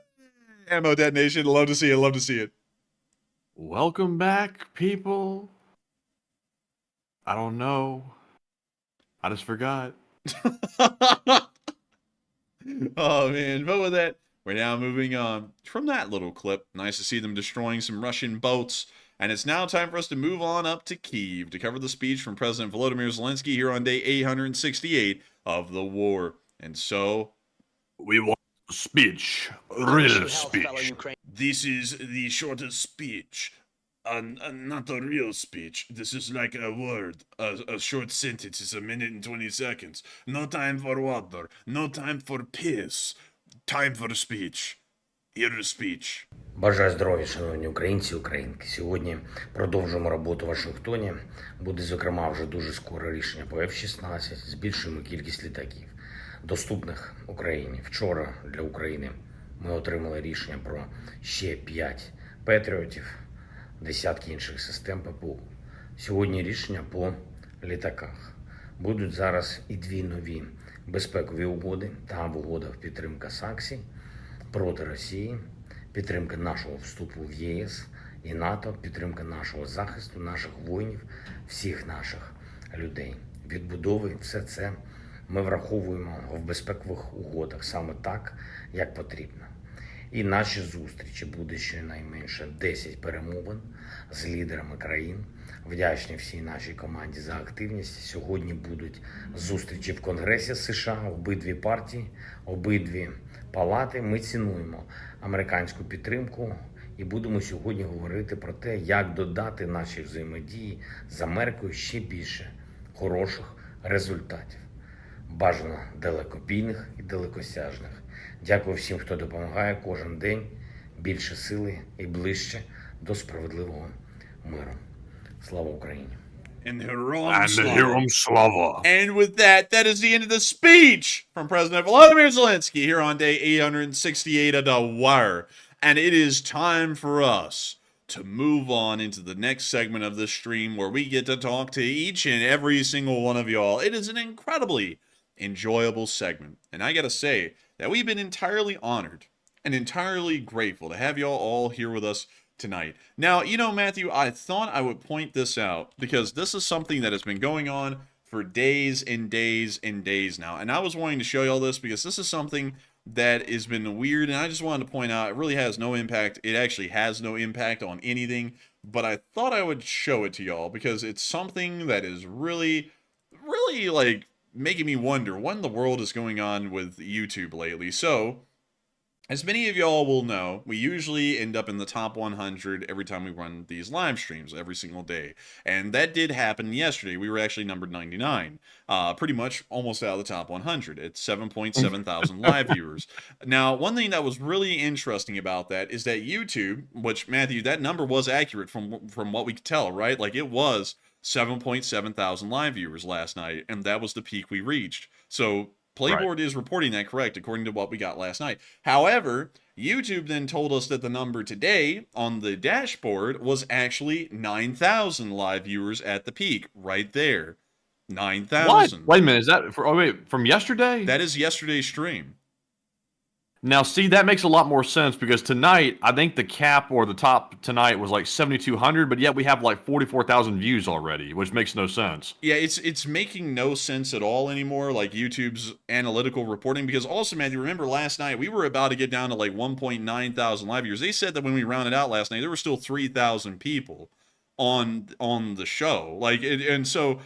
ammo detonation. Love to see it. Love to see it. Welcome back, people. I don't know. I just forgot. Oh, man. But with that, we're now moving on from that little clip. Nice to see them destroying some Russian boats. And it's now time for us to move on up to Kyiv to cover the speech from President Volodymyr Zelensky here on day 868 of the war. And so, we want a speech. A real speech. This is the shortest speech. Not a real speech. This is like a word. A short sentence is 1 minute and 20 seconds. No time for water. No time for piss. Time for speech. Your speech. Бажаю здоров'я, шановні українці, українки. Сьогодні продовжуємо роботу в Вашингтоні. Буде, зокрема, вже дуже скоро рішення по F-16. Збільшуємо кількість літаків, доступних Україні. Вчора для України ми отримали рішення про ще 5 Петріотів, десятки інших систем ППО. Сьогодні рішення по літаках. Будуть зараз і 2 нові безпекові угоди та угода в підтримка санкцій проти Росії, підтримка нашого вступу в ЄС і НАТО, підтримка нашого захисту, наших воїнів, всіх наших людей. Відбудови, все це ми враховуємо в безпекових угодах саме так, як потрібно. І наші зустрічі буде щонайменше 10 перемовин з лідерами країн. Вдячні всій нашій команді за активність. Сьогодні будуть зустрічі в Конгресі США, обидві партії, обидві палати. Ми цінуємо американську підтримку і будемо сьогодні говорити про те, як додати нашій взаємодії з Америкою ще більше хороших результатів. Бажано далекобійних і далекосяжних. Дякую всім, хто допомагає кожен день більше сили і ближче до справедливого миру. Слава Україні! And Herom Slava. And with that, that is the end of the speech from President Volodymyr Zelensky here on day 868 of the wire. And it is time for us to move on into the next segment of this stream where we get to talk to each and every single one of y'all. It is an incredibly enjoyable segment. And I gotta say that we've been entirely honored and entirely grateful to have y'all all here with us tonight. Now, you know, Matthew, I thought I would point this out because this is something that has been going on for days and days and days now. And I was wanting to show y'all this because this is something that has been weird, and I just wanted to point out it really has no impact. It actually has no impact on anything, but I thought I would show it to y'all because it's something that is really, really like making me wonder what in the world is going on with YouTube lately. So, as many of y'all will know, we usually end up in the top 100 every time we run these live streams every single day. And that did happen yesterday. We were actually numbered 99. Pretty much almost out of the top 100. It's 7.7 thousand live viewers. Now, one thing that was really interesting about that is that YouTube, which, Matthew, that number was accurate from what we could tell, right? Like, it was 7.7 thousand live viewers last night, and that was the peak we reached. So, Playboard is reporting that correct, according to what we got last night. However, YouTube then told us that the number today on the dashboard was actually 9,000 live viewers at the peak, right there. 9,000. Wait a minute, is that from yesterday? That is yesterday's stream. Now, see, that makes a lot more sense because tonight, I think the cap or the top tonight was like 7,200, but yet we have like 44,000 views already, which makes no sense. Yeah, it's making no sense at all anymore, like YouTube's analytical reporting, because also, man, you remember last night, we were about to get down to like 1.9 thousand live viewers. They said that when we rounded out last night, there were still 3,000 people on the show. Like, and so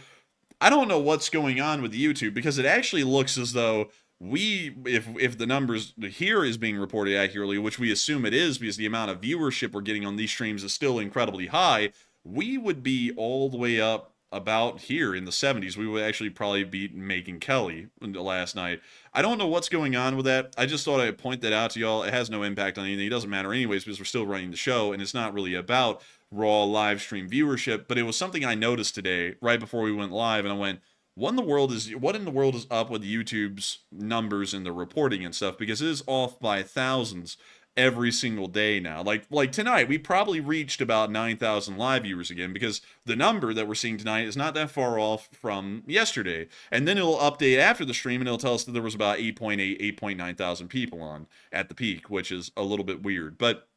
I don't know what's going on with YouTube, because it actually looks as though if the numbers here is being reported accurately, which we assume it is because the amount of viewership we're getting on these streams is still incredibly high, we would be all the way up about here in the 70s. We would actually probably beat Making Kelly last night. I don't know what's going on with that. I just thought I'd point that out to y'all. It has no impact on anything. It doesn't matter anyways because we're still running the show, and it's not really about raw live stream viewership, but it was something I noticed today right before we went live, and I went, what in the world is up with YouTube's numbers and the reporting and stuff? Because it is off by thousands every single day now. Like tonight, we probably reached about 9,000 live viewers again, because the number that we're seeing tonight is not that far off from yesterday. And then it'll update after the stream, and it'll tell us that there was about 8.9 thousand people on at the peak, which is a little bit weird. But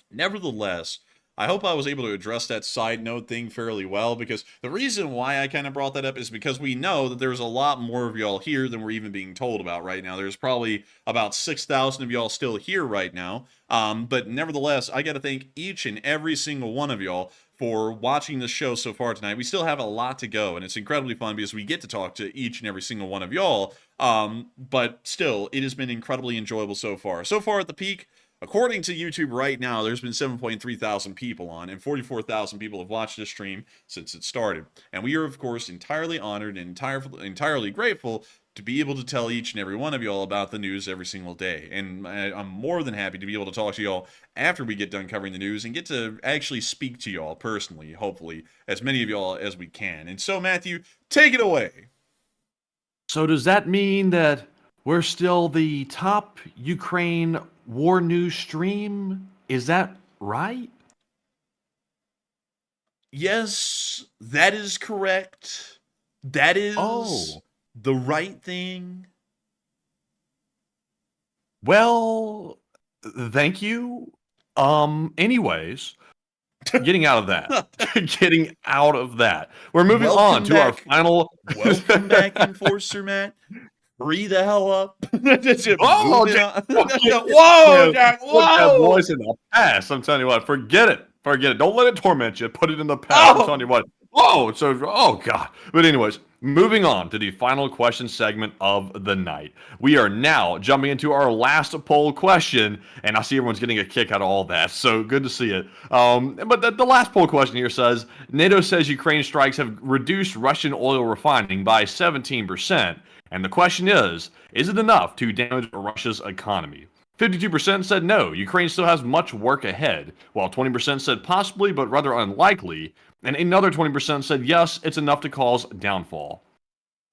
nevertheless, I hope I was able to address that side note thing fairly well, because the reason why I kind of brought that up is because we know that there's a lot more of y'all here than we're even being told about right now. There's probably about 6,000 of y'all still here right now. But nevertheless, I got to thank each and every single one of y'all for watching the show so far tonight. We still have a lot to go, and it's incredibly fun because we get to talk to each and every single one of y'all. But still, it has been incredibly enjoyable so far. So far at the peak, according to YouTube right now, there's been 7.3 thousand people on, and 44,000 people have watched this stream since it started. And we are, of course, entirely honored and entirely grateful to be able to tell each and every one of y'all about the news every single day. And I'm more than happy to be able to talk to y'all after we get done covering the news and get to actually speak to y'all personally, hopefully, as many of y'all as we can. And so, Matthew, take it away. So does that mean that we're still the top Ukraine war news stream? Is that right? Yes, that is correct. That is the right thing. Well, thank you. Anyways, getting out of that. We're moving on to our final. Welcome back, Enforcer Matt. Breathe the hell up. Whoa, Jack, whoa, Jack, put that whoa. voice in the past. I'm telling you what, forget it. Don't let it torment you. Put it in the past. I'm telling you what. Whoa, oh God. But anyways, moving on to the final question segment of the night. We are now jumping into our last poll question, and I see everyone's getting a kick out of all that, so good to see it. But the last poll question here says, NATO says Ukraine strikes have reduced Russian oil refining by 17%. And the question is it enough to damage Russia's economy? 52% said no, Ukraine still has much work ahead, while 20% said possibly but rather unlikely, and another 20% said yes, it's enough to cause downfall.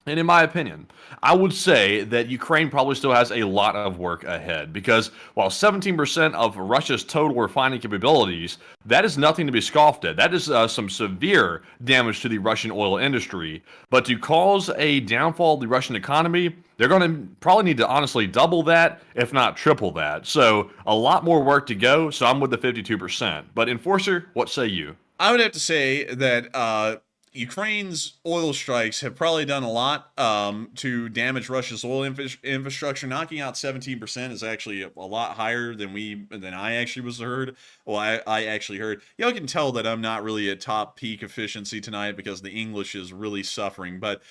And in my opinion, I would say that Ukraine probably still has a lot of work ahead, because while 17% of Russia's total refining capabilities, that is nothing to be scoffed at. That is some severe damage to the Russian oil industry. But to cause a downfall of the Russian economy, they're going to probably need to honestly double that, if not triple that. So a lot more work to go, so I'm with the 52%. But Enforcer, what say you? I would have to say that Ukraine's oil strikes have probably done a lot to damage Russia's oil infrastructure. Knocking out 17% is actually a lot higher than I actually was heard. Well, I actually heard. Y'all can tell that I'm not really at top peak efficiency tonight because the English is really suffering. But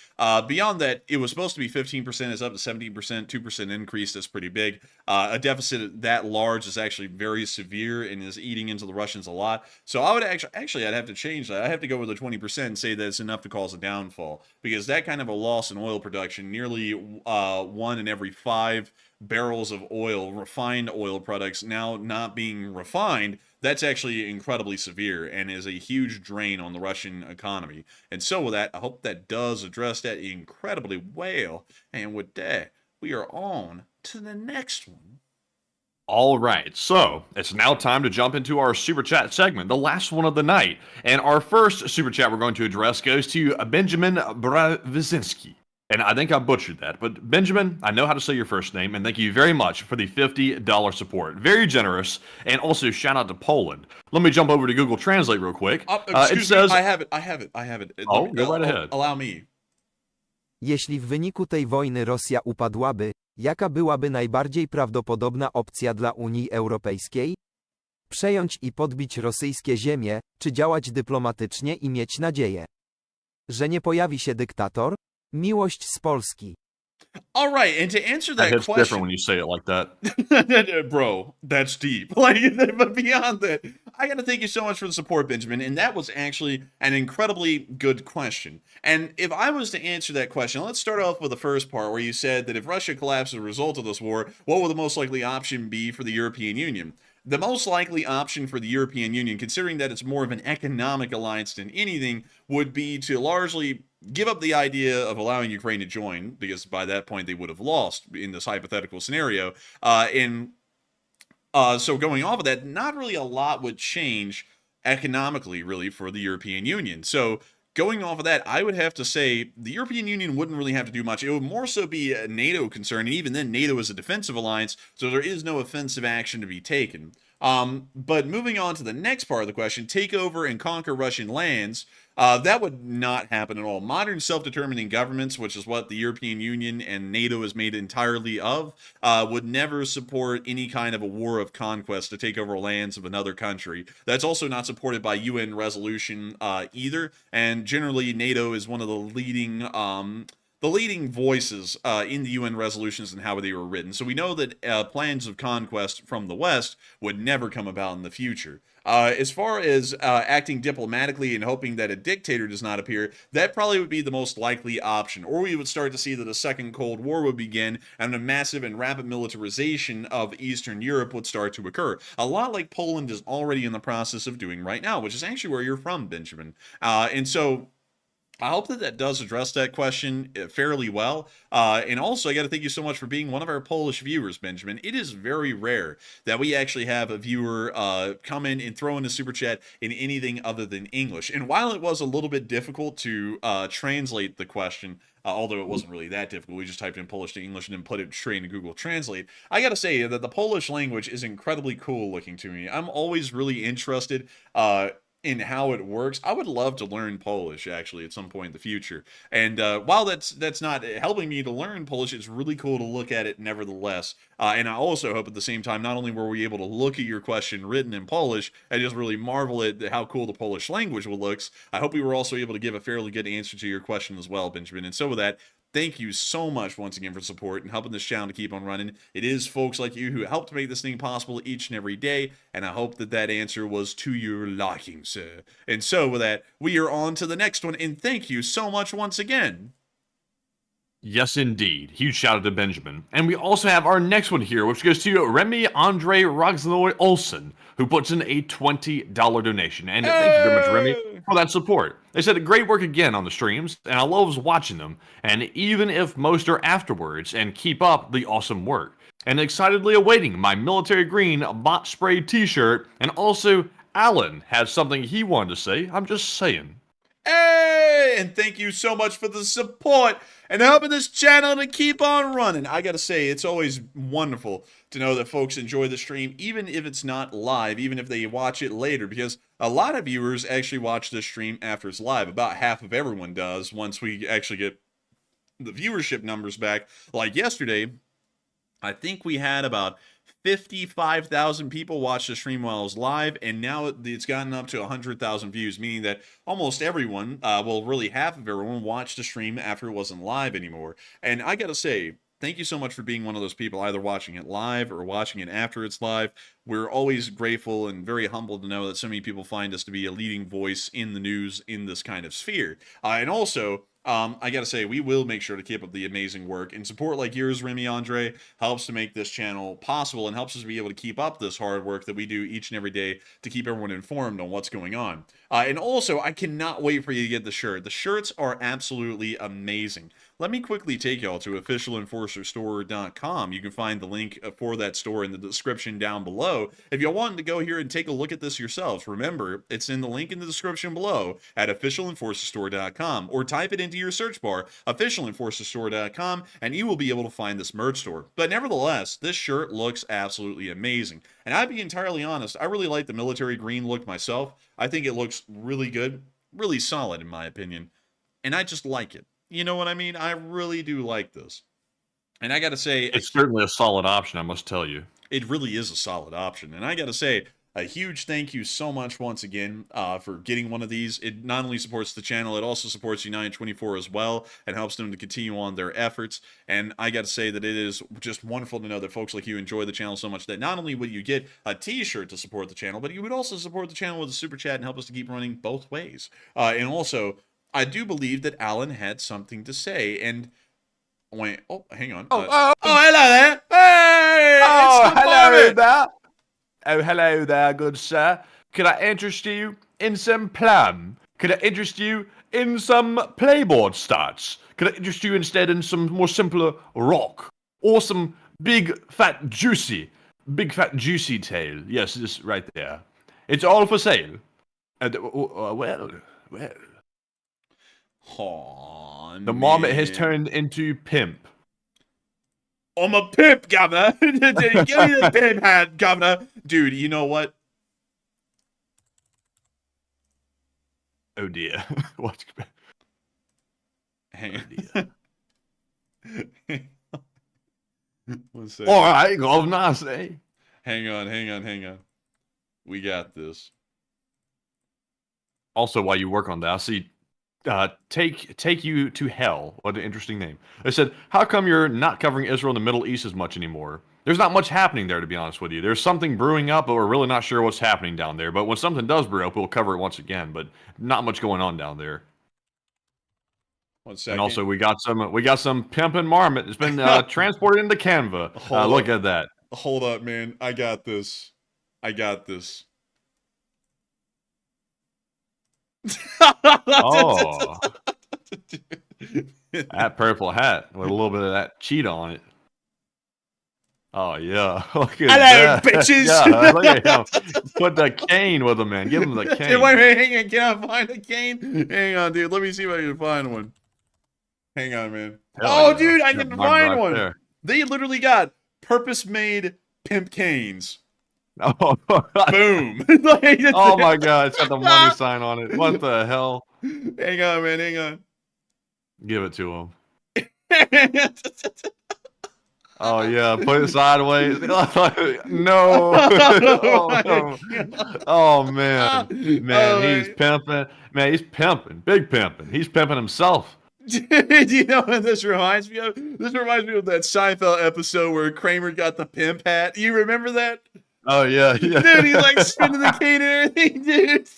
beyond that, it was supposed to be 15%. It's up to 17%. 2% increase. That's pretty big. A deficit that large is actually very severe and is eating into the Russians a lot. So I would actually I'd have to change that. I have to go with the 20% and say that it's enough to cause a downfall, because that kind of a loss in oil production, nearly 1 in every 5 barrels of oil, refined oil products, now not being refined, that's actually incredibly severe and is a huge drain on the Russian economy. And so with that, I hope that does address that incredibly well. And with that, we are on to the next one. All right, so it's now time to jump into our Super Chat segment, the last one of the night. And our first Super Chat we're going to address goes to Benjamin Bravizinski. And I think I butchered that. But Benjamin, I know how to say your first name, and thank you very much for the $50 support. Very generous. And also shout out to Poland. Let me jump over to Google Translate real quick. It Excuse says, me, I have it. Oh, go right ahead. Allow me. Jeśli w wyniku tej wojny Rosja upadłaby, jaka byłaby najbardziej prawdopodobna opcja dla Unii Europejskiej? Przejąć i podbić rosyjskie ziemie, czy działać dyplomatycznie i mieć nadzieję, że nie pojawi się dyktator? Miłość z Polski. All right, and to answer that It's question, different when you say it like that. bro, that's deep. Like, but beyond that, I got to thank you so much for the support, Benjamin. And that was actually an incredibly good question. And if I was to answer that question, let's start off with the first part where you said that if Russia collapsed as a result of this war, what would the most likely option be for the European Union? The most likely option for the European Union, considering that it's more of an economic alliance than anything, would be to largely give up the idea of allowing Ukraine to join, because by that point they would have lost in this hypothetical scenario. So going off of that, not really a lot would change economically, really, for the European Union. So going off of that, I would have to say the European Union wouldn't really have to do much. It would more so be a NATO concern, and even then, NATO is a defensive alliance, so there is no offensive action to be taken. But moving on to the next part of the question, take over and conquer Russian lands, that would not happen at all. Modern self-determining governments, which is what the European Union and NATO is made entirely of, would never support any kind of a war of conquest to take over lands of another country. That's also not supported by UN resolution either, and generally NATO is one of the leading voices in the UN resolutions and how they were written. So we know that plans of conquest from the West would never come about in the future. As far as acting diplomatically and hoping that a dictator does not appear, that probably would be the most likely option. Or we would start to see that a second Cold War would begin and a massive and rapid militarization of Eastern Europe would start to occur. A lot like Poland is already in the process of doing right now, which is actually where you're from, Benjamin. And so I hope that that does address that question fairly well. And also, I got to thank you so much for being one of our Polish viewers, Benjamin. It is very rare that we actually have a viewer come in and throw in a super chat in anything other than English. And while it was a little bit difficult to translate the question, although it wasn't really that difficult, we just typed in Polish to English and then put it straight into Google Translate. I got to say that the Polish language is incredibly cool looking to me. I'm always really interested in how it works. I would love to learn Polish actually at some point in the future. And while that's not helping me to learn Polish, it's really cool to look at it nevertheless. And I also hope at the same time, not only were we able to look at your question written in Polish and just really marvel at how cool the Polish language looks, I hope we were also able to give a fairly good answer to your question as well, Benjamin. And so with that, thank you so much once again for support and helping this channel to keep on running. It is folks like you who help to make this thing possible each and every day, and I hope that that answer was to your liking, sir. And so with that, we are on to the next one, and thank you so much once again. Yes, indeed. Huge shout out to Benjamin. And we also have our next one here, which goes to Remy Andre Rogsnoy Olsen, who puts in a $20 donation. And thank you very much, Remy, for that support. They said, great work again on the streams, and I love watching them, and even if most are afterwards, and keep up the awesome work. And excitedly awaiting my military green bot spray t-shirt, and also Alan has something he wanted to say. I'm just saying. Hey, and thank you so much for the support and helping this channel to keep on running. I gotta say, it's always wonderful to know that folks enjoy the stream, even if it's not live, even if they watch it later, because a lot of viewers actually watch this stream after it's live. About half of everyone does once we actually get the viewership numbers back. Like yesterday, I think we had about 55,000 people watch the stream while it was live, and now it's gotten up to 100,000 views, meaning that almost everyone, well, really half of everyone watched the stream after it wasn't live anymore. And I gotta say, thank you so much for being one of those people, either watching it live or watching it after it's live. We're always grateful and very humbled to know that so many people find us to be a leading voice in the news in this kind of sphere. And also, I gotta say, we will make sure to keep up the amazing work, and support like yours, Remy Andre, helps to make this channel possible and helps us be able to keep up this hard work that we do each and every day to keep everyone informed on what's going on. And also, I cannot wait for you to get the shirt. The shirts are absolutely amazing. Let me quickly take y'all to officialenforcerstore.com. You can find the link for that store in the description down below. If y'all want to go here and take a look at this yourselves, remember, it's in the link in the description below at officialenforcerstore.com, or type it into into your search bar, officialenforcerstore.com, and you will be able to find this merch store. But nevertheless, this shirt looks absolutely amazing. And I'd be entirely honest, I really like the military green look myself. I think it looks really good, really solid in my opinion. And I just like it. You know what I mean? I really do like this. And I got to say, it's certainly a solid option, I must tell you. It really is a solid option. And I got to say, a huge thank you so much once again for getting one of these. It not only supports the channel, it also supports United 24 as well and helps them to continue on their efforts. And I got to say that it is just wonderful to know that folks like you enjoy the channel so much that not only would you get a t-shirt to support the channel, but you would also support the channel with a super chat and help us to keep running both ways. And also, I do believe that Alan had something to say. And wait, oh, hang on. Oh, hello there. Hey, oh, hello moment. there. Oh, hello there, good sir. Could I interest you in some plum? Could I interest you in some playboard stats? Could I interest you instead in some more simpler rock? Or some big, fat, juicy tail? Yes, this right there. It's all for sale. And, well. Oh, the marmot has turned into pimp. I'm a pimp, governor. Give me the pimp hat, governor. Dude, you know what? Oh dear. What's hang on. One second. All right, nice, eh? Hang on. We got this. Also, while you work on that, I see take you to hell. What an interesting name. They said, how come you're not covering Israel and the Middle East as much anymore? There's not much happening there, to be honest with you. There's something brewing up, but we're really not sure what's happening down there. But when something does brew up, we'll cover it once again. But not much going on down there. 1 second. And also, we got some pimpin' marmot. It's been transported into Canva. Look at that. Hold up, man. I got this. Oh, that purple hat with a little bit of that cheetah on it. Oh yeah, look at hello, that. bitches. Yeah, look at him. Put the cane with him, man. Give him the cane. Wait, hang on. Can I find a cane? Hang on, dude. Let me see if I can find one. Hang on, man. Hell yeah. Dude, I can find right one. There. They literally got purpose-made pimp canes. Oh, boom. Oh my god, it's got the money sign on it. What the hell? Hang on, man. Hang on. Give it to him. Oh yeah, put it sideways. No. Oh man. He's pimping. Man, he's pimping. Big pimping. He's pimping himself. Do you know what this reminds me of? This reminds me of that Seinfeld episode where Kramer got the pimp hat. You remember that? Oh yeah. Dude, he's like spinning the cane and everything, dude.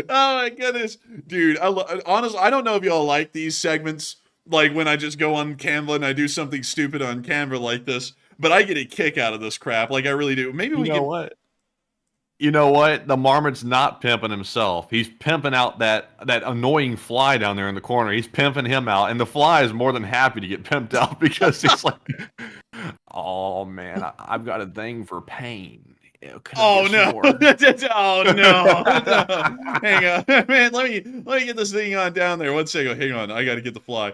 Oh my goodness, dude. Honestly, I don't know if y'all like these segments, like when I just go on Canva and I do something stupid on Canva like this, but I get a kick out of this crap. Like I really do. Maybe we can. What? You know what? The marmot's not pimping himself. He's pimping out that annoying fly down there in the corner. He's pimping him out, and the fly is more than happy to get pimped out because he's like, "Oh man, I've got a thing for pain." Oh no! Oh no! Hang on, man. Let me get this thing on down there. 1 second. Hang on. I got to get the fly.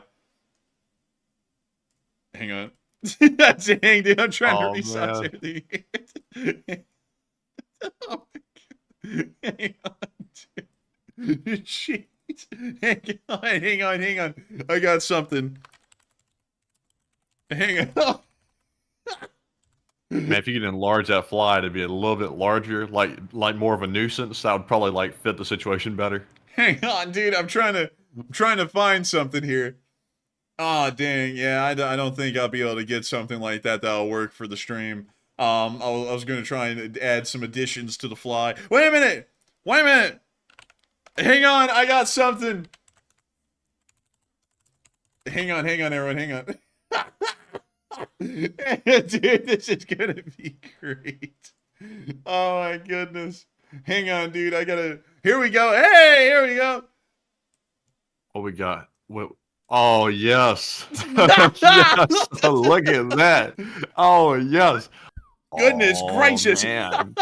Hang on. Dang, dude, I'm trying to research everything. Oh hang on, dude. Jeez. Hang on. I got something. Hang on. Man, if you could enlarge that fly to be a little bit larger, like more of a nuisance, that would probably like fit the situation better. Hang on, dude. I'm trying to find something here. Oh dang, yeah. I don't think I'll be able to get something like that'll work for the stream. I was going to try and add some additions to the fly. Wait a minute! Hang on, I got something. Hang on, everyone, hang on. Dude, this is going to be great. Oh my goodness. Hang on, dude, here we go. Hey, here we go. What we got? Oh, yes. Yes. Look at that. Oh, yes. Goodness gracious. Man.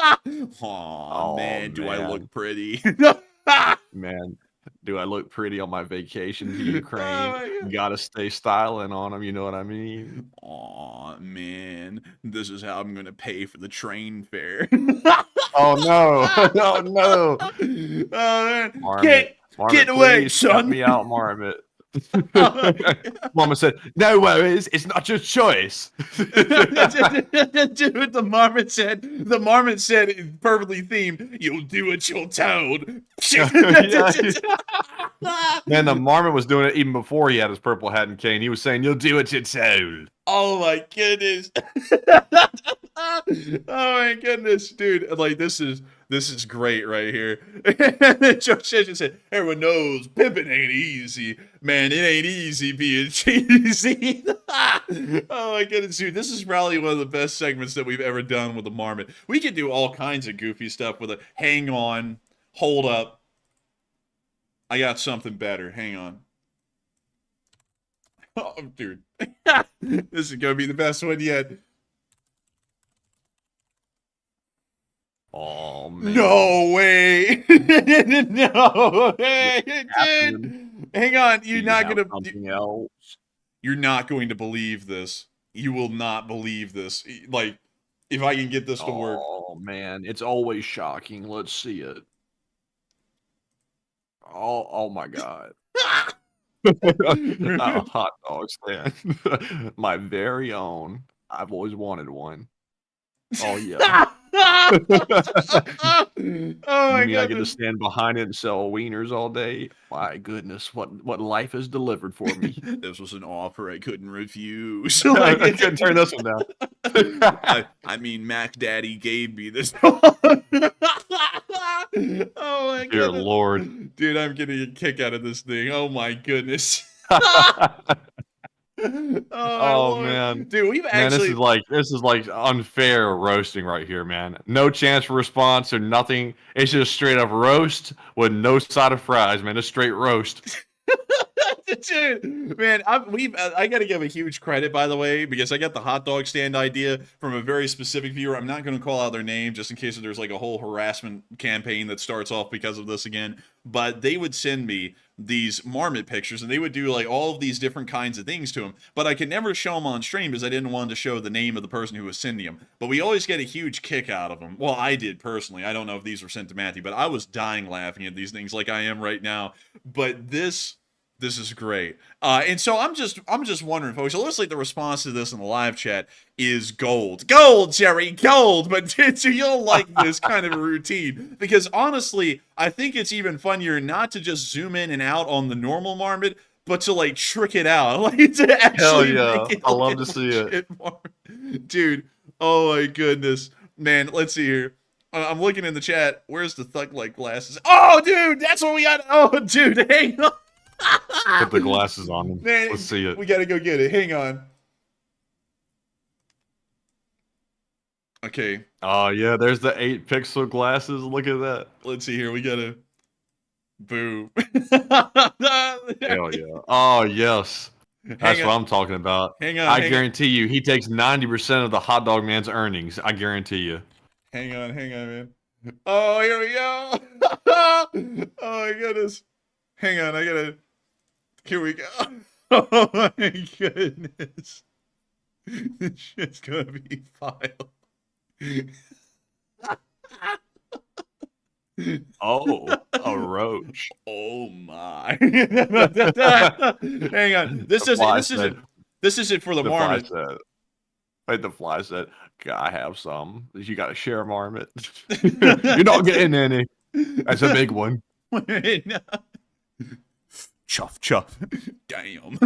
Oh, man, do I look pretty? Man, Do I look pretty on my vacation to Oh Ukraine? my God. Gotta stay styling on them, you know what I mean? Aw, man. This is how I'm gonna pay for the train fare. Oh no! Oh no! Oh, man. Marmot, Get Marmot, away, please cut son. me out, Marmot. Oh my God. Mama said, "No worries, it's not your choice." Dude, the marmot said, perfectly themed, "You'll do what you're told." Yeah. Man, the Marmot was doing it even before he had his purple hat and cane. He was saying, "You'll do what you're told." Oh my goodness. Oh my goodness, dude. Like this is great right here. Joe Session said, everyone knows pimping ain't easy. Man, it ain't easy being cheesy. Oh my goodness, dude. This is probably one of the best segments that we've ever done with the Marmot. We could do all kinds of goofy stuff with it. Hang on. Hold up. I got something better. Hang on. Oh, dude. This is gonna be the best one yet. Oh man! No way! No way, dude! Hang on, You're not going to believe this. You will not believe this. Like, if I can get this to work. Oh man, it's always shocking. Let's see it. Oh my God! A hot dog stand, my very own. I've always wanted one. Oh yeah. Oh my You mean I get to goodness. stand behind it and sell wieners all day? My goodness, what life has delivered for me. This was an offer I couldn't refuse. I couldn't turn this one down. I mean, Mac Daddy gave me this. Oh my goodness. Dear Lord. Dude, I'm getting a kick out of this thing. Oh my goodness. Oh Lord. man, dude, we've man, actually this is like unfair roasting right here, man. No chance for response or nothing. It's just straight up roast with no side of fries, man. A straight roast. Dude, man, I got to give a huge credit, by the way, because I got the hot dog stand idea from a very specific viewer. I'm not going to call out their name just in case there's like a whole harassment campaign that starts off because of this again. But they would send me these Marmot pictures, and they would do like all of these different kinds of things to them. But I could never show them on stream because I didn't want to show the name of the person who was sending them. But we always get a huge kick out of them. Well, I did personally. I don't know if these were sent to Matthew, but I was dying laughing at these things like I am right now. But this is great. And so I'm just wondering, folks, it looks like the response to this in the live chat is gold. Gold, Jerry, gold. But you'll like this kind of a routine. Because honestly, I think it's even funnier not to just zoom in and out on the normal Marmot, but to like trick it out. Like to actually make it I love to see it. Dude, oh my goodness. Man, let's see here. I'm looking in the chat. Where's the thug-like glasses? Oh, dude, that's what we got. Oh, dude, hang on. Put the glasses on him. Man, let's see it. We gotta go get it. Hang on. Okay. Oh yeah, there's the 8-pixel glasses. Look at that. Let's see here. We gotta. Boo. Hell yeah. Oh yes. That's what I'm talking about. Hang on. I guarantee you, he takes 90% of the hot dog man's earnings. I guarantee you. Hang on, man. Oh, here we go. Oh my goodness. Hang on, I gotta. Here we go. Oh my goodness. This shit's gonna be filed. Oh, a roach. Oh my. Hang on. This isn't for the Marmot. Wait, the fly said, I have some. You gotta share Marmot. You're not getting any. That's a big one. No. Chuff, chuff. Damn.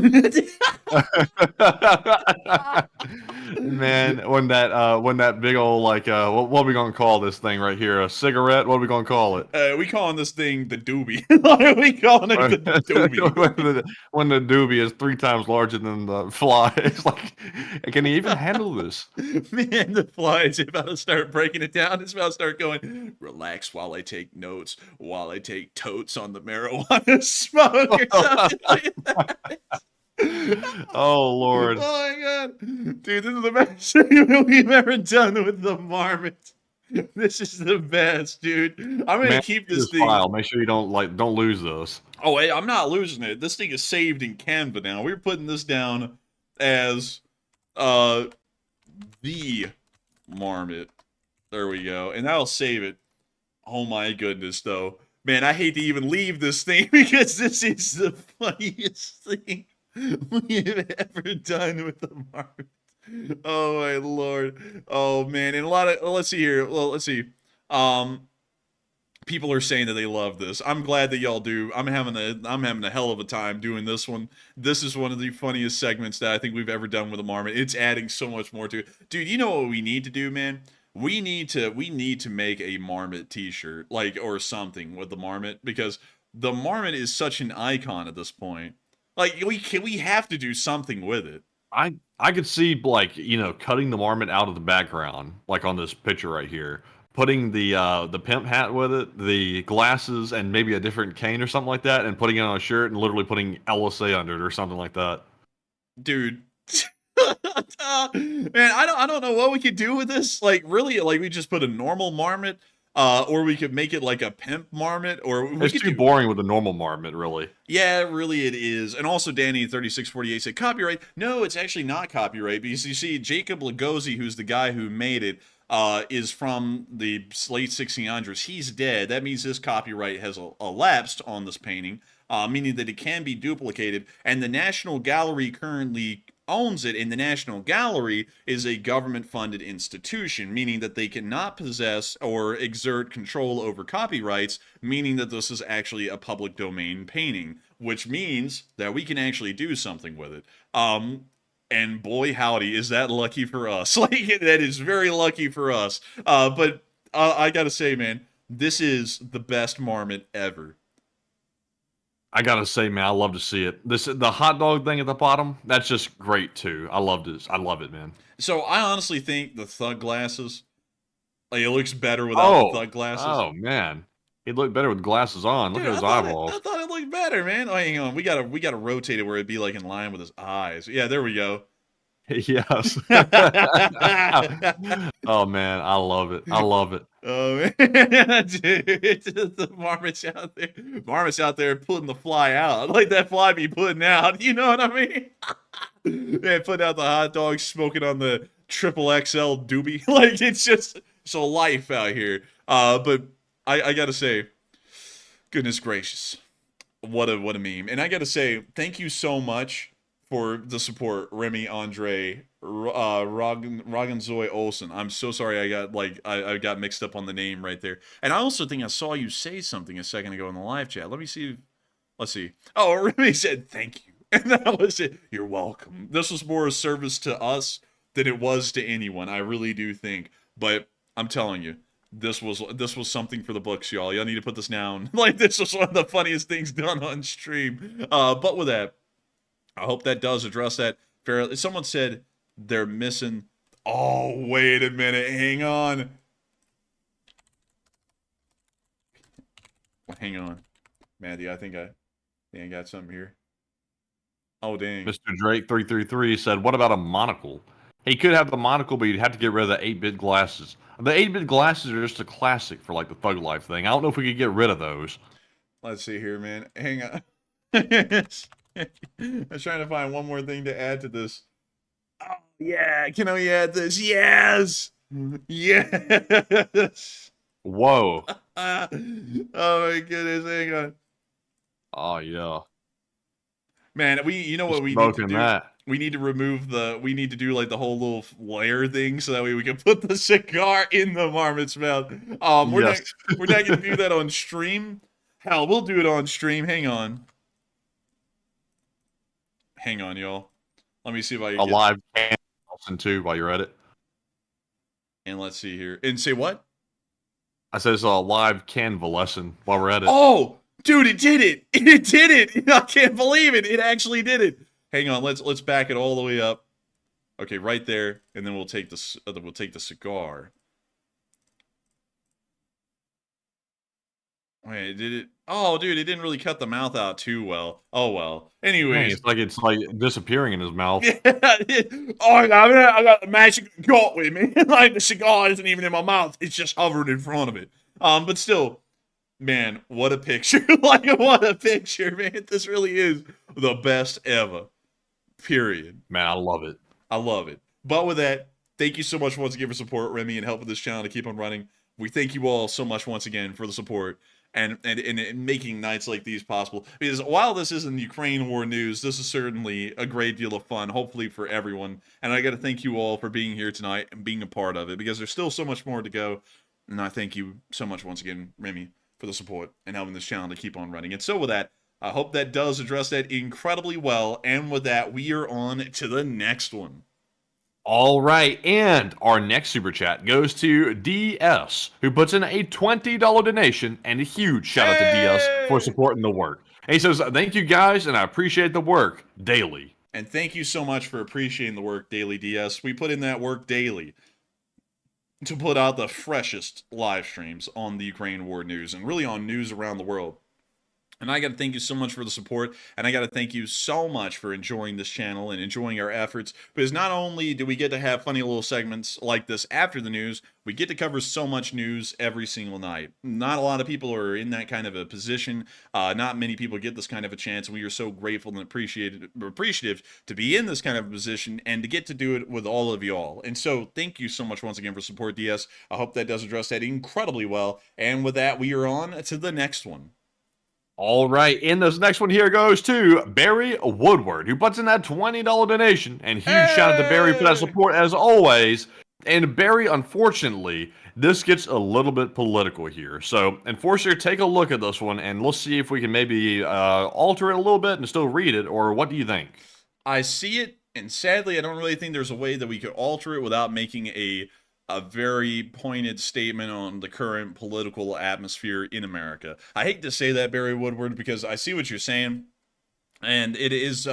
Man, when that big old like what are we gonna call this thing right here? A cigarette? What are we gonna call it? We calling this thing the doobie. We calling it the doobie. when the doobie is 3 times larger than the fly, it's like, can he even handle this? Man, the fly is about to start breaking it down. It's about to start going, relax while I take notes, while I take totes on the marijuana smoke or something like that. Oh Lord. Oh my god. Dude, this is the best thing we've ever done with the Marmot. This is the best, dude. I'm gonna Man, keep this thing. file. Make sure you don't lose those. Oh, hey, I'm not losing it. This thing is saved in Canva now. We're putting this down as the marmot. There we go. And that'll save it. Oh my goodness, though. Man, I hate to even leave this thing because this is the funniest thing we have ever done with the marmot. Oh my lord. Oh man. And a lot of let's see here. Well, let's see. People are saying that they love this. I'm glad that y'all do. I'm having a hell of a time doing this one. This is one of the funniest segments that I think we've ever done with a marmot. It's adding so much more to it. Dude, you know what we need to do, man? We need to make a marmot t-shirt, like, or something with the marmot, because the marmot is such an icon at this point. Like, we have to do something with it. I could see, like, cutting the marmot out of the background, like on this picture right here, putting the pimp hat with it, the glasses, and maybe a different cane or something like that, and putting it on a shirt and literally putting LSA under it or something like that. Dude. Man, I don't know what we could do with this. Like, really, like, we just put a normal marmot, or we could make it like a pimp marmot, or it's too boring with a normal marmot, really. Yeah, really it is. And also Danny 3648 said copyright. No, it's actually not copyright, because you see Jacob Lugosi, who's the guy who made it, is from the late 1600s. He's dead. That means this copyright has elapsed on this painting, meaning that it can be duplicated, and the National Gallery currently owns it, and the National Gallery is a government-funded institution, meaning that they cannot possess or exert control over copyrights, meaning that this is actually a public domain painting, which means that we can actually do something with it. And boy howdy, is that lucky for us. Like, that is very lucky for us. But I gotta say, man, this is the best marmot ever. I gotta say, man, I love to see it. The hot dog thing at the bottom, that's just great too. I love this. I love it, man. So I honestly think the thug glasses, like, it looks better without the thug glasses. Oh man, it looked better with glasses on. Look Dude, at his eyeballs. I thought it looked better, man. Oh, hang on, we gotta rotate it where it'd be like in line with his eyes. Yeah, there we go. Yes. Oh man, I love it. I love it. Oh man, dude, the marmots out there. Marmots out there putting the fly out, like that fly be putting out. You know what I mean? Man, putting out the hot dog, smoking on the triple XL doobie. Like, it's a life out here. But I gotta say, goodness gracious, what a meme. And I gotta say, thank you so much for the support, Remy, Andre, Roganzoy Olsen. I'm so sorry I got mixed up on the name right there. And I also think I saw you say something a second ago in the live chat. Let me see. Let's see. Oh, Remy said thank you. And that was it. You're welcome. This was more a service to us than it was to anyone. I really do think. But I'm telling you, this was something for the books, y'all. Y'all need to put this down. Like, this was one of the funniest things done on stream. But with that, I hope that does address that fairly. Someone said they're missing. Oh, wait a minute. Hang on. Hang on. Maddie, I think I got something here. Oh, dang. Mr. Drake 333 said, what about a monocle? He could have the monocle, but you'd have to get rid of the 8-bit glasses. The 8-bit glasses are just a classic for, like, the Thug Life thing. I don't know if we could get rid of those. Let's see here, man. Hang on. I was trying to find one more thing to add to this. Oh, yeah. Can we add this? Yes. Yes. Whoa. Oh, my goodness. Hang on. Oh, yeah. Man, you know what we need to do? We need to we need to do like the whole little layer thing so that way we can put the cigar in the marmot's mouth. We're not going to do that on stream. Hell, we'll do it on stream. Hang on. Hang on, y'all. Let me see if I can a live can too while you're at it. And let's see here. And say what? I said it's a live Canva lesson while we're at it. Oh, dude, it did it. It did it. I can't believe it. It actually did it. Hang on, let's back it all the way up. Okay, right there, and then we'll take the cigar. Wait, did it? Oh, dude, it didn't really cut the mouth out too well. Oh well. Dang, Anyways, it's like disappearing in his mouth. yeah, oh, I got the magic got with me. Like the cigar isn't even in my mouth; it's just hovering in front of it. But still, man, what a picture! Like, what a picture, man! This really is the best ever. Period. Man, I love it. I love it. But with that, thank you so much once again for support, Remy, and helping this channel to keep on running. We thank you all so much once again for the support and making nights like these possible. Because while this isn't Ukraine war news, this is certainly a great deal of fun, hopefully for everyone. And I got to thank you all for being here tonight and being a part of it, because there's still so much more to go. And I thank you so much once again, Remy, for the support and helping this channel to keep on running. And so with that, I hope that does address that incredibly well. And with that, we are on to the next one. All right, and our next super chat goes to DS, who puts in a $20 donation, and a huge shout out to DS for supporting the work. And he says, "Thank you guys, and I appreciate the work daily." And thank you so much for appreciating the work daily, DS. We put in that work daily to put out the freshest live streams on the Ukraine war news and really on news around the world. And I got to thank you so much for the support, and I got to thank you so much for enjoying this channel and enjoying our efforts, because not only do we get to have funny little segments like this after the news, we get to cover so much news every single night. Not a lot of people are in that kind of a position. Not many people get this kind of a chance, and we are so grateful and appreciative to be in this kind of a position and to get to do it with all of y'all. And so thank you so much once again for support, DS. I hope that does address that incredibly well. And with that, we are on to the next one. All right, and this next one here goes to Barry Woodward, who puts in that $20 donation, and huge shout out to Barry for that support as always. And Barry, unfortunately, this gets a little bit political here. So, Enforcer, take a look at this one, and let's see if we can maybe alter it a little bit and still read it, or what do you think? I see it, and sadly, I don't really think there's a way that we could alter it without making a very pointed statement on the current political atmosphere in America. I hate to say that, Barry Woodward, because I see what you're saying, and it is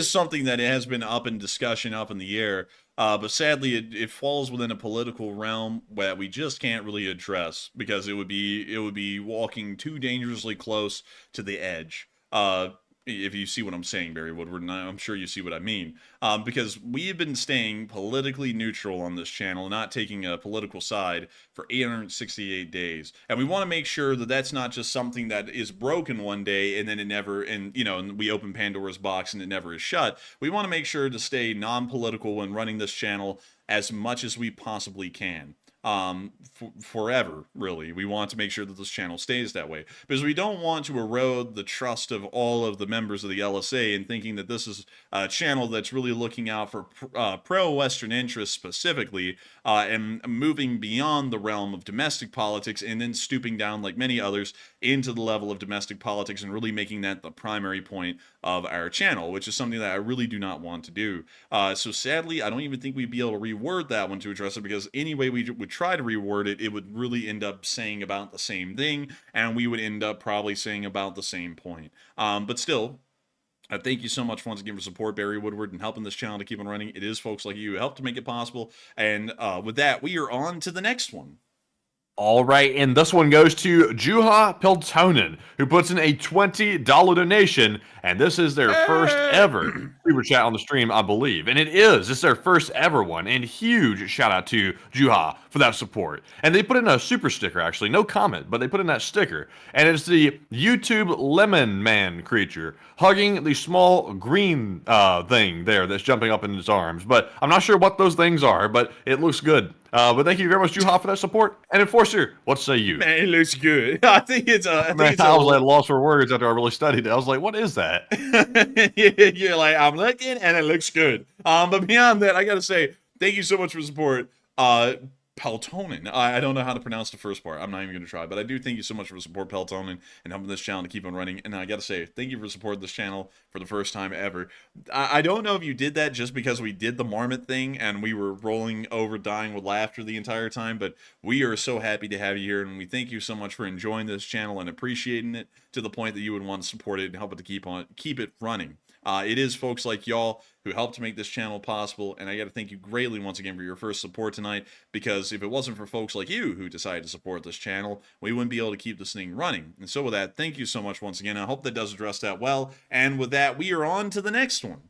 something that has been up in discussion, up in the air, but sadly it falls within a political realm that we just can't really address, because it would be walking too dangerously close to the edge. If you see what I'm saying, Barry Woodward, and I'm sure you see what I mean, because we have been staying politically neutral on this channel, not taking a political side for 868 days, and we want to make sure that that's not just something that is broken one day and then it never, and we open Pandora's box and it never is shut. We want to make sure to stay non-political when running this channel as much as we possibly can. Forever, really. We want to make sure that this channel stays that way, because we don't want to erode the trust of all of the members of the LSA and thinking that this is a channel that's really looking out for pro-Western interests specifically, and moving beyond the realm of domestic politics and then stooping down, like many others, into the level of domestic politics and really making that the primary point of our channel, which is something that I really do not want to do. So sadly, I don't even think we'd be able to reword that one to address it, because any way we would try to reword it, it would really end up saying about the same thing, and we would end up probably saying about the same point. But still, thank you so much once again for support, Barry Woodward, and helping this channel to keep on running. It is folks like you who help to make it possible. And with that, we are on to the next one. All right, and this one goes to Juha Peltonen, who puts in a $20 donation, and this is their first ever super chat on the stream, I believe. And it's their first ever one, and huge shout out to Juha for that support. And they put in a super sticker, actually, no comment, but they put in that sticker, and it's the YouTube Lemon Man creature hugging the small green thing there that's jumping up in his arms. But I'm not sure what those things are, but it looks good. But thank you very much, Juha, for that support. And Enforcer, what say you? Man, it looks good. I think it's I was like lost for words after I really studied it. I was like, what is that? You're like, I'm looking and it looks good. But beyond that, I gotta say, thank you so much for the support. Peltonen. I don't know how to pronounce the first part. I'm not even going to try, but I do thank you so much for the support, Peltonen, and helping this channel to keep on running. And I got to say, thank you for supporting this channel for the first time ever. I don't know if you did that just because we did the marmot thing and we were rolling over dying with laughter the entire time, but we are so happy to have you here, and we thank you so much for enjoying this channel and appreciating it to the point that you would want to support it and help it to keep it running. It is folks like y'all who helped make this channel possible, and I got to thank you greatly once again for your first support tonight, because if it wasn't for folks like you who decided to support this channel, we wouldn't be able to keep this thing running. And so with that, thank you so much once again. I hope that does address that well. And with that, we are on to the next one.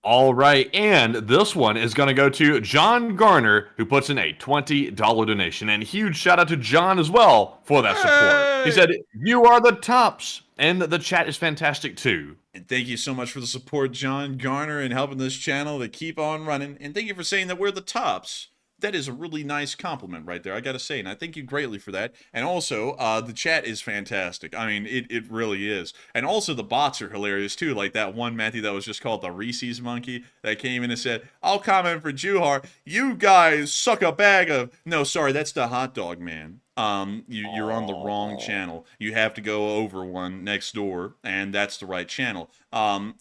All right, and this one is going to go to John Garner, who puts in a $20 donation. And huge shout out to John as well for that support. He said, "You are the tops," and the chat is fantastic too. And thank you so much for the support, John Garner, and helping this channel to keep on running. And thank you for saying that we're the tops. That is a really nice compliment right there, I gotta say, and I thank you greatly for that. And also, the chat is fantastic. I mean, it really is. And also, the bots are hilarious too, like that one, Matthew, that was just called the Reese's Monkey, that came in and said, "I'll comment for Juhar, you guys suck a bag of..." No, sorry, that's the Hot Dog Man. You're on the wrong channel. You have to go over one next door, and that's the right channel.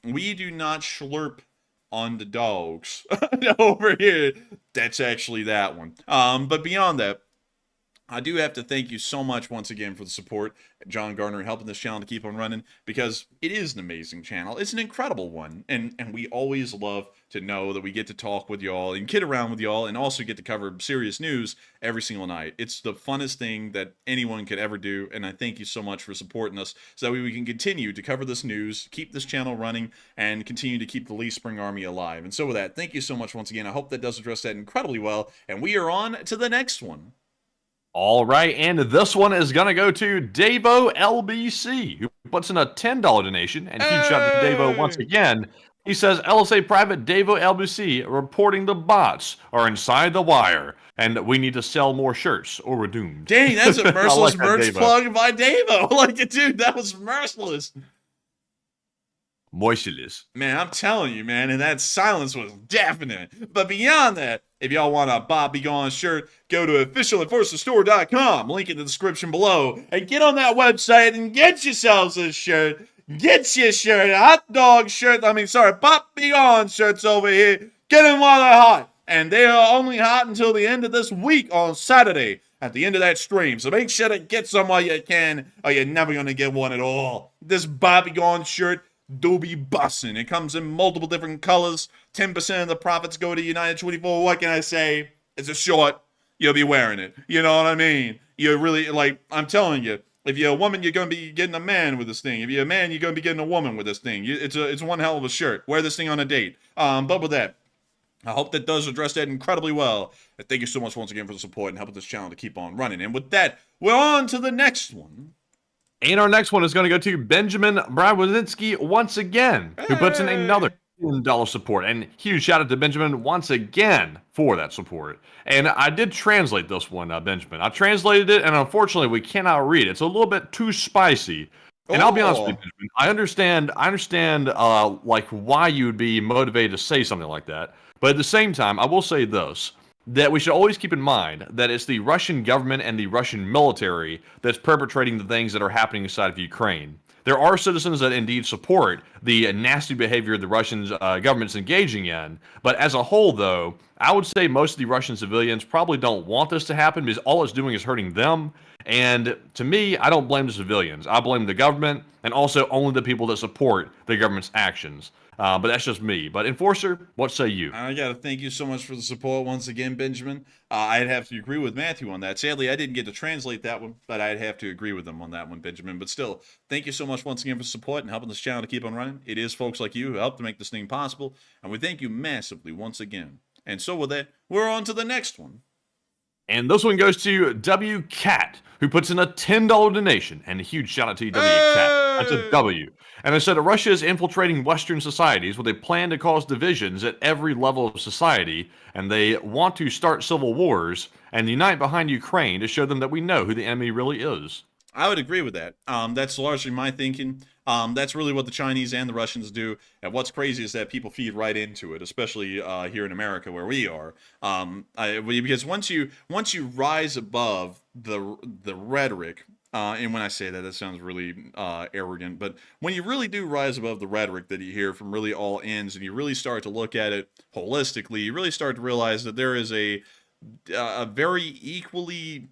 We do not slurp on the dogs over here. That's actually that one. But beyond that, I do have to thank you so much once again for the support, John Garner, helping this channel to keep on running, because it is an amazing channel. It's an incredible one, and we always love to know that we get to talk with y'all and kid around with y'all, and also get to cover serious news every single night. It's the funnest thing that anyone could ever do, and I thank you so much for supporting us, so that we can continue to cover this news, keep this channel running, and continue to keep the Lee Spring Army alive. And so with that, thank you so much once again. I hope that does address that incredibly well, and we are on to the next one. All right, and this one is going to go to Davo LBC, who puts in a $10 donation. And huge shout out to Davo once again. He says, "LSA Private Davo LBC reporting the bots are inside the wire, and we need to sell more shirts or we're doomed." Dang, that's a merciless like merch that, Davo. plug by Davo. Like it, dude, that was merciless. Moistureless. Man, I'm telling you, man, and that silence was deafening. But beyond that, if y'all want a Bob Be Gone shirt, go to officialenforcerstore.com, link in the description below, and get on that website and get yourselves a shirt. Get your shirt, hot dog shirt, Bob Be Gone shirts over here. Get them while they're hot. And they are only hot until the end of this week on Saturday, at the end of that stream. So make sure to get some while you can, or you're never going to get one at all. This Bob Be Gone shirt do be bussin'. It comes in multiple different colors. 10% of the profits go to United 24. What can I say? It's a short. You'll be wearing it. You know what I mean? You're really, like, I'm telling you, if you're a woman, you're going to be getting a man with this thing. If you're a man, you're going to be getting a woman with this thing. It's one hell of a shirt. Wear this thing on a date. But with that, I hope that does address that incredibly well. And thank you so much once again for the support and helping this channel to keep on running. And with that, we're on to the next one. And our next one is going to go to Benjamin Brawozinski once again, who puts in another $10 support. And huge shout out to Benjamin once again for that support. And I did translate this one, Benjamin. I translated it, and unfortunately, we cannot read it. It's a little bit too spicy. And I'll be honest with you, Benjamin, I understand, like, why you would be motivated to say something like that. But at the same time, I will say this, that we should always keep in mind that it's the Russian government and the Russian military that's perpetrating the things that are happening inside of Ukraine. There are citizens that indeed support the nasty behavior the Russian government's engaging in, but as a whole, though, I would say most of the Russian civilians probably don't want this to happen because all it's doing is hurting them. And to me, I don't blame the civilians. I blame the government and also only the people that support the government's actions. But that's just me. But Enforcer, what say you? I got to thank you so much for the support once again, Benjamin. I'd have to agree with Matthew on that. Sadly, I didn't get to translate that one, but I'd have to agree with him on that one, Benjamin. But still, thank you so much once again for support and helping this channel to keep on running. It is folks like you who help to make this thing possible, and we thank you massively once again. And so with that, we're on to the next one. And this one goes to W Cat, who puts in a $10 donation. And a huge shout out to you, W Cat. That's a W. And it said, Russia is infiltrating Western societies with a plan to cause divisions at every level of society, and they want to start civil wars and unite behind Ukraine to show them that we know who the enemy really is. I would agree with that. That's largely my thinking. That's really what the Chinese and the Russians do. And what's crazy is that people feed right into it, especially here in America where we are. Because once you rise above the rhetoric, and when I say that, that sounds really arrogant, but when you really do rise above the rhetoric that you hear from really all ends, and you really start to look at it holistically, you really start to realize that there is a very equally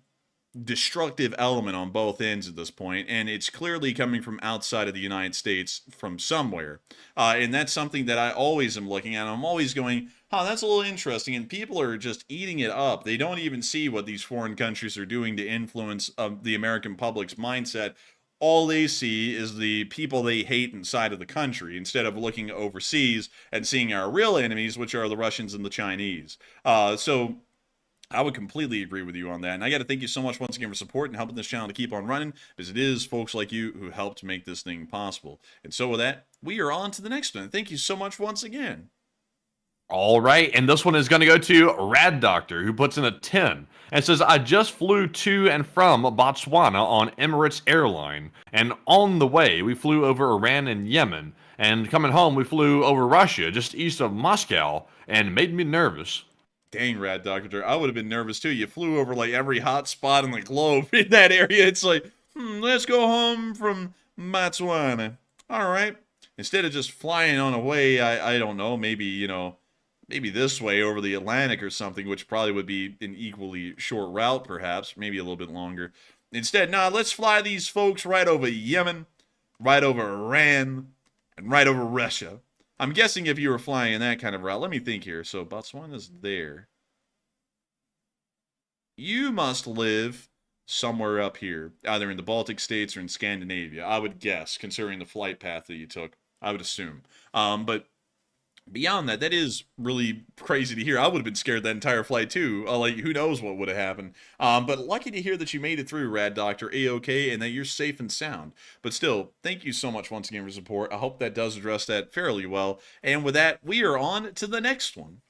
destructive element on both ends at this point, and it's clearly coming from outside of the United States from somewhere. And that's something that I always am looking at. I'm always going, that's a little interesting, and people are just eating it up. They don't even see what these foreign countries are doing to influence the American public's mindset. All they see is the people they hate inside of the country, instead of looking overseas and seeing our real enemies, which are the Russians and the Chinese. So I would completely agree with you on that. And I got to thank you so much once again for supporting and helping this channel to keep on running, because it is folks like you who helped make this thing possible. And so with that, we are on to the next one. Thank you so much once again. All right, and this one is going to go to Rad Doctor, who puts in a 10 and says, I just flew to and from Botswana on Emirates Airline, and on the way we flew over Iran and Yemen, and coming home we flew over Russia just east of Moscow, and made me nervous. Dang, Rad Doctor, I would have been nervous too. You flew over like every hot spot in the globe in that area. It's like, let's go home from Botswana. All right. Instead of just flying on away, I don't know, maybe, maybe this way over the Atlantic or something, which probably would be an equally short route, perhaps, maybe a little bit longer. Instead, let's fly these folks right over Yemen, right over Iran, and right over Russia. I'm guessing if you were flying in that kind of route, let me think here. So Botswana's there. You must live somewhere up here, either in the Baltic states or in Scandinavia, I would guess, considering the flight path that you took, I would assume. But beyond that, that is really crazy to hear. I would have been scared that entire flight too. Like, who knows what would have happened. But lucky to hear that you made it through, Rad Doctor, A-OK, and that you're safe and sound. But still, thank you so much once again for support. I hope that does address that fairly well. And with that, we are on to the next one.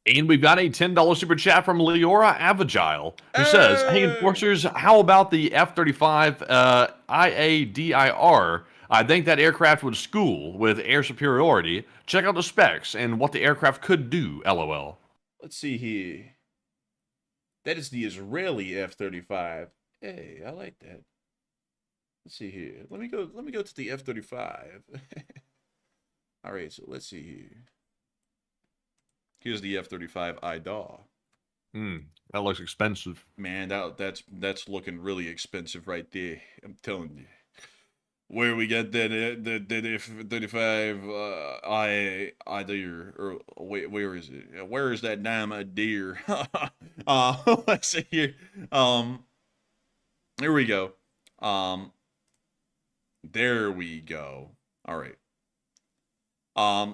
And we've got a $10 super chat from Leora Avagile, who says, hey, Enforcers, how about the F-35 IADIR? I think that aircraft would school with air superiority. Check out the specs and what the aircraft could do, LOL. Let's see here. That is the Israeli F-35. Hey, I like that. Let's see here. Let me go to the F-35. All right, so let's see here. Here's the F-35 IDAW. That looks expensive. Man, that's looking really expensive right there. I'm telling you. Where we get that the F-35 IDEER, or wait, where is it? Where is that damn IDEER? Let's see here. Here we go. There we go. All right.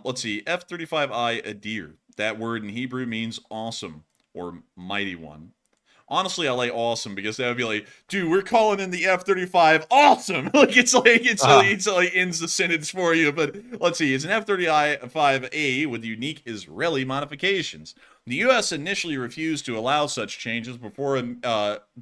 Let's see. F-35I IDEER. That word in Hebrew means awesome or mighty one. Honestly, I like awesome because that would be like, dude, we're calling in the F-35 awesome. Like it's like ends the sentence for you. But let's see, it's an F-35A with unique Israeli modifications. The U.S. initially refused to allow such changes before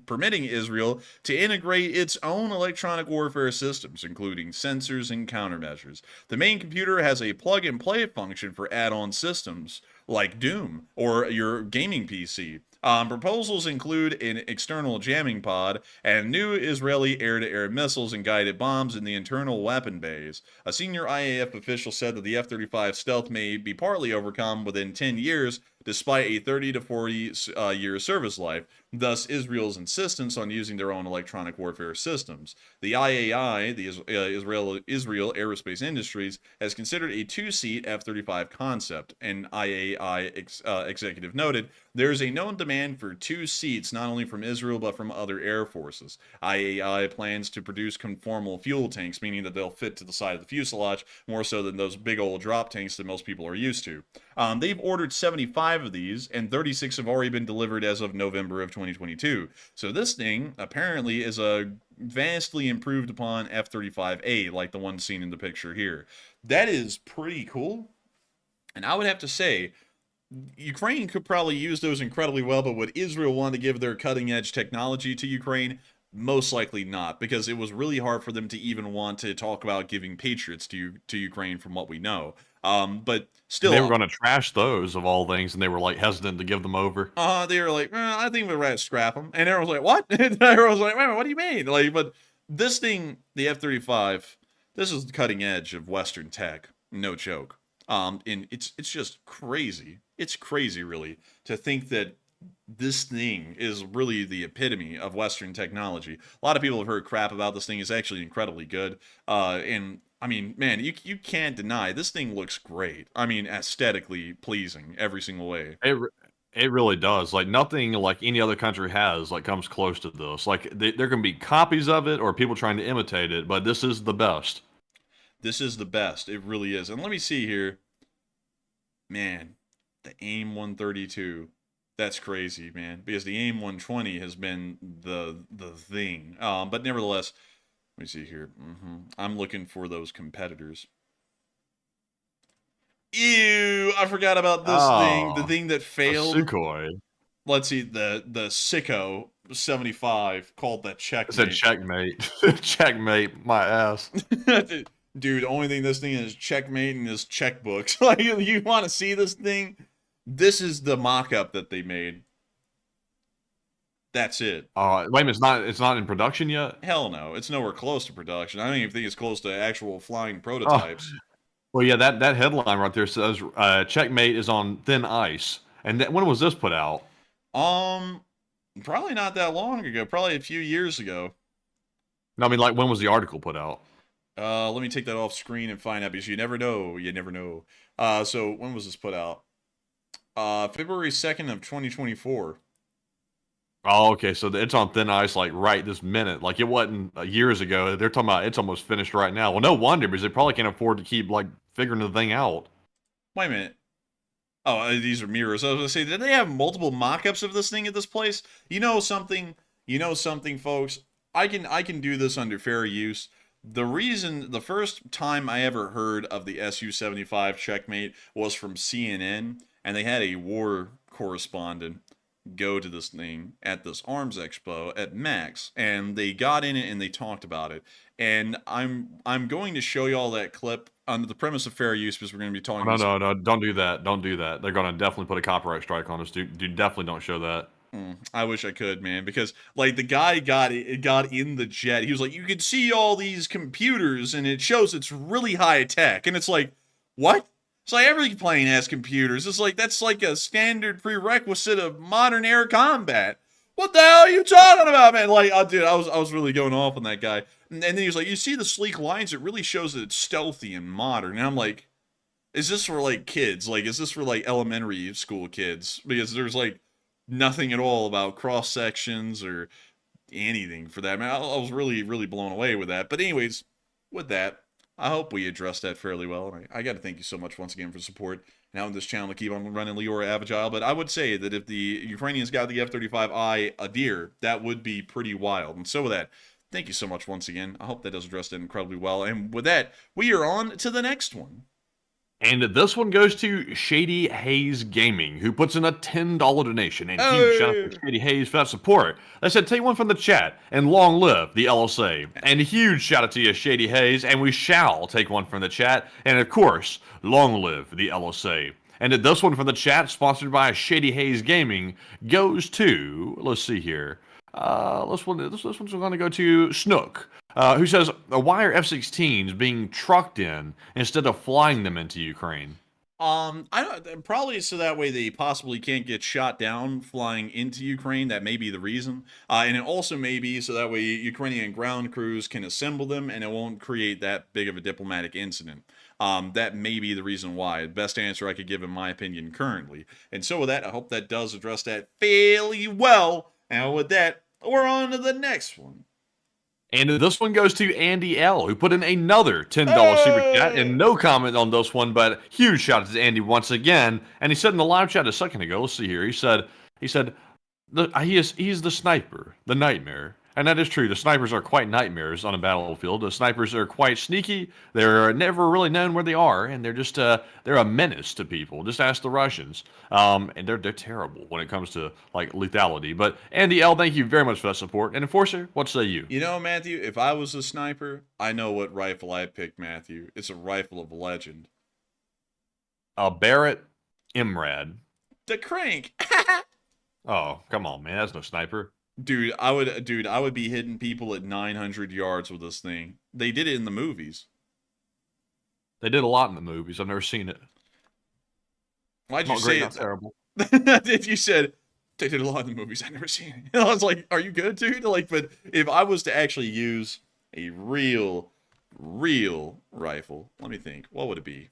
permitting Israel to integrate its own electronic warfare systems, including sensors and countermeasures. The main computer has a plug-and-play function for add-on systems like Doom or your gaming PC. Proposals include an external jamming pod and new Israeli air-to-air missiles and guided bombs in the internal weapon bays. A senior IAF official said that the F-35 stealth may be partly overcome within 10 years, despite a 30 to 40 year service life, thus Israel's insistence on using their own electronic warfare systems. The IAI, the Israel Aerospace Industries, has considered a two-seat F-35 concept. An IAI executive noted, there is a known demand for two seats not only from Israel but from other air forces. IAI plans to produce conformal fuel tanks, meaning that they'll fit to the side of the fuselage more so than those big old drop tanks that most people are used to. They've ordered 75 of these, and 36 have already been delivered as of November of 2022. So this thing apparently is a vastly improved upon F-35A, like the one seen in the picture here. That is pretty cool. And I would have to say, Ukraine could probably use those incredibly well, but would Israel want to give their cutting-edge technology to Ukraine? Most likely not, because it was really hard for them to even want to talk about giving Patriots to Ukraine from what we know. But still, they were going to trash those of all things, and they were like hesitant to give them over. They were like, I think we'd rather scrap them. And everyone was like, what? And everyone was like, wait, what do you mean? Like, but this thing, the F-35, this is the cutting edge of Western tech, no joke. And it's just crazy. It's crazy, really, to think that this thing is really the epitome of Western technology. A lot of people have heard crap about this thing. It's actually incredibly good. And I mean, man, you can't deny this thing looks great. I mean, aesthetically pleasing every single way. It really does. Like nothing like any other country has like comes close to this. Like there can be copies of it or people trying to imitate it, but this is the best. This is the best. It really is. And let me see here. Man, the AIM 132. That's crazy, man. Because the AIM 120 has been the thing. But nevertheless, let me see here. I'm looking for those competitors. Ew, I forgot about this thing. The thing that failed. Sukhoi. Let's see, the Sicko 75 called that checkmate. It said checkmate. Checkmate, my ass. Dude, the only thing this thing is checkmate and is checkbooks. Like, you want to see this thing? This is the mock-up that they made. That's it. Wait a minute, it's not in production yet? Hell no, it's nowhere close to production. I don't even think it's close to actual flying prototypes. Well, yeah, that headline right there says checkmate is on thin ice. And when was this put out? Probably not that long ago. Probably a few years ago. No, I mean, like, when was the article put out? Let me take that off screen and find out because you never know. You never know. So when was this put out? February 2nd of 2024. Oh, okay. So it's on thin ice, like right this minute. Like it wasn't years ago. They're talking about it's almost finished right now. Well, no wonder because they probably can't afford to keep like figuring the thing out. Wait a minute. Oh, these are mirrors. I was gonna say, did they have multiple mock-ups of this thing at this place? You know something, folks. I can do this under fair use. The first time I ever heard of the Su-75 checkmate was from CNN, and they had a war correspondent go to this thing at this arms expo at Max, and they got in it and they talked about it. And I'm going to show you all that clip under the premise of fair use because we're going to be talking. No, don't do that. Don't do that. They're going to definitely put a copyright strike on us. Dude, definitely don't show that. I wish I could, man, because like the guy got in the jet. He was like, you could see all these computers, and it shows it's really high tech. And it's like, what? It's like every plane has computers. It's like that's like a standard prerequisite of modern air combat. What the hell are you talking about, man? Like, dude, I was really going off on that guy. And then he was like, you see the sleek lines? It really shows that it's stealthy and modern. And I'm like, is this for like kids? Like, is this for like elementary school kids? Because there's like nothing at all about cross sections or anything for that. Man, I was really, really blown away with that. But anyways, with that, I hope we addressed that fairly well. I got to thank you so much once again for support. Now in this channel to keep on running Leora Avagile. But I would say that if the Ukrainians got the F-35I a deer, that would be pretty wild. And so with that, thank you so much once again. I hope that does address that incredibly well. And with that, we are on to the next one. And this one goes to Shady Haze Gaming, who puts in a $10 donation. And huge shout out to Shady Haze for that support. I said, take one from the chat, and long live the LSA. And a huge shout out to you, Shady Haze, and we shall take one from the chat. And of course, long live the LSA. And this one from the chat, sponsored by Shady Haze Gaming, goes to, let's see here. This one's going to go to Snook, who says, why are F-16s being trucked in instead of flying them into Ukraine? I don't, probably so that way they possibly can't get shot down flying into Ukraine. That may be the reason. And it also may be so that way Ukrainian ground crews can assemble them and it won't create that big of a diplomatic incident. That may be the reason why. Best answer I could give in my opinion currently. And so with that, I hope that does address that fairly well. And with that, we're on to the next one. And this one goes to Andy L, who put in another $10 super chat, and no comment on this one, but huge shout out to Andy once again. And he said in the live chat a second ago, let's see here, he said he's the sniper, the nightmare. And that is true. The snipers are quite nightmares on a battlefield. The snipers are quite sneaky. They're never really known where they are, and they're just they're a menace to people. Just ask the Russians. And they're terrible when it comes to like lethality. But Andy L, thank you very much for that support. And Enforcer, what say you? You know, Matthew, if I was a sniper, I know what rifle I'd pick, Matthew. It's a rifle of legend. A Barrett Imrad. The Crank. Oh, come on, man. That's no sniper. Dude, I would be hitting people at 900 yards with this thing. They did it in the movies. They did a lot in the movies. I've never seen it. Why'd you say it's terrible? If you said They did a lot of the movies I've never seen. And I was like, are you good, dude? Like, but if I was to actually use a real rifle, let me think. What would it be?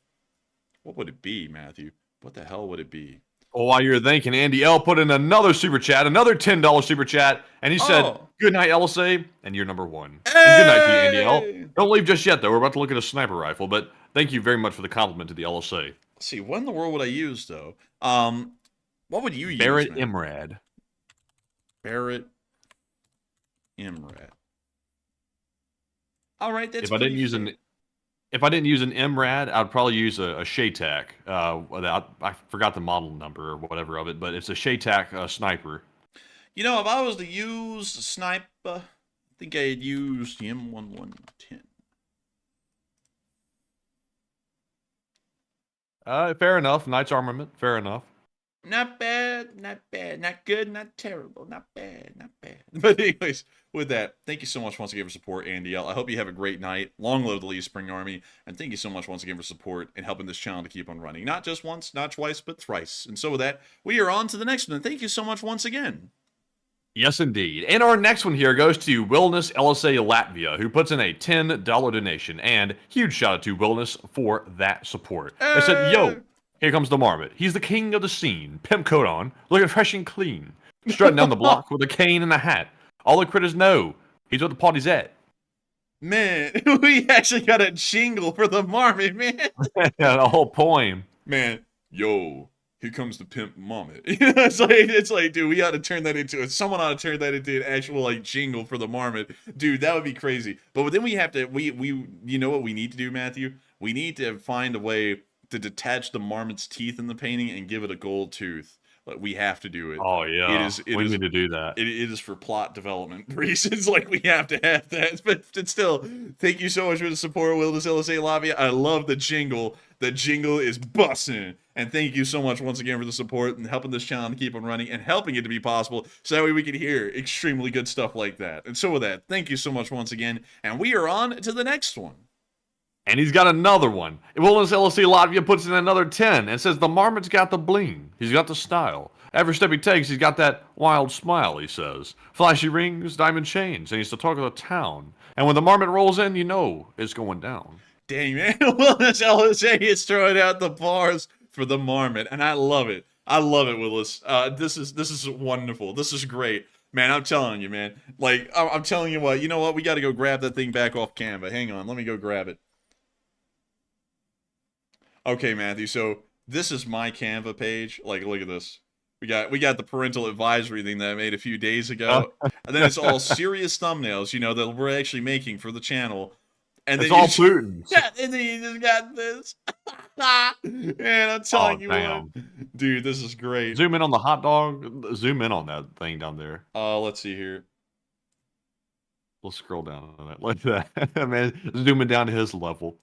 What would it be, Matthew? What the hell would it be? Well, while you're thinking, Andy L put in another super chat, another $10 super chat, and he said, Oh. "Good night, LSA," and you're number one. Hey! And good night to you, Andy L. Don't leave just yet, though. We're about to look at a sniper rifle, but thank you very much for the compliment to the LSA. Let's see, what in the world would I use, though? What would you use, Barrett man? Imrad. Barrett Imrad. All right, that's If I didn't use an MRAD, I'd probably use a Shaytac. I forgot the model number or whatever of it, but it's a Shaytac sniper. You know, if I was to use a sniper, I think I'd use the M1110. Fair enough. Knight's Armament. Fair enough. Not bad, not bad, not good, not terrible, not bad, not bad. But anyways, with that, thank you so much once again for support, Andy L. I hope you have a great night. Long live the Lee Spring Army, and thank you so much once again for support and helping this channel to keep on running. Not just once, not twice, but thrice. And so with that, we are on to the next one. Thank you so much once again. Yes, indeed. And our next one here goes to Wilderness LSA Latvia, who puts in a $10 donation. And huge shout out to Wilderness for that support. They said, "Yo, here comes the marmot. He's the king of the scene. Pimp coat on, looking fresh and clean. Strutting down the block with a cane and a hat. All the critters know he's what the party's at." Man, we actually got a jingle for the marmot, man. The whole poem. Man, yo, here comes the pimp marmot. it's like, dude, we ought to turn that into someone ought to turn that into an actual like jingle for the marmot. Dude, that would be crazy. But then we have to we you know what we need to do, Matthew? We need to find a way to detach the marmot's teeth in the painting and give it a gold tooth. Like, we have to do it. Oh, yeah. We need to do that. It is for plot development reasons. Like, we have to have that. But still, thank you so much for the support, Wilderness LSA Latvia. I love the jingle. The jingle is busting. And thank you so much once again for the support and helping this channel to keep on running and helping it to be possible so that way we can hear extremely good stuff like that. And so with that, thank you so much once again. And we are on to the next one. And he's got another one. Wilderness LSC Latvia puts in another 10 and says the marmot's got the bling. He's got the style. Every step he takes, he's got that wild smile, he says. Flashy rings, diamond chains, and he's the talk of the town. And when the marmot rolls in, you know it's going down. Dang, man. Wilderness LSA is throwing out the bars for the marmot, and I love it. I love it, Willis. This is wonderful. This is great. Man, I'm telling you, man. Like, I'm telling you what. You know what? We got to go grab that thing back off Canva. Hang on. Let me go grab it. Okay, Matthew, so this is my Canva page. Like, look at this. We got the parental advisory thing that I made a few days ago. And then it's all serious thumbnails, you know, that we're actually making for the channel. And it's then all Putin. Yeah, and then you just got this. Man, I'm telling you what. Dude, this is great. Zoom in on the hot dog. Zoom in on that thing down there. Let's see here. Let's scroll down on that like that. Man, zooming down to his level.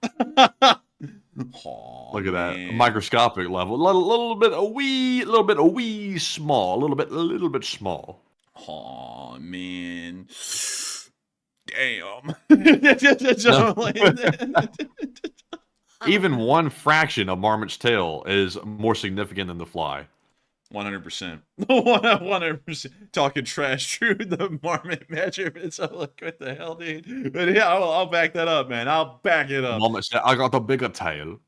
Oh, look at that man. microscopic level. A little bit small. A little bit small. Oh man. Damn. Even one fraction of Marmot's tail is more significant than the fly. 100%. 100%. Talking trash, true. The marmot measurements. I'm like, what the hell, dude? But yeah, I'll back that up, man. I'll back it up. Marmot said, "I got the bigger tail."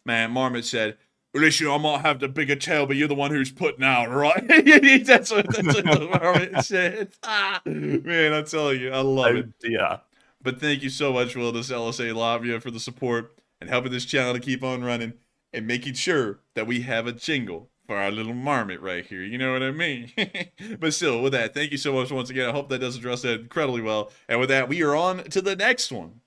Man, Marmot said, "Listen, I might have the bigger tail, but you're the one who's putting out, right?" that's what the Marmot said. Man, I'm telling you, I love it. Yeah. But thank you so much, Wilderness LSA Latvia, for the support and helping this channel to keep on running and making sure that we have a jingle for our little marmot right here. You know what I mean? But still, with that, thank you so much once again. I hope that does address that incredibly well. And with that, we are on to the next one.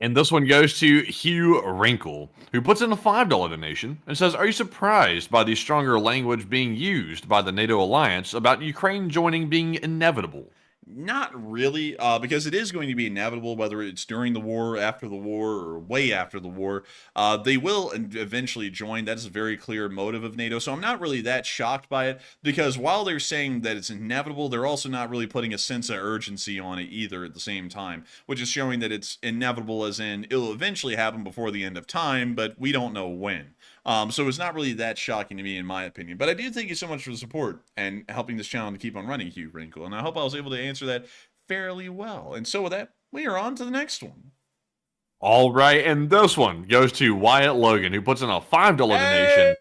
And this one goes to Hugh Wrinkle, who puts in a $5 donation and says, "Are you surprised by the stronger language being used by the NATO alliance about Ukraine joining being inevitable?" Not really, because it is going to be inevitable, whether it's during the war, after the war, or way after the war. They will eventually join. That is a very clear motive of NATO. So I'm not really that shocked by it, because while they're saying that it's inevitable, they're also not really putting a sense of urgency on it either at the same time, which is showing that it's inevitable as in it'll eventually happen before the end of time, but we don't know when. So it's not really that shocking to me, in my opinion. But I do thank you so much for the support and helping this channel to keep on running, Hugh Wrinkle. And I hope I was able to answer that fairly well. And so with that, we are on to the next one. All right, and this one goes to Wyatt Logan, who puts in a $5 donation.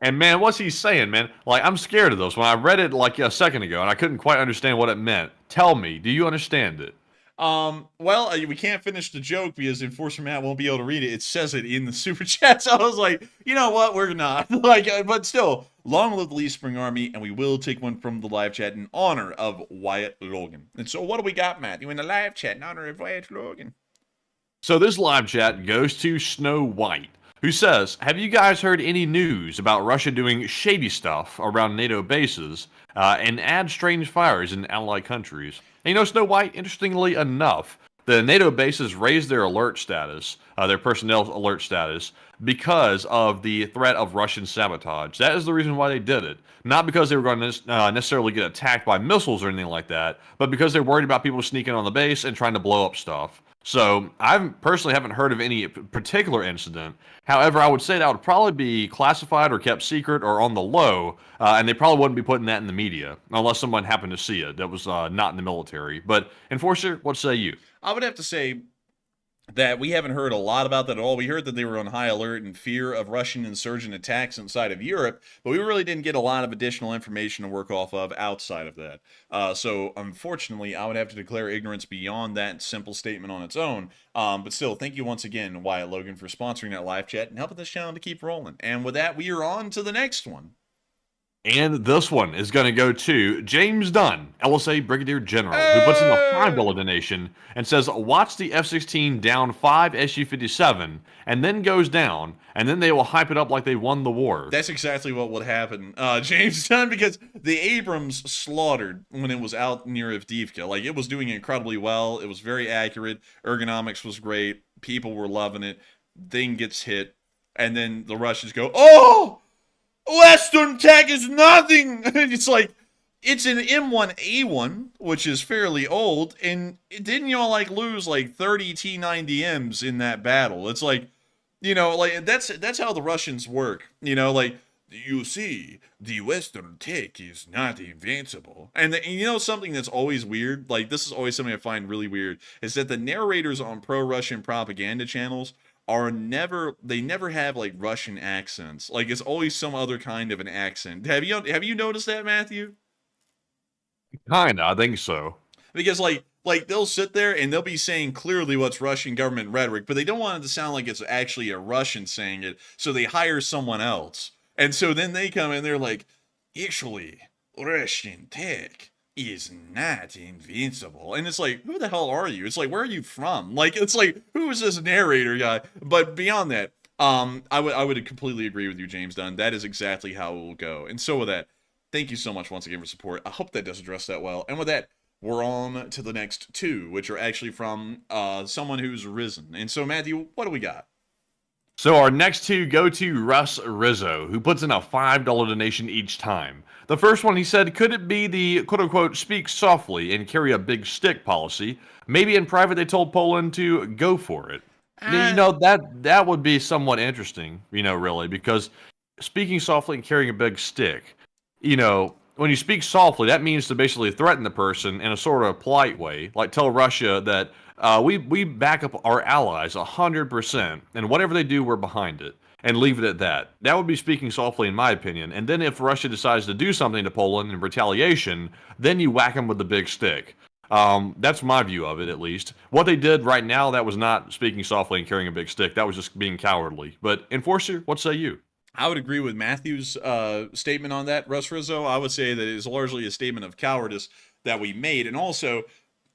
And man, what's he saying, man? Like, I'm scared of this. When I read it like a second ago, and I couldn't quite understand what it meant. Tell me, do you understand it? Well, we can't finish the joke because Enforcer Matt won't be able to read it. It says it in the super chat, so I was like, you know what, we're not. But still, long live the Lee Spring Army, and we will take one from the live chat in honor of Wyatt Logan. And so what do we got, Matt? You in the live chat in honor of Wyatt Logan. So this live chat goes to Snow White, who says, have you guys heard any news about Russia doing shady stuff around NATO bases and add strange fires in allied countries? And you know, Snow White, interestingly enough, the NATO bases raised their alert status, their personnel alert status, because of the threat of Russian sabotage. That is the reason why they did it. Not because they were going to necessarily get attacked by missiles or anything like that, but because they're worried about people sneaking on the base and trying to blow up stuff. So I personally haven't heard of any particular incident. However, I would say that would probably be classified or kept secret or on the low, and they probably wouldn't be putting that in the media unless someone happened to see it that was not in the military. But Enforcer, what say you? I would have to say that we haven't heard a lot about that at all. We heard that they were on high alert in fear of Russian insurgent attacks inside of Europe, but we really didn't get a lot of additional information to work off of outside of that. So unfortunately, I would have to declare ignorance beyond that simple statement on its own. But still, thank you once again, Wyatt Logan, for sponsoring that live chat and helping this channel to keep rolling. And with that, we are on to the next one. And this one is going to go to James Dunn, LSA Brigadier General, who puts in a $5 donation and says, watch the F-16 down 5 Su-57 and then goes down, and then they will hype it up like they won the war. That's exactly what would happen, James Dunn, because the Abrams slaughtered when it was out near Avdiivka. Like, it was doing incredibly well. It was very accurate. Ergonomics was great. People were loving it. Thing gets hit, and then the Russians go, oh! Western tech is nothing. It's like, it's an M1A1, which is fairly old, and didn't y'all like lose like 30 T-90Ms in that battle? It's like, you know, like that's how the Russians work. You know, like, you see, the Western tech is not invincible. And you know something that's always weird? Like, this is always something I find really weird, is that the narrators on pro-Russian propaganda channels they never have like Russian accents. Like, it's always some other kind of an accent. Have you noticed that, Matthew? Kinda, I think so. Because like they'll sit there and they'll be saying clearly what's Russian government rhetoric, but they don't want it to sound like it's actually a Russian saying it, so they hire someone else. And so then they come in, they're like, actually, Russian tech is not invincible. And it's like, who the hell are you? It's like, where are you from? Like, it's like, who is this narrator guy? But beyond that, I would completely agree with you, James Dunn. That is exactly how it will go. And so with that, thank you so much once again for support. I hope that does address that well. And with that, we're on to the next two, which are actually from someone who's risen. And so, Matthew, what do we got? So our next two go to Russ Rizzo, who puts in a $5 donation each time. The first one, he said, could it be the quote-unquote speak softly and carry a big stick policy? Maybe in private they told Poland to go for it. You know, that would be somewhat interesting, you know, really, because speaking softly and carrying a big stick, you know, when you speak softly, that means to basically threaten the person in a sort of polite way, like tell Russia that we back up our allies 100%, and whatever they do, we're behind it, and leave it at that. That would be speaking softly, in my opinion. And then if Russia decides to do something to Poland in retaliation, then you whack them with the big stick. That's my view of it, at least. What they did right now, that was not speaking softly and carrying a big stick. That was just being cowardly. But Enforcer, what say you? I would agree with Matthew's statement on that, Russ Rizzo. I would say that it is largely a statement of cowardice that we made. And also,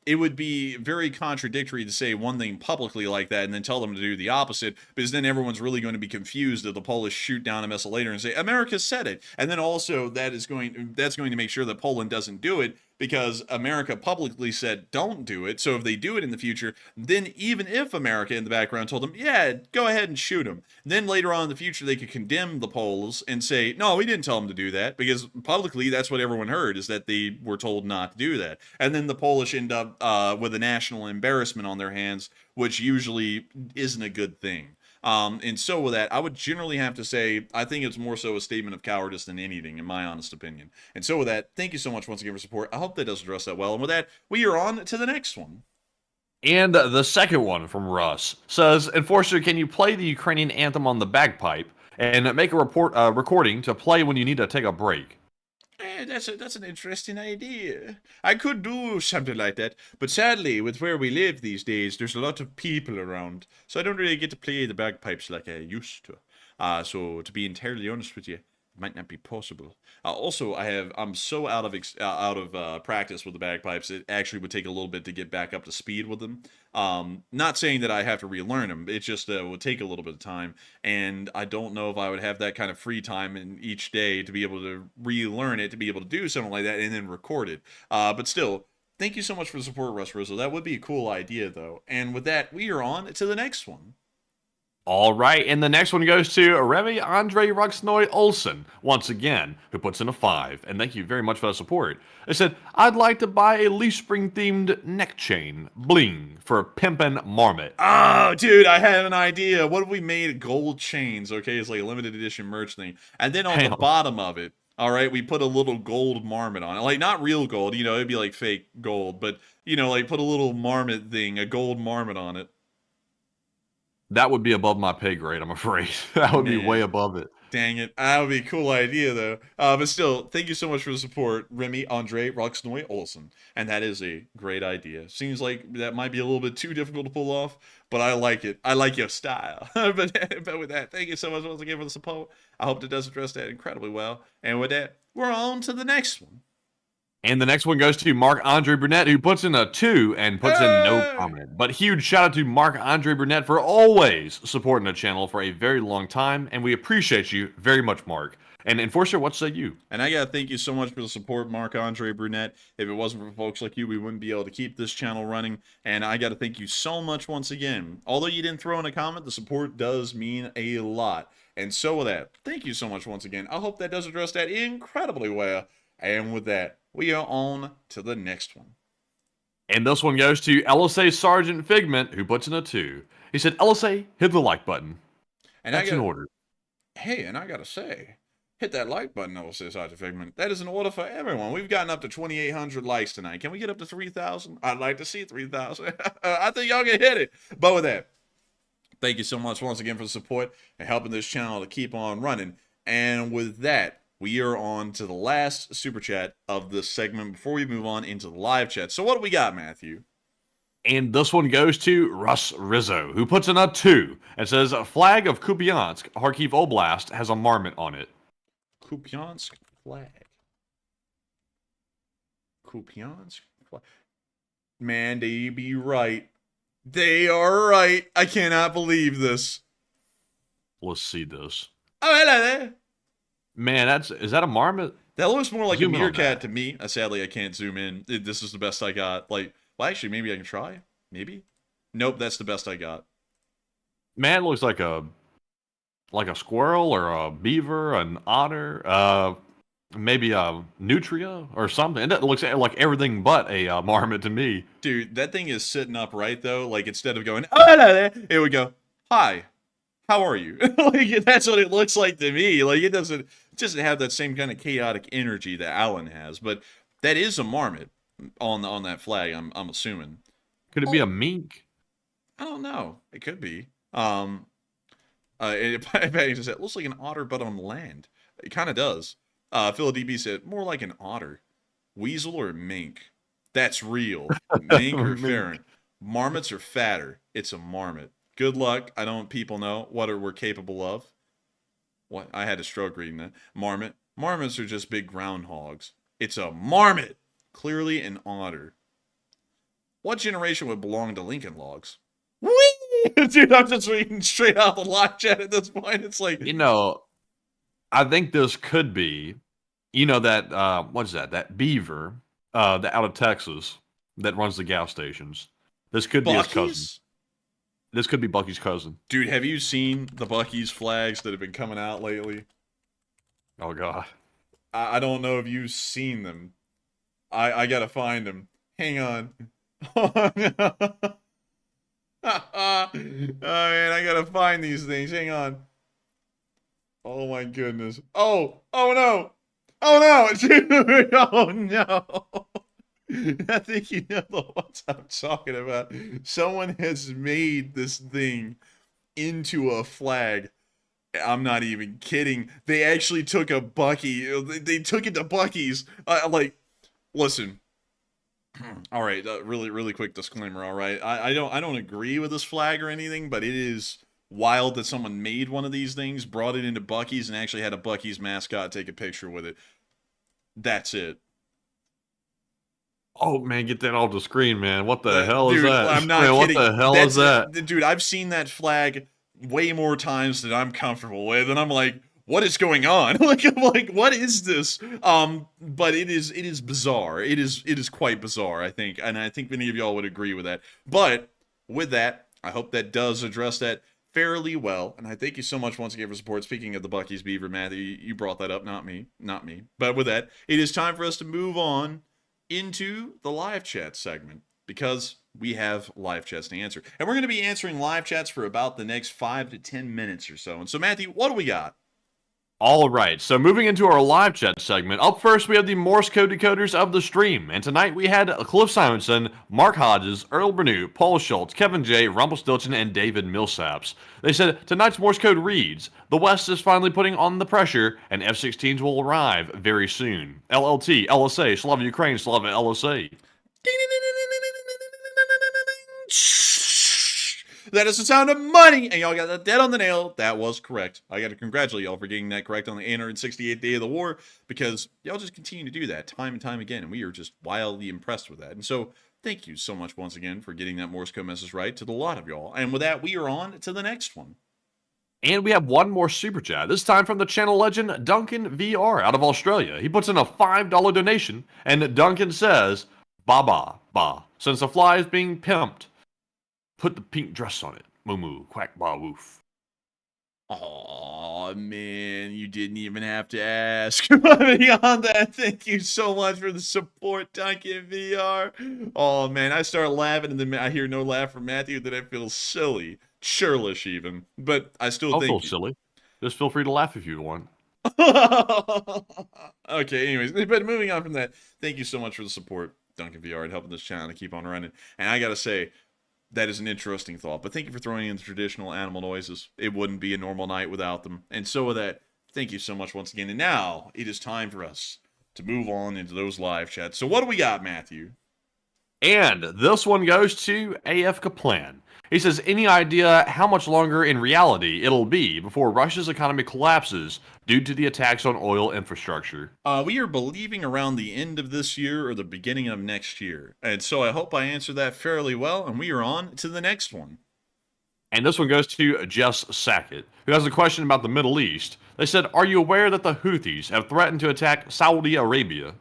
it would be very contradictory to say one thing publicly like that and then tell them to do the opposite, because then everyone's really going to be confused if the Polish shoot down a missile later and say, America said it. And then also that's going to make sure that Poland doesn't do it, because America publicly said don't do it. So if they do it in the future, then even if America in the background told them, yeah, go ahead and shoot them, then later on in the future they could condemn the Poles and say, no, we didn't tell them to do that, because publicly that's what everyone heard, is that they were told not to do that. And then the Polish end up with a national embarrassment on their hands, which usually isn't a good thing. And so with that, I would generally have to say, I think it's more so a statement of cowardice than anything, in my honest opinion. And so with that, thank you so much once again for support. I hope that does address that well. And with that, we are on to the next one. And the second one from Russ says, Enforcer, can you play the Ukrainian anthem on the bagpipe and make a recording to play when you need to take a break? That's an interesting idea. I could do something like that, but sadly, with where we live these days, there's a lot of people around, so I don't really get to play the bagpipes like I used to. So to be entirely honest with you, it might not be possible. Also, I'm so out of practice with the bagpipes. It actually would take a little bit to get back up to speed with them. Not saying that I have to relearn them. It just would take a little bit of time, and I don't know if I would have that kind of free time in each day to be able to relearn it, to be able to do something like that, and then record it. But still, thank you so much for the support, Russ Rizzo. That would be a cool idea, though. And with that, we are on to the next one. All right, and the next one goes to Remy Andre Ruxnoy Olsen, once again, who puts in a 5. And thank you very much for the support. They said, I'd like to buy a leaf spring-themed neck chain, bling, for Pimpin' Marmot. Oh, dude, I had an idea. What if we made gold chains, okay? It's like a limited edition merch thing. And then on the bottom of it, all right, we put a little gold marmot on it. Like, not real gold, it'd be like fake gold. But, like put a little marmot thing, a gold marmot on it. That would be above my pay grade, I'm afraid. That would be way above it. Dang it. That would be a cool idea, though. But still, thank you so much for the support, Remy Andre Ruxnoy Olsen. And that is a great idea. Seems like that might be a little bit too difficult to pull off, but I like it. I like your style. but with that, thank you so much once again for the support. I hope it does address that incredibly well. And with that, we're on to the next one. And the next one goes to Marc-Andre Burnett, who puts in a 2 and puts in no comment. But huge shout out to Marc-Andre Burnett for always supporting the channel for a very long time, and we appreciate you very much, Mark. And Enforcer, what say you? And I gotta thank you so much for the support, Marc-Andre Burnett. If it wasn't for folks like you, we wouldn't be able to keep this channel running. And I gotta thank you so much once again. Although you didn't throw in a comment, the support does mean a lot. And so with that, thank you so much once again. I hope that does address that incredibly well. And with that, we are on to the next one. And this one goes to LSA Sergeant Figment, who puts in a 2. He said, LSA, hit the like button. And that's in order. Hey, and I gotta say, hit that like button, LSA Sergeant Figment. That is an order for everyone. We've gotten up to 2,800 likes tonight. Can we get up to 3,000? I'd like to see 3,000. I think y'all can hit it. But with that, thank you so much once again for the support and helping this channel to keep on running. And with that, we are on to the last super chat of this segment before we move on into the live chat. So what do we got, Matthew? And this one goes to Russ Rizzo, who puts in a 2 and says, a flag of Kupiansk, Kharkiv Oblast, has a marmot on it. Kupiansk flag. Kupiansk flag. Man, they be right. They are right. I cannot believe this. Let's see this. Oh, hello there. Man, is that a marmot? That looks more like Zoom a in on meerkat to me. Sadly, I can't zoom in. This is the best I got. Well, actually, maybe I can try. Maybe. Nope, that's the best I got. Man, it looks like a squirrel or a beaver, an otter, maybe a nutria or something. It looks like everything but a marmot to me. Dude, that thing is sitting upright though. Like instead of going, oh, hello there, it would go, hi. How are you? Like that's what it looks like to me. Like it doesn't have that same kind of chaotic energy that Alan has. But that is a marmot on that flag. I'm assuming. Could it be a mink? I don't know. It could be. It looks like an otter, but on land. It kind of does. Phil DB said more like an otter, weasel or mink. That's real. Mink or ferret. Marmots are fatter. It's a marmot. Good luck. I don't people know what we're capable of. What? I had a stroke reading that. Marmot. Marmots are just big groundhogs. It's a marmot. Clearly an otter. What generation would belong to Lincoln Logs? Whee! Dude, I'm just reading straight out the live chat at this point. It's like... I think this could be, that, what is that? That beaver out of Texas that runs the gas stations. This could be his cousin. This could be Bucky's cousin. Dude, have you seen the Bucky's flags that have been coming out lately? Oh, God. I don't know if you've seen them. I gotta find them. Hang on. Oh man, I gotta find these things. Hang on. Oh my goodness. Oh no. Oh no. Oh no. I think you know the ones I'm talking about. Someone has made this thing into a flag. I'm not even kidding. They actually took a Bucky. They took it to Bucky's. Listen. All right, really quick disclaimer. All right, I don't agree with this flag or anything, but it is wild that someone made one of these things, brought it into Bucky's, and actually had a Bucky's mascot take a picture with it. That's it. Oh man, get that off the screen, man. What the hell is Dude, that? I'm not Man, kidding. What the hell is that? Dude, I've seen that flag way more times than I'm comfortable with, and I'm like, what is going on? I'm like, what is this? But it is bizarre. It is quite bizarre, I think, and I think many of y'all would agree with that. But with that, I hope that does address that fairly well, and I thank you so much once again for support. Speaking of the Bucky's Beaver, Matthew, you brought that up, not me. But with that, it is time for us to move on into the live chat segment, because we have live chats to answer. And we're going to be answering live chats for about the next 5 to 10 minutes or so. And so, Matthew, what do we got? All right, so moving into our live chat segment, up first we have the Morse code decoders of the stream, and tonight we had Cliff Simonson, Mark Hodges, Earl Bernew, Paul Schultz, Kevin J, Rumpelstiltskin, and David Millsaps. They said, tonight's Morse code reads, the West is finally putting on the pressure, and F-16s will arrive very soon. LLT, LSA, Slava Ukraine, Slava LSA. That is the sound of money, and y'all got that dead on the nail. That was correct. I got to congratulate y'all for getting that correct on the 868th day of the war, because y'all just continue to do that time and time again, and we are just wildly impressed with that. And so, thank you so much once again for getting that Morse code message right to the lot of y'all. And with that, we are on to the next one. And we have one more super chat, this time from the channel legend Duncan VR out of Australia. He puts in a $5 donation, and Duncan says, ba, since the fly is being pimped, put the pink dress on it. Moo moo, quack, ba, woof. Aw, man, you didn't even have to ask. Beyond that, thank you so much for the support, Duncan VR. Oh, man, I start laughing, and then I hear no laugh from Matthew, then I feel silly. Churlish, even. But I still Don't think... feel silly. Just feel free to laugh if you want. Okay, anyways, but moving on from that, thank you so much for the support, Duncan VR, and helping this channel to keep on running. And I gotta say, that is an interesting thought, but thank you for throwing in the traditional animal noises. It wouldn't be a normal night without them. And so with that, thank you so much once again. And now, it is time for us to move on into those live chats. So what do we got, Matthew? And this one goes to AF Kaplan. He says, any idea how much longer in reality it'll be before Russia's economy collapses due to the attacks on oil infrastructure? We are believing around the end of this year or the beginning of next year. And so I hope I answered that fairly well, and we are on to the next one. And this one goes to Jess Sackett, who has a question about the Middle East. They said, are you aware that the Houthis have threatened to attack Saudi Arabia?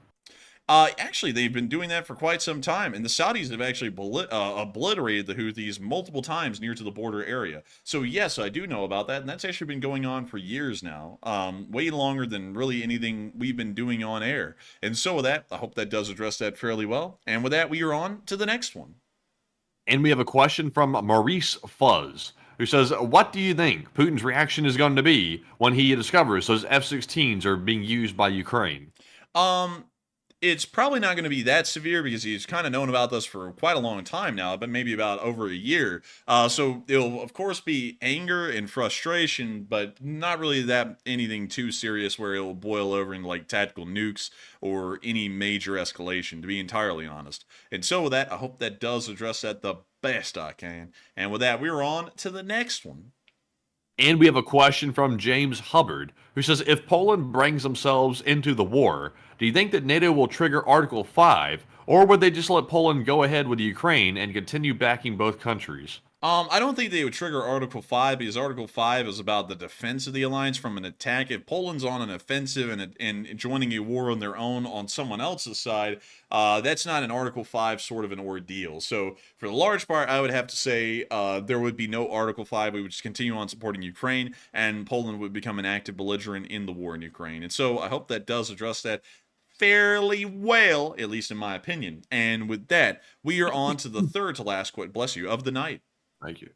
Actually, they've been doing that for quite some time, and the Saudis have actually obliterated the Houthis multiple times near to the border area. So yes, I do know about that, and that's actually been going on for years now, way longer than really anything we've been doing on air. And so with that, I hope that does address that fairly well. And with that, we are on to the next one. And we have a question from Maurice Fuzz, who says, what do you think Putin's reaction is going to be when he discovers those F-16s are being used by Ukraine? It's probably not going to be that severe, because he's kind of known about this for quite a long time now, but maybe about over a year. So it'll, of course, be anger and frustration, but not really that anything too serious where it'll boil over into like tactical nukes or any major escalation, to be entirely honest. And so with that, I hope that does address that the best I can. And with that, we're on to the next one. And we have a question from James Hubbard, who says, if Poland brings themselves into the war, do you think that NATO will trigger Article 5, or would they just let Poland go ahead with Ukraine and continue backing both countries? I don't think they would trigger Article 5, because Article 5 is about the defense of the alliance from an attack. If Poland's on an offensive and joining a war on their own on someone else's side, that's not an Article 5 sort of an ordeal. So for the large part, I would have to say there would be no Article 5. We would just continue on supporting Ukraine, and Poland would become an active belligerent in the war in Ukraine. And so I hope that does address that fairly well, at least in my opinion. And with that, we are on to the third to last quote, bless you, of the night. Thank you.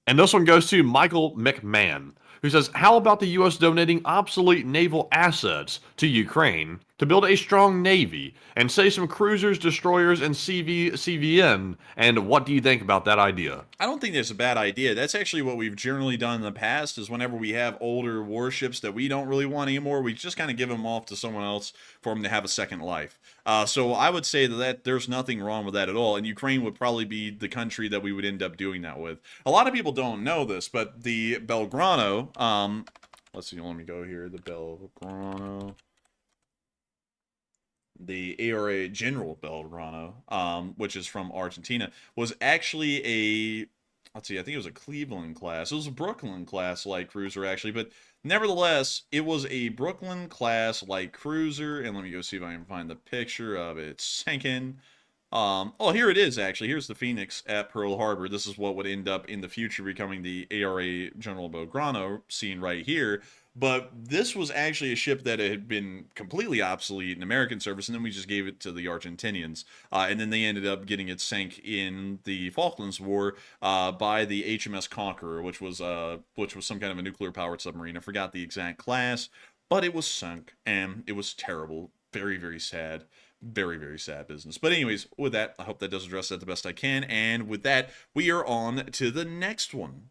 And this one goes to Michael McMahon, who says, how about the U.S. donating obsolete naval assets to Ukraine to build a strong navy and say some cruisers, destroyers, and CVN? And what do you think about that idea? I don't think that's a bad idea. That's actually what we've generally done in the past, is whenever we have older warships that we don't really want anymore, we just kind of give them off to someone else for them to have a second life. So I would say that there's nothing wrong with that at all, and Ukraine would probably be the country that we would end up doing that with. A lot of people don't know this, but the Belgrano, let's see, let me go here, the Belgrano, the ARA General Belgrano, which is from Argentina, was actually a, let's see, I think it was a Cleveland class. It was a Brooklyn class light cruiser, actually, but nevertheless, it was a Brooklyn class light cruiser, and let me go see if I can find the picture of it sinking. Oh, here it is, actually. Here's the Phoenix at Pearl Harbor. This is what would end up in the future becoming the ARA General Belgrano, seen right here. But this was actually a ship that had been completely obsolete in American service, and then we just gave it to the Argentinians. And then they ended up getting it sank in the Falklands War by the HMS Conqueror, which was some kind of a nuclear-powered submarine. I forgot the exact class, but it was sunk, and it was terrible. Very, very sad. Very, very sad business. But anyways, with that, I hope that does address that the best I can. And with that, we are on to the next one.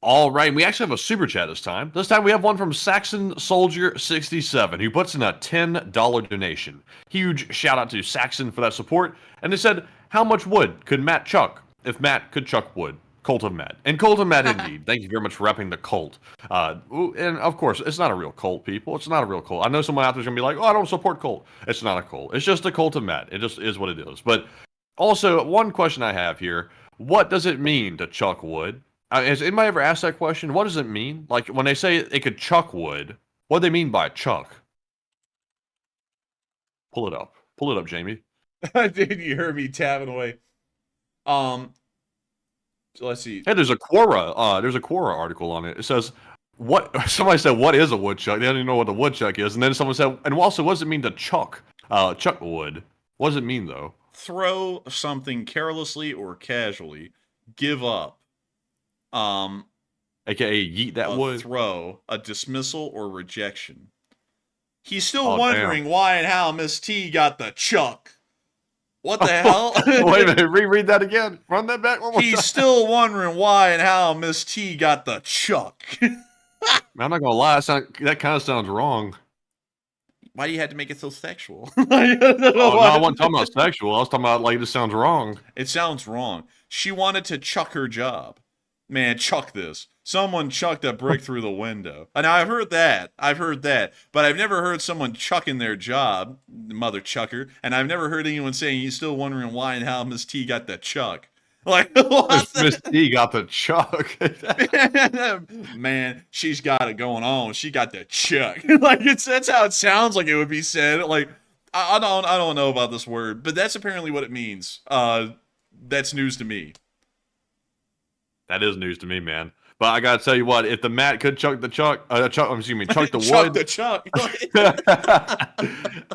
All right, we actually have a super chat this time. This time we have one from Saxon Soldier 67, who puts in a $10 donation. Huge shout out to Saxon for that support. And they said, how much wood could Matt chuck if Matt could chuck wood? Cult of Matt. And Cult of Matt indeed. Thank you very much for repping the cult. And of course, it's not a real cult, people. It's not a real cult. I know someone out there's going to be like, oh, I don't support cult. It's not a cult. It's just a Cult of Matt. It just is what it is. But also, one question I have here. What does it mean to chuck wood? Has anybody ever asked that question? What does it mean? Like, when they say it could chuck wood, what do they mean by chuck? Pull it up. Pull it up, Jamie. Dude, you heard me tapping away. So let's see. Hey, there's a Quora article on it. It says, what, somebody said, what is a woodchuck? They don't even know what a woodchuck is. And then someone said, and also, what does it mean to chuck wood? What does it mean, though? Throw something carelessly or casually. Give up. AKA yeet that wood. Throw, a dismissal or rejection. He's still wondering why and how Miss T got the chuck. What the hell? Wait a minute, reread that again. Run that back one more time. He's still wondering why and how Miss T got the chuck. I'm not gonna lie, that kind of sounds wrong. Why do you have to make it so sexual? No, I wasn't talking about sexual. I was talking about, like, this sounds wrong. It sounds wrong. She wanted to chuck her job. Man, chuck this. Someone chucked a brick through the window. And I've heard that. But I've never heard someone chucking their job, mother chucker. And I've never heard anyone saying he's still wondering why and how Miss T got the chuck. Like, Miss T got the chuck. Man, she's got it going on. She got the chuck. Like, that's how it sounds like it would be said. Like, I don't know about this word, but that's apparently what it means. That's news to me. That is news to me, man. But I gotta tell you what, if the Matt could chuck the chuck, chuck the chuck wood. the chuck.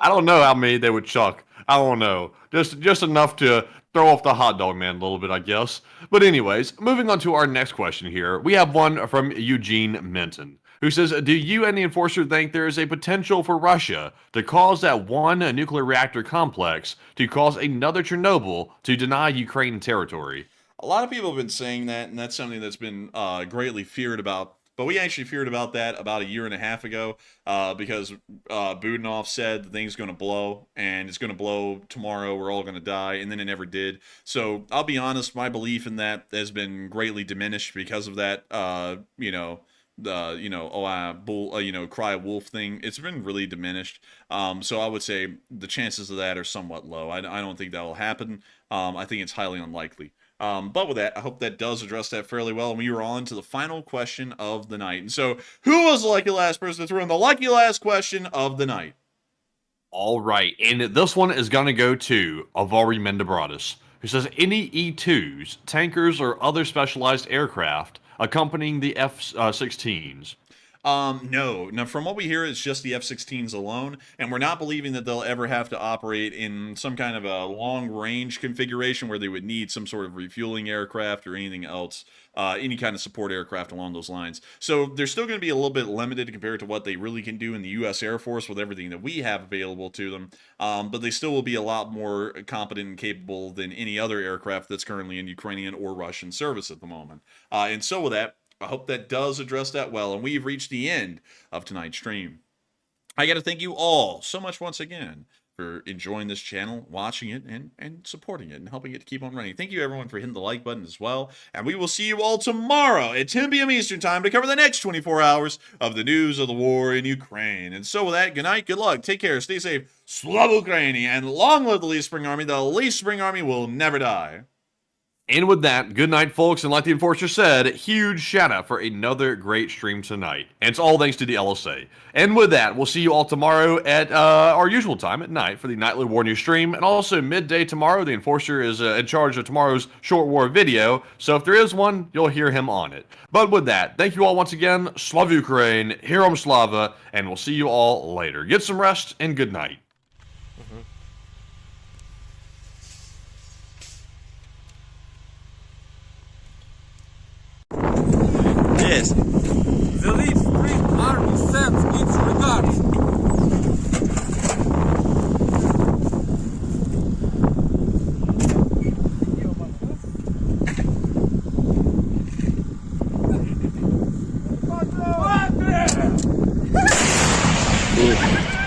I don't know how many they would chuck. I don't know. Just enough to throw off the hot dog man a little bit, I guess. But anyways, moving on to our next question here. We have one from Eugene Minton, who says, do you and the Enforcer think there is a potential for Russia to cause that one nuclear reactor complex to cause another Chernobyl to deny Ukraine territory? A lot of people have been saying that, and that's something that's been greatly feared about. But we actually feared about that about a year and a half ago because Budanov said the thing's going to blow, and it's going to blow tomorrow. We're all going to die, and then it never did. So I'll be honest, my belief in that has been greatly diminished because of that. Cry wolf thing. It's been really diminished. So I would say the chances of that are somewhat low. I don't think that will happen. I think it's highly unlikely. But with that, I hope that does address that fairly well. And we are on to the final question of the night. And so, who was the lucky last person to throw in the lucky last question of the night? All right. And this one is going to go to Avari Mendebratis, who says, any E-2s, tankers, or other specialized aircraft accompanying the F-16s? No. Now, from what we hear, it's just the F-16s alone, and we're not believing that they'll ever have to operate in some kind of a long-range configuration where they would need some sort of refueling aircraft or anything else, any kind of support aircraft along those lines. So they're still going to be a little bit limited compared to what they really can do in the U.S. Air Force with everything that we have available to them, but they still will be a lot more competent and capable than any other aircraft that's currently in Ukrainian or Russian service at the moment. And so with that, I hope that does address that well, and we've reached the end of tonight's stream. I got to thank you all so much once again for enjoying this channel, watching it, and supporting it, and helping it to keep on running. Thank you, everyone, for hitting the like button as well, and we will see you all tomorrow at 10 p.m. Eastern Time to cover the next 24 hours of the news of the war in Ukraine. And so with that, good night, good luck, take care, stay safe, Slava Ukraini, and long live the Leaf Spring Army. The Leaf Spring Army will never die. And with that, good night, folks. And like the Enforcer said, huge shout out for another great stream tonight. And it's all thanks to the LSA. And with that, we'll see you all tomorrow at our usual time at night for the Nightly War News stream. And also midday tomorrow, the Enforcer is in charge of tomorrow's short war video. So if there is one, you'll hear him on it. But with that, thank you all once again. Slava Ukraine, Herom Slava, and we'll see you all later. Get some rest and good night. Yes. The Leaf Spring Army sends its regards. Ooh.